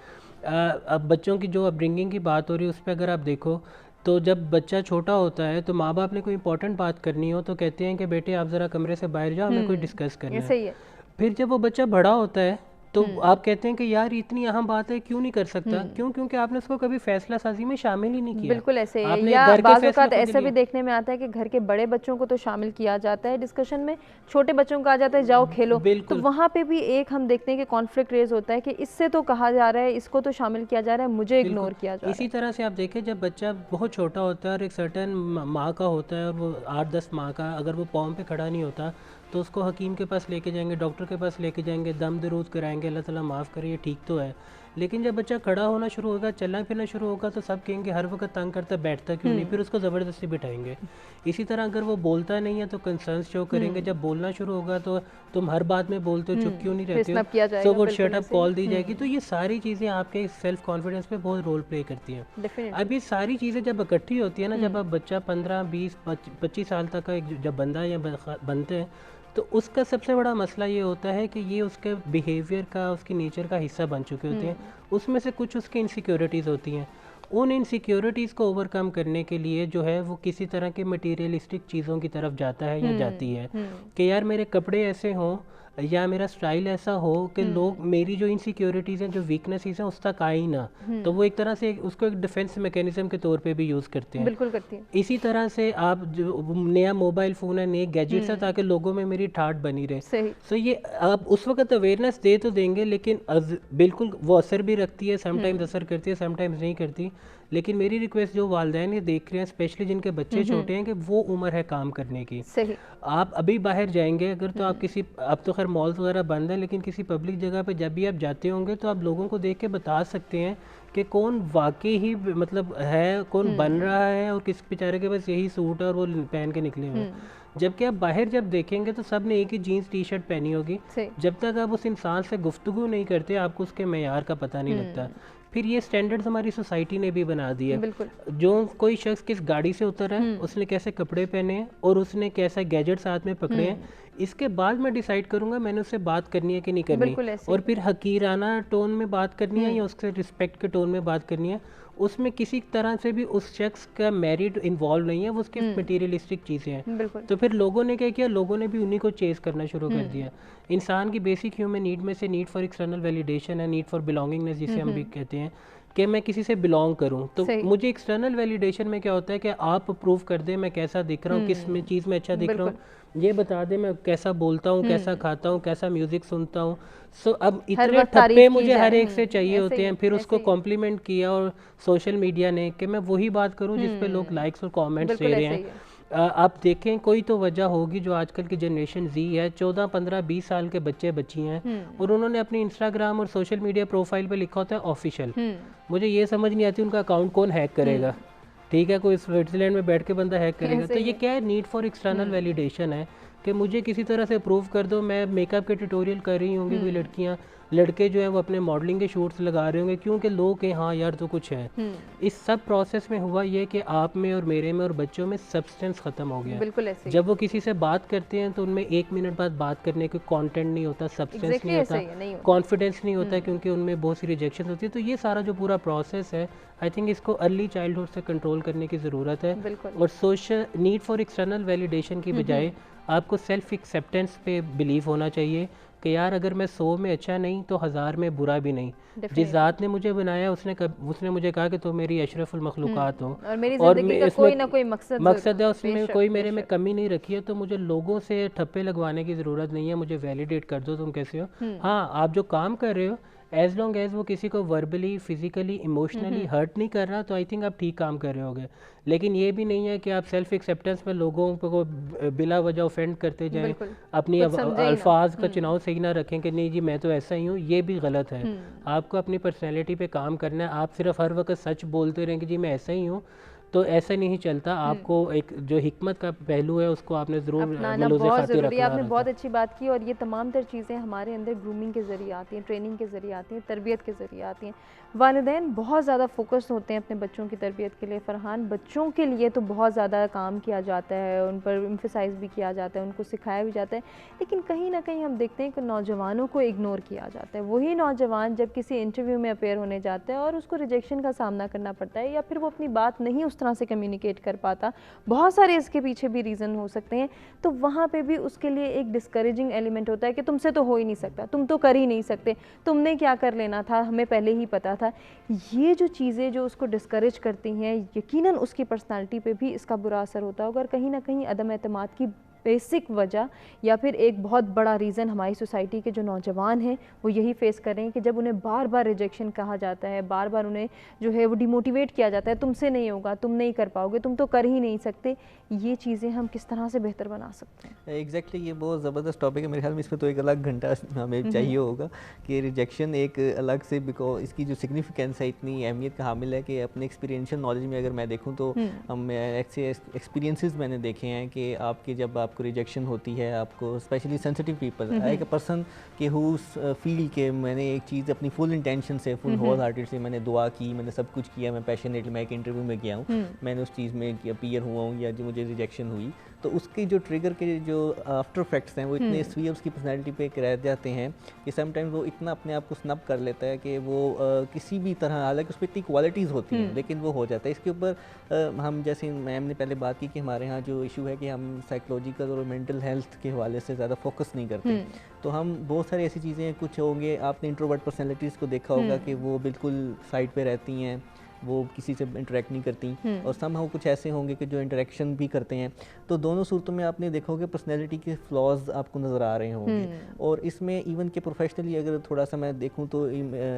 अब बच्चों की जो अपब्रिंगिंग की बात हो रही है उस पर अगर आप देखो तो जब बच्चा छोटा होता है तो माँ बाप ने कोई इंपॉर्टेंट बात करनी हो तो कहते हैं कि बेटे आप ज़रा कमरे से बाहर जाओ, हमें कोई डिस्कस करना है। फिर जब वो बच्चा बड़ा होता है तो आप कहते हैं कि यार इतनी अहम बात है क्यों नहीं कर सकता, क्यों? क्योंकि आपने उसको कभी फैसला साजी में शामिल ही नहीं किया। बिल्कुल ऐसे है। या बाज़ औक़ात ऐसा भी देखने में आता है कि घर के बड़े बच्चों को तो शामिल किया जाता है डिस्कशन में, छोटे बच्चों को आ जाता है जाओ खेलो, तो वहाँ पे भी एक हम देखते हैं कि कॉन्फ्लिक्ट रेज होता है कि इससे तो कहा जा रहा है, इसको तो शामिल किया जा रहा है, मुझे इग्नोर किया जा रहा है। इसी तरह से आप देखें जब बच्चा बहुत छोटा होता है और एक सर्टेन माँ का होता है और वो 8-10 माह का, अगर वो पाँव पे खड़ा नहीं होता तो उसको हकीम के पास लेके जाएंगे, डॉक्टर के पास लेके जाएंगे, दम दरूद कराएंगे, अल्लाह ताला माफ़ करे ये ठीक तो है। लेकिन जब बच्चा खड़ा होना शुरू होगा, चलना फिरना शुरू होगा, तो सब कहेंगे हर वक्त तंग करता, बैठता क्यों नहीं, फिर उसको ज़बरदस्ती बिठाएंगे। इसी तरह अगर वो बोलता नहीं है तो कंसर्न शो करेंगे, जब बोलना शुरू होगा तो तुम हर बात में बोलते हो, चुप क्यों नहीं रहते हो, सो वो शट अप कॉल दी जाएगी। तो ये सारी चीज़ें आपके सेल्फ कॉन्फिडेंस पे बहुत रोल प्ले करती हैं। अब ये सारी चीज़ें जब इकट्ठी होती है ना, जब आप बच्चा 15, 20, 25 साल तक का जब बंदा या बनते हैं तो उसका सबसे बड़ा मसला ये होता है कि ये उसके बिहेवियर का, उसकी नेचर का हिस्सा बन चुके होते हैं। उसमें से कुछ उसकी इनसिक्योरिटीज़ होती हैं। उन इनसिक्योरिटीज़ को ओवरकम करने के लिए जो है वो किसी तरह के मटेरियलिस्टिक चीज़ों की तरफ जाता है या जाती है कि यार मेरे कपड़े ऐसे हों या मेरा स्टाइल ऐसा हो कि लोग मेरी जो इनसिक्योरिटीज़ हैं, जो वीकनेसेस हैं, उस तक आए ही ना। तो वो एक तरह से उसको एक डिफेंस मैकेनिज्म के तौर पे भी यूज़ करते हैं। बिल्कुल करती हैं। इसी तरह से आप जो नया मोबाइल फ़ोन है, नए गैजेट्स है, ताकि लोगों में मेरी ठाट बनी रहे। सो ये आप उस वक्त अवेयरनेस दे तो देंगे, लेकिन बिल्कुल वो असर भी रखती है, समटाइम्स असर करती है, समटाइम्स नहीं करती। लेकिन मेरी रिक्वेस्ट जो वालिदैन ये देख रहे हैं, स्पेशली जिनके बच्चे छोटे हैं, कि वो उम्र है काम करने की। सही। आप अभी बाहर जाएंगे अगर तो आप किसी, अब तो खैर मॉल्स वगैरह बंद है, लेकिन किसी पब्लिक जगह पे जब भी आप जाते होंगे तो आप लोगों को देख के बता सकते हैं कि कौन वाकई ही मतलब है, कौन बन रहा है और किस बेचारे के पास यही सूट है और वो पहन के निकले हुए। जबकि आप बाहर जब देखेंगे तो सब ने एक ही जीन्स टी शर्ट पहनी होगी। जब तक आप उस इंसान से गुफ्तगू नहीं करते आपको उसके मेयार का पता नहीं लगता। फिर ये स्टैंडर्ड्स हमारी सोसाइटी ने भी बना दिए। जो कोई शख्स किस गाड़ी से उतर है, उसने कैसे कपड़े पहने हैं और उसने कैसा गैजेट साथ में पकड़े हैं, इसके बाद मैं डिसाइड करूंगा मैंने उससे बात करनी है कि नहीं करनी, और फिर हकीराना टोन में बात करनी है या उससे रिस्पेक्ट के टोन में बात करनी है। उसमें किसी तरह से भी उस शख्स का मेरिट इन्वॉल्व नहीं है, वो उसकी मटेरियलिस्टिक चीज़ें हैं। तो फिर लोगों ने क्या किया, लोगों ने भी उन्हीं को चेस करना शुरू कर दिया। इंसान की बेसिक ह्यूमन नीड में से नीड फॉर एक्सटर्नल वैलिडेशन है, नीड फॉर बिलोंगिंगनेस जिसे हम भी कहते हैं, कि मैं किसी से बिलोंग करूं। तो मुझे एक्सटर्नल वैलिडेशन में क्या होता है कि आप अप्रूव कर दें मैं कैसा दिख रहा हूं, किस में चीज़ में अच्छा दिख रहा हूं, ये बता दें मैं कैसा बोलता हूँ, कैसा खाता हूँ, कैसा म्यूजिक सुनता हूँ। सो अब इतने ठप्पे मुझे हर एक से चाहिए होते हैं। फिर उसको कॉम्प्लीमेंट किया और सोशल मीडिया ने कि मैं वही बात करूँ जिस पे लोग लाइक्स और कमेंट्स दे रहे हैं। आप देखें कोई तो वजह होगी जो आजकल की जनरेशन जी है, 14, 15, 20 साल के बच्चे बच्ची हैं और उन्होंने अपनी इंस्टाग्राम और सोशल मीडिया प्रोफाइल पे लिखा होता है ऑफिशियल। मुझे ये समझ नहीं आती उनका अकाउंट कौन हैक करेगा। ठीक है, कोई स्विट्जरलैंड में बैठ के बंदा हैक करेगा, तो ये क्या है, नीड फॉर एक्सटर्नल वैलिडेशन है कि मुझे किसी तरह से प्रूव कर दो। मैं मेकअप के ट्यूटोरियल कर रही होंगी कोई लड़कियां, लड़के जो है वो अपने मॉडलिंग के शूट्स लगा रहे होंगे क्योंकि लोग कहें हाँ यार तो कुछ है। इस सब प्रोसेस में हुआ ये कि आप में और मेरे में और बच्चों में सब्सटेंस खत्म हो गया। बिल्कुल ऐसे जब वो किसी से बात करते हैं तो उनमें 1 मिनट बाद बात करने के कंटेंट नहीं होता, सब्सटेंस नहीं होता, कॉन्फिडेंस नहीं होता, क्योंकि उनमें बहुत सी रिजेक्शन होती है। तो ये सारा जो पूरा प्रोसेस है, आई थिंक इसको अर्ली चाइल्डहुड से कंट्रोल करने की ज़रूरत है। और social need for external validation की बजाय आपको सेल्फ एक्सेप्टेंस पे बिलीव होना चाहिए कि यार अगर मैं 100 में अच्छा नहीं तो 1000 में बुरा भी नहीं। जिस ज़ात ने मुझे बनाया उसने मुझे कहा कि तो मेरी अशरफुल मखलूक़ात हो और मेरी ज़िंदगी का कोई ना कोई मकसद है, उसमें कोई मेरे में कमी नहीं रखी है। तो मुझे लोगों से ठप्पे लगवाने की ज़रूरत नहीं है, मुझे वैलिडेट कर दो तुम कैसे हो। हाँ, आप जो काम कर रहे हो एज लॉन्ग एज वो किसी को वर्बली, फिजिकली, इमोशनली हर्ट नहीं कर रहा तो आई थिंक आप ठीक काम कर रहे होगे। लेकिन ये भी नहीं है कि आप सेल्फ एक्सेप्टेंस में लोगों को बिला वजह ऑफेंड करते जाएं, अपनी अल्फाज का चुनाव सही ना रखें कि नहीं जी मैं तो ऐसा ही हूँ, ये भी गलत है। आपको अपनी पर्सनैलिटी पे काम करना है। आप सिर्फ हर वक्त सच बोलते रहें कि जी मैं ऐसा ही हूँ, तो ऐसा नहीं चलता। आपको एक जो हिकमत का पहलू है उसको आपने ज़रूर बहुत ज़रूरी है। आपने बहुत अच्छी बात की और ये तमाम तर चीज़ें हमारे अंदर ग्रूमिंग के ज़रिए आती हैं, ट्रेनिंग के ज़रिए आती हैं, तरबियत के ज़रिए आती हैं। वालिदैन बहुत ज़्यादा फोकस होते हैं अपने बच्चों की तरबियत के लिए। फ़रहान, बच्चों के लिए तो बहुत ज़्यादा काम किया जाता है, उन पर एम्फसाइज़ भी किया जाता है, उनको सिखाया भी जाता है, लेकिन कहीं ना कहीं हम देखते हैं कि नौजवानों को इग्नोर किया जाता है। वही नौजवान जब किसी इंटरव्यू में अपेयर होने जाता है और उसको रिजेक्शन का सामना करना पड़ता है या फिर वो अपनी बात नहीं उस तरह से कम्युनिकेट कर पाता, बहुत सारे इसके पीछे भी रीज़न हो सकते हैं, तो वहाँ पे भी उसके लिए एक डिस्करेजिंग एलिमेंट होता है कि तुमसे तो हो ही नहीं सकता, तुम तो कर ही नहीं सकते, तुमने क्या कर लेना था, हमें पहले ही पता था। ये जो चीज़ें जो उसको डिस्करेज करती हैं, यकीनन उसकी पर्सनालिटी पे भी इसका बुरा असर होता होगा और कहीं ना कहीं अदम एतमाद की बेसिक वजह या फिर एक बहुत बड़ा रीज़न हमारी सोसाइटी के जो नौजवान हैं वो यही फेस कर रहे हैं कि जब उन्हें बार बार रिजेक्शन कहा जाता है, बार बार उन्हें जो है वो डिमोटिवेट किया जाता है, तुमसे नहीं होगा, तुम नहीं कर पाओगे, तुम तो कर ही नहीं सकते। ये चीज़ें हम किस तरह से बेहतर बना सकते हैं? एग्जैक्टली ये बहुत ज़बरदस्त टॉपिक है। मेरे ख्याल में इसमें तो एक अलग घंटा हमें चाहिए होगा कि रिजेक्शन एक अलग से, बिकॉज इसकी जो सिग्निफिकेंस है इतनी अहमियत का हामिल है कि अपने एक्सपीरियंशियल नॉलेज में अगर मैं देखूँ तो हम ऐसे एक्सपीरियंसेस मैंने देखे हैं कि आपके जब आपको रिजेक्शन होती है, आपको स्पेशली सेंसिटिव पीपल, एक पर्सन के हु फील के मैंने एक चीज़ अपनी फुल इंटेंशन से, फुल होल हार्टेड से मैंने दुआ की, मैंने सब कुछ किया, मैं पैशनेटली, मैं एक इंटरव्यू में गया हूँ, मैंने उस चीज़ में अपीयर हुआ हूँ या जो मुझे रिजेक्शन हुई, तो उसकी जो ट्रिगर के जो आफ्टर इफेक्ट्स हैं वो इतने स्वीयर उसकी पर्सनैलिटी पे रह जाते हैं कि समटाइम्स वो इतना अपने आप को स्नब कर लेता है कि वो किसी भी तरह, हालांकि उस पर इतनी क्वालिटीज़ होती हैं लेकिन वो हो जाता है। इसके ऊपर हम, जैसे मैम ने पहले बात की कि हमारे यहाँ जो इशू है कि हम साइकोलॉजिकल और मेंटल हेल्थ के हवाले से ज़्यादा फोकस नहीं करते, तो हम बहुत सारी ऐसी चीज़ें, कुछ होंगे, आपने इंट्रोवर्ट पर्सनैलिटीज़ को देखा होगा कि वो बिल्कुल साइड पे रहती हैं, वो किसी से इंटरेक्ट नहीं करती, और समहाउ कुछ ऐसे होंगे कि जो इंटरेक्शन भी करते हैं। तो दोनों सूरतों में आपने देखोगे पर्सनैलिटी के फ्लॉज आपको नज़र आ रहे होंगे। और इसमें इवन के प्रोफेशनली अगर थोड़ा सा मैं देखूं तो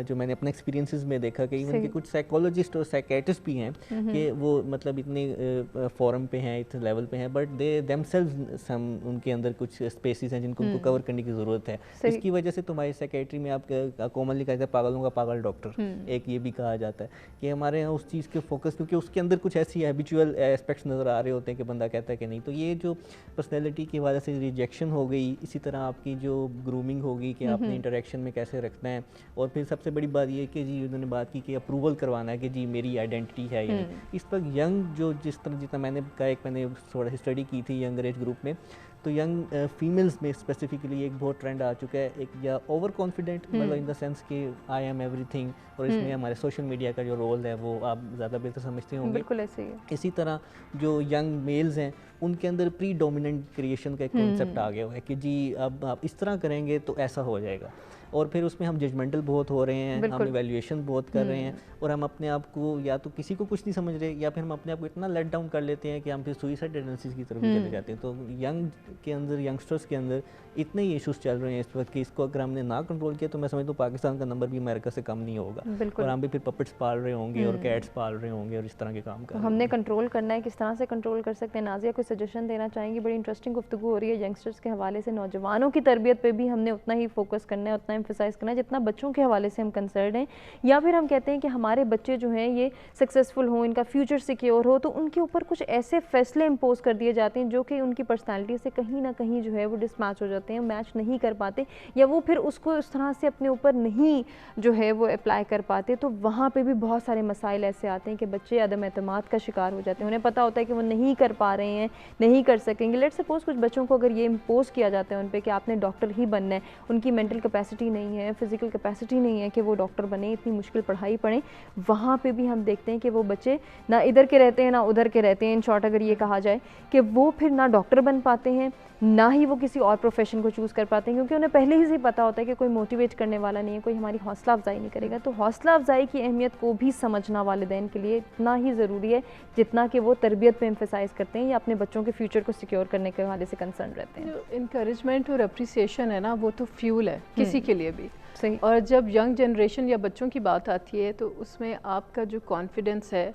जो मैंने अपने एक्सपीरियंसेस में देखा कि इवन के कुछ साइकोलॉजिस्ट और साइकेट्रिस्ट भी हैं कि वो मतलब इतने फॉरम पे हैं, इतने लेवल पे हैं, बट दे देमसेल्व्स, हम उनके अंदर कुछ स्पेसिस हैं जिनको उनको कवर करने की ज़रूरत है। इसकी वजह से तुम्हारी साइकेट्री में आप कॉमनली कहते हैं पागलों का पागल डॉक्टर, एक ये भी कहा जाता है कि हमारे यहाँ उस चीज़ के फोकस, क्योंकि उसके अंदर कुछ ऐसी हैबिचुअल एस्पेक्ट्स नज़र आ रहे होते हैं कि बंदा कहता है कि नहीं। तो ये जो पर्सनैलिटी की वजह से रिजेक्शन हो गई, इसी तरह आपकी जो ग्रूमिंग होगी कि आपने इंटरेक्शन में कैसे रखना है, और फिर सबसे बड़ी बात ये कि जी उन्होंने बात की कि अप्रूवल करवाना है कि जी मेरी आइडेंटिटी है ये। इस पर यंग जो जितना मैंने कहा, एक मैंने थोड़ा स्टडी की थी यंग एज ग्रुप में, तो यंग फीमेल्स में स्पेसिफिकली एक बहुत ट्रेंड आ चुका है, एक या ओवर कॉन्फिडेंट, मतलब इन द सेंस कि आई एम एवरीथिंग, और इसमें हमारे सोशल मीडिया का जो रोल है वो आप ज़्यादा बेहतर समझते होंगे। बिल्कुल ऐसे ही है। इसी तरह जो यंग मेल्स हैं उनके अंदर प्री डोमिनेंट क्रिएशन का एक कॉन्सेप्ट आ गया है कि जी अब आप इस तरह करेंगे तो ऐसा हो जाएगा, और फिर उसमें हम जजमेंटल बहुत हो रहे हैं, हम इवैल्यूएशन बहुत कर रहे हैं और हम अपने आप को या तो किसी को कुछ नहीं समझ रहे या फिर हम अपने आप को इतना लेट डाउन कर लेते हैं कि हम फिर सुसाइड टेंडेंसीज की तरफ चले जाते हैं। तो यंगस्टर्स के अंदर इतने ही इश्यूज चल रहे हैं इस वक्त कि इसको अगर हमने ना कंट्रोल किया तो मैं समझता हूँ पाकिस्तान का नंबर भी अमेरिका से कम नहीं होगा और हम भी फिर पपेट्स पाल रहे होंगे और कैट्स पाल रहे होंगे और इस तरह के काम कर हमने कंट्रोल करना है, किस तरह से कंट्रोल कर सकते हैं। नाज़िया कोई सजेशन देना चाहेंगी? बड़ी इंटरेस्टिंग गुफ्तगू हो रही है यंगस्टर्स के हवाले से। नौजवानों की तरबियत पे भी हमने उतना ही फोकस करना है, उतना एम्फसाइज़ करना है जितना बच्चों के हवाले से हम कंसर्न हैं। या फिर हम कहते हैं कि हमारे बच्चे जो हैं ये सक्सेसफुल हों, इनका फ्यूचर सिक्योर हो, तो उनके ऊपर कुछ ऐसे फैसले इम्पोज कर दिए जाते हैं जो कि उनकी पर्सनैलिटी से कहीं ना कहीं जो है वो डिसमैच हो जाते हैं, मैच नहीं कर पाते या वो फिर उसको उस तरह से अपने ऊपर नहीं जो है वो अप्लाई कर पाते। तो वहाँ पे भी बहुत सारे मसाइल ऐसे आते हैं कि बच्चे अदम एतमाद का शिकार हो जाते हैं। उन्हें पता होता है कि वो नहीं कर पा रहे हैं, नहीं कर सकेंगे। लेट्स सपोज कुछ बच्चों को अगर ये इम्पोज किया जाता है उन पे कि आपने डॉक्टर ही बनना है, उनकी मेंटल कैपेसिटी नहीं है, फिजिकल कैपेसिटी नहीं है कि वो डॉक्टर बने, इतनी मुश्किल पढ़ाई पढ़ें, वहाँ पे भी हम देखते हैं कि वो बच्चे ना इधर के रहते हैं ना उधर के रहते हैं। इन शॉर्ट अगर ये कहा जाए कि वो फिर ना डॉक्टर बन पाते हैं ना ही वो किसी और प्रोफेशन को चूज़ कर पाते हैं, क्योंकि उन्हें पहले ही से पता होता है कि कोई मोटिवेट करने वाला नहीं है, कोई हमारी हौसला अफजाई नहीं करेगा। तो हौसला अफजाई की अहमियत को भी समझना वालिदैन के लिए इतना ही ज़रूरी है जितना कि वो तरबियत पे एम्फसाइज़ करते हैं या अपने बच्चों के फ्यूचर को सिक्योर करने के हवाले से कंसर्न रहते हैं। जो इनकरेजमेंट और अप्रिसिएशन है ना, वो तो फ्यूल है किसी के लिए भी। सही। और जब यंग जनरेशन या बच्चों की बात आती है तो उसमें आपका जो कॉन्फिडेंस है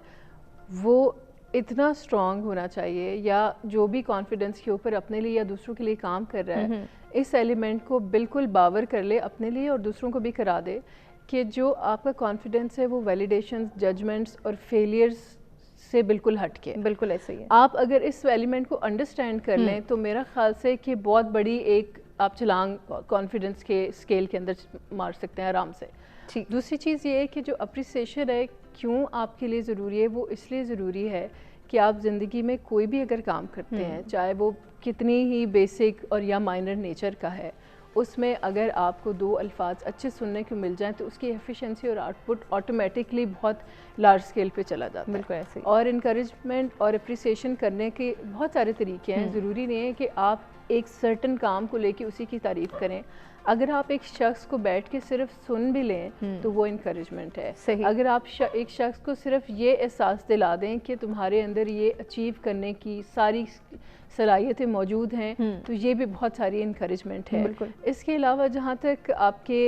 वो इतना स्ट्रॉन्ग होना चाहिए, या जो भी कॉन्फिडेंस के ऊपर अपने लिए या दूसरों के लिए काम कर रहा है इस एलिमेंट को बिल्कुल बावर कर ले अपने लिए और दूसरों को भी करा दे कि जो आपका कॉन्फिडेंस है वो वैलिडेशंस, जजमेंट्स और फेलियर्स से बिल्कुल हटके। बिल्कुल ऐसे ही है। आप अगर इस एलिमेंट को अंडरस्टैंड कर लें तो मेरा ख्याल से कि बहुत बड़ी एक आप छलांग कॉन्फिडेंस के स्केल के अंदर मार सकते हैं आराम से। ठीक। दूसरी चीज़ ये है कि जो अप्रिसिएशन है क्यों आपके लिए ज़रूरी है, वो इसलिए ज़रूरी है कि आप ज़िंदगी में कोई भी अगर काम करते हैं, चाहे वो कितनी ही बेसिक और या माइनर नेचर का है, उसमें अगर आपको दो अल्फाज अच्छे सुनने को मिल जाएं तो उसकी एफिशिएंसी और आउटपुट ऑटोमेटिकली बहुत लार्ज स्केल पे चला जाता है। बिल्कुल ऐसे ही। और इनकरेजमेंट और अप्रिसिएशन करने के बहुत सारे तरीके हैं। ज़रूरी नहीं है कि आप एक सर्टन काम को लेके उसी की तारीफ़ करें। अगर आप एक शख्स को बैठ के सिर्फ सुन भी लें तो वो इनकरेजमेंट है। सही। अगर आप एक शख्स को सिर्फ ये एहसास दिला दें कि तुम्हारे अंदर ये अचीव करने की सारी सलाहियतें मौजूद हैं तो ये भी बहुत सारी इनकरेजमेंट है। बिल्कुल। इसके अलावा जहाँ तक आपके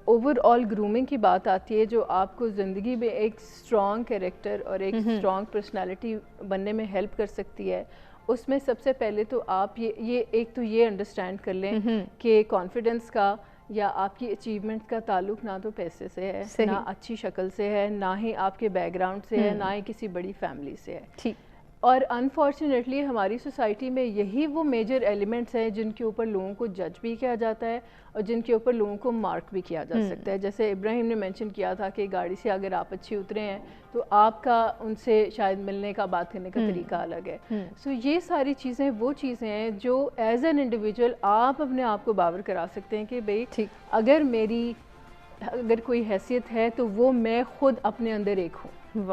ओवरऑल ग्रूमिंग की बात आती है, जो आपको ज़िंदगी में एक स्ट्रॉन्ग कैरेक्टर और एक स्ट्रॉन्ग पर्सनालिटी बनने में हेल्प कर सकती है, उसमें सबसे पहले तो आप ये एक तो ये अंडरस्टैंड कर लें कि कॉन्फिडेंस का या आपकी अचीवमेंट का ताल्लुक ना तो पैसे से है, ना अच्छी शक्ल से है, ना ही आपके बैकग्राउंड से है, ना ही किसी बड़ी फैमिली से है। ठीक। और अनफॉर्चुनेटली हमारी सोसाइटी में यही वो मेजर एलिमेंट्स हैं जिनके ऊपर लोगों को जज भी किया जाता है और जिनके ऊपर लोगों को मार्क भी किया जा सकता है। जैसे इब्राहिम ने मेंशन किया था कि गाड़ी से अगर आप अच्छी उतरे हैं तो आपका उनसे शायद मिलने का, बात करने का तरीका अलग है। सो ये सारी चीज़ें वो चीज़ें हैं जो एज एन इंडिविजुअल आप अपने आप को बावर करा सकते हैं कि भाई अगर कोई हैसियत है तो वो मैं खुद अपने अंदर एक हूँ।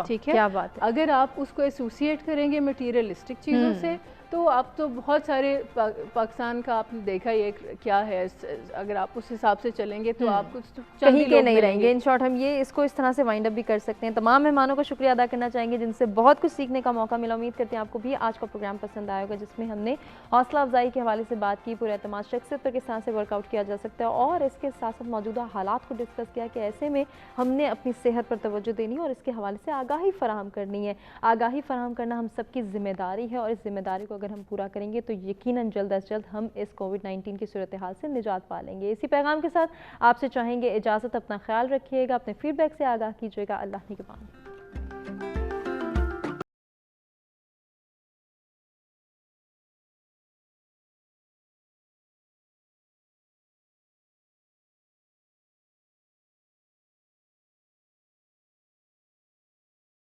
ठीक है, क्या बात है। अगर आप उसको एसोसिएट करेंगे मटीरियलिस्टिक चीज़ों से तो आप तो बहुत सारे पाकिस्तान का आपने देखा ये क्या है, अगर आप उस हिसाब से चलेंगे तो आप कुछ कहीं के नहीं रहेंगे। इन शॉर्ट हम ये इसको इस तरह से वाइंड अप भी कर सकते हैं। तमाम मेहमानों का शुक्रिया अदा करना चाहेंगे जिनसे बहुत कुछ सीखने का मौका मिला। उम्मीद करते हैं आपको भी आज का प्रोग्राम पसंद आया होगा, जिसमें हमने हौसला अफजाई के हवाले से बात की, पूरे एतमाद शख्सियत पर किस तरह से वर्कआउट किया जा सकता है और इसके साथ साथ मौजूदा हालात को डिस्कस किया कि ऐसे में हमने अपनी सेहत पर तवज्जो देनी और इसके हवाले से आगाही फराहम करनी है। आगाही फराहम करना हम सबकी जिम्मेदारी है और इस जिम्मेदारी को अगर हम पूरा करेंगे तो यकीनन जल्द अज जल्द हम इस कोविड-19 की सूरत हाल से निजात पा लेंगे। इसी पैगाम के साथ आपसे चाहेंगे इजाज़त, अपना ख्याल रखिएगा, अपने फीडबैक से आगाह कीजिएगा। अल्लाह निगहबान।